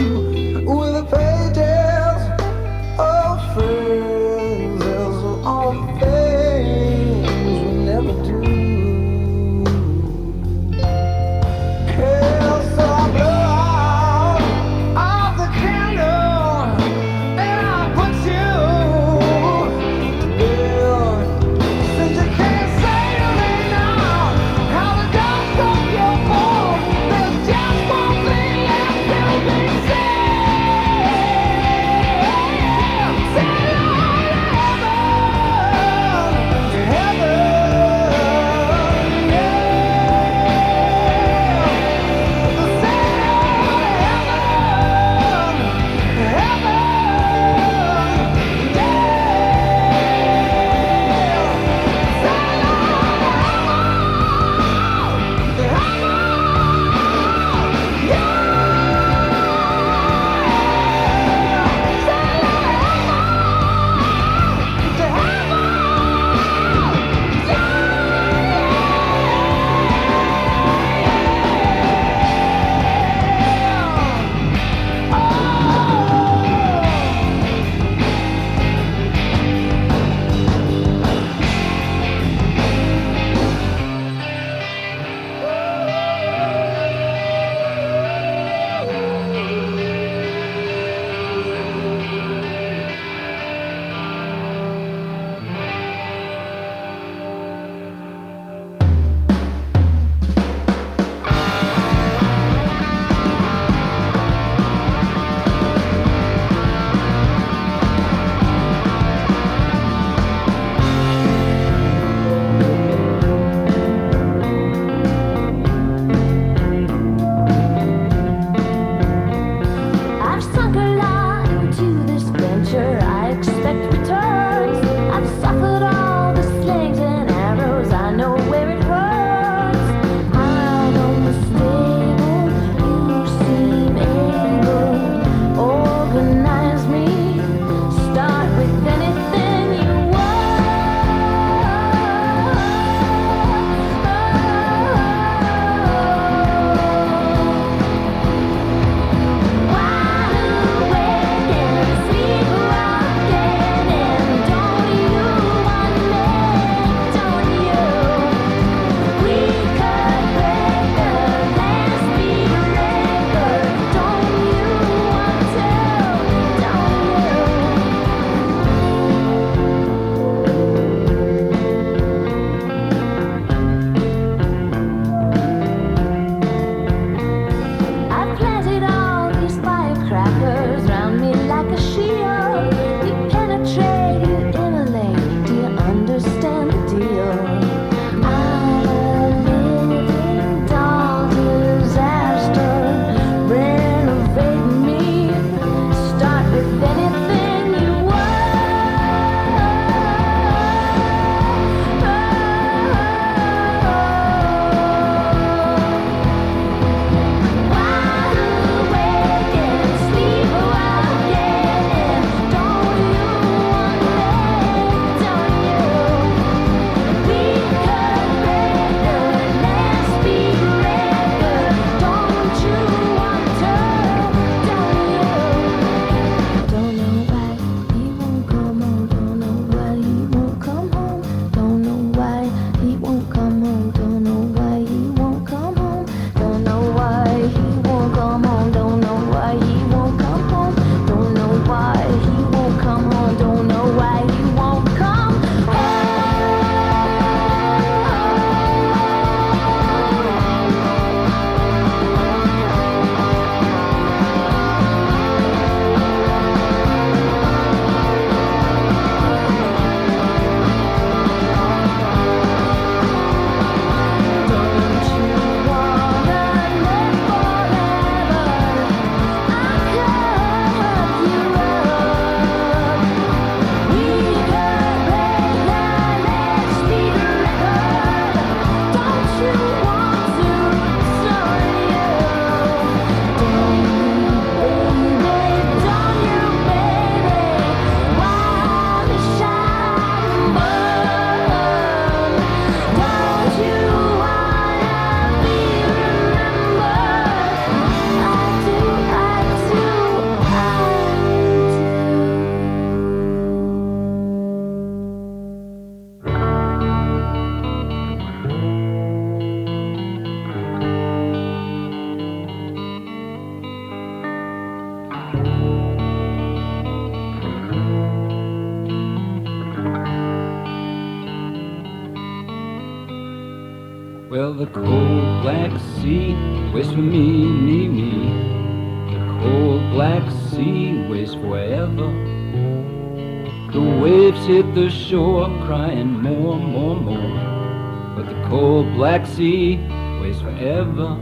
with the pages of phrases of all the things we never do. Yeah, so I blow out the candle and I put you to bed. Since you can't say to me now how the dust from your phone, there's just one thing left to be said. black sea waits for me. The cold black sea waits forever. The waves hit the shore crying more. But the cold black sea waits forever.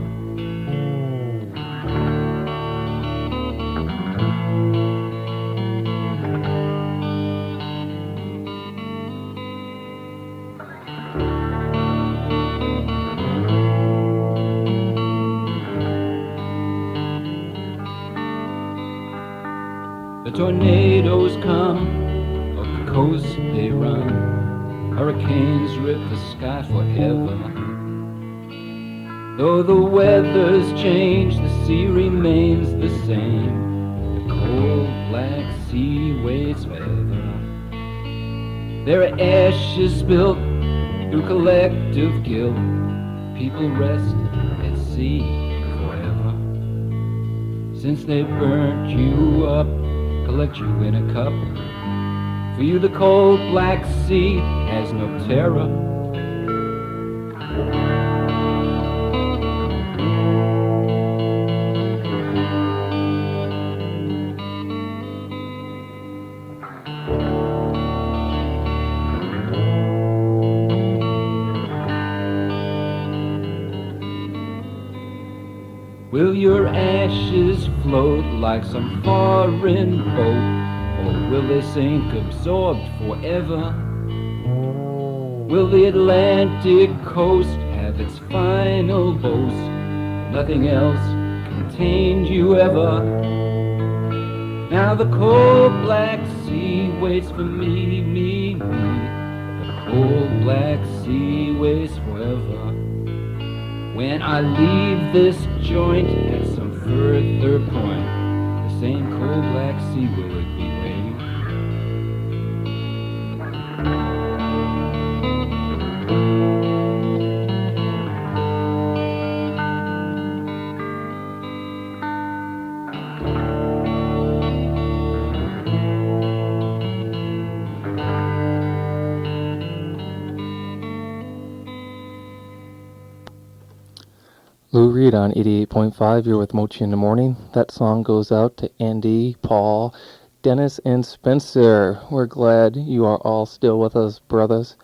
The tornadoes come, up the coast they run. Hurricanes rip the sky forever. Though the weather's changed, the sea remains the same. The cold black sea waits forever. There are ashes spilt through collective guilt. People rest at sea forever. Since they burnt you up, collect you in a cup. For you the cold black sea has no terror. Will your ashes float like some foreign boat, or will they sink absorbed forever? Will the Atlantic coast have its final boast? Nothing else contained you ever. Now the cold black sea waits for me. The cold black sea waits forever. When I leave this joint at some further point, the same cold black sea will it be waiting. Lou Reed on 88.5. You're with Mochi in the Morning. That song goes out to Andy, Paul, Dennis, and Spencer. We're glad you are all still with us, brothers.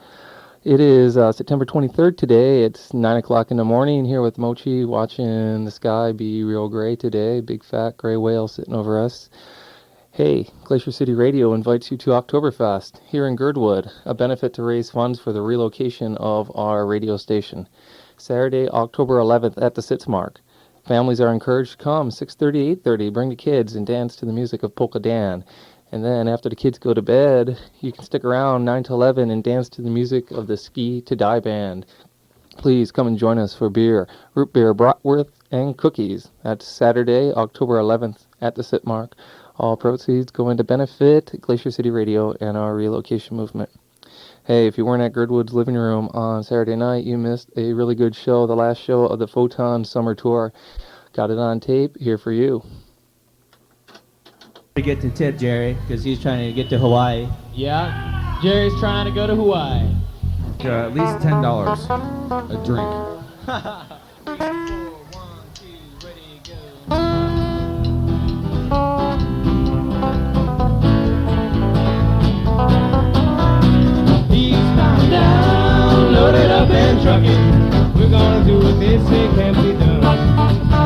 It is September 23rd today. It's 9 o'clock in the morning here with Mochi, watching the sky be real gray today. Big fat gray whale sitting over us. Hey, Glacier City Radio invites you to Oktoberfest here in Girdwood, a benefit to raise funds for the relocation of our radio station. Saturday, October 11th at the Sitzmark. Families are encouraged to come 6:30, 8:30. Bring the kids and dance to the music of Polka Dan. And then after the kids go to bed, you can stick around 9 to 11 and dance to the music of the Ski to Die Band. Please come and join us for beer, root beer, bratwurst, and cookies. That's Saturday, October 11th at the Sitzmark. All proceeds go into benefit Glacier City Radio and our relocation movement. Hey, if you weren't at Girdwood's living room on Saturday night, you missed a really good show, the last show of the Photon Summer Tour. Got it on tape, here for you. To get to tip Jerry, because he's trying to get to Hawaii. Yeah, Jerry's trying to go to Hawaii. At least $10 a drink. Loaded up and trucking. We're gonna do what they say can't be done.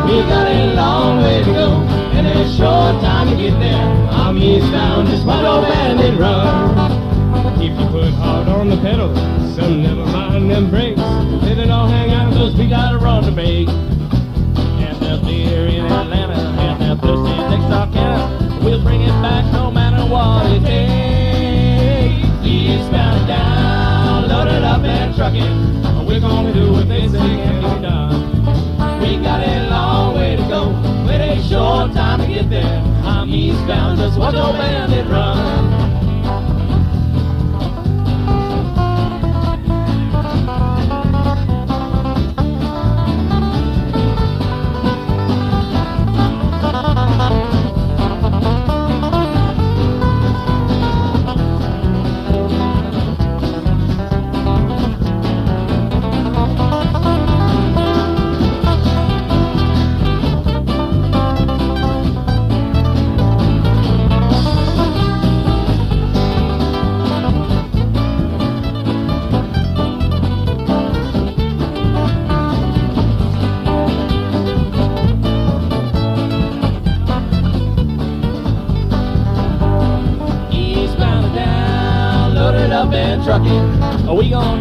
We got a long way to go and a short time to get there. I'm eastbound, just one old man and run. Keep your foot hard on the pedal, some never mind them brakes. Let it all hang out, cause we got a run to make. Have the beer in Atlanta, have that thirsty Texarkana. We'll bring it back no matter what it takes. Eastbound and down, loaded up and trucking. We're gonna do what they say can be done. We got a long way to go, with a short time to get there. I'm eastbound, just watch old bandit run.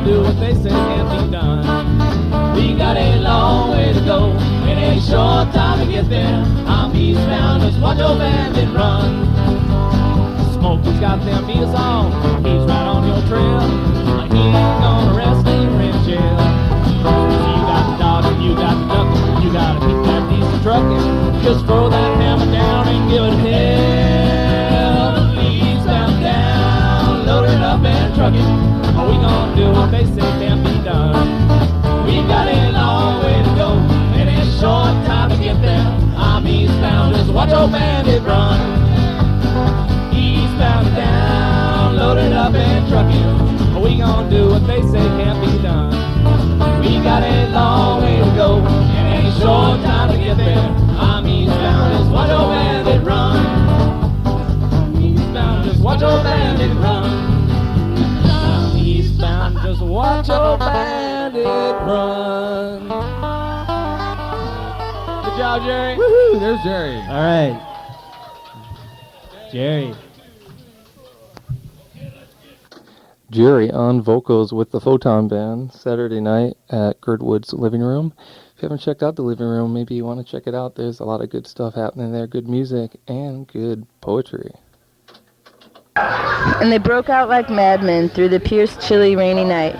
gonna do what they say can't be done. We got a long way to go, and a short time to get there. I'm eastbound, just watch your bandit run. Smokey's got them ears on, he's right on your trail. He ain't gonna rest here in jail. So you got the dog and you got the duck, you gotta keep that diesel trucking. Just throw that hammer down and give it hell. Eastbound down, load it up and truck it. Are we gonna do what they say can't be done? We got a long way to go, and a short time to get there. I'm eastbound, just watch your bandit run. Eastbound down, load it up and truck it. Are we gonna do what they say can't be done? We got a long way to go, and a short time to get there. I'm eastbound, just watch your bandit run. I'm eastbound, just watch your bandit run. I'm eastbound, just watch your bandit run. Good job, Jerry. Woohoo! There's Jerry. All right. Jerry. Jerry on vocals with the Photon Band Saturday night at Girdwood's Living Room. If you haven't checked out the Living Room, maybe you want to check it out. There's a lot of good stuff happening there, good music and good poetry. And they broke out like madmen through the pierced, chilly, rainy night,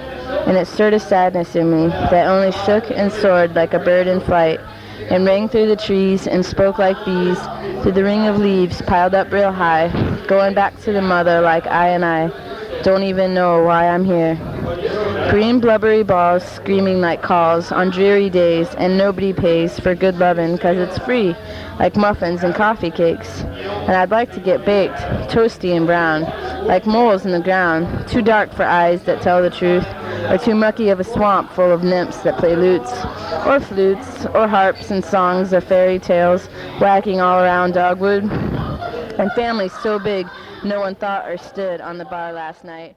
and it stirred a sadness in me that only shook and soared like a bird in flight, and rang through the trees and spoke like bees through the ring of leaves piled up real high, going back to the mother like I don't even know why I'm here. Green blubbery balls screaming like calls on dreary days, and nobody pays for good lovin' 'cause it's free, like muffins and coffee cakes. And I'd like to get baked, toasty and brown, like moles in the ground, too dark for eyes that tell the truth, or too mucky of a swamp full of nymphs that play lutes, or flutes, or harps and songs of fairy tales, whacking all around dogwood. And families so big no one thought or stood on the bar last night.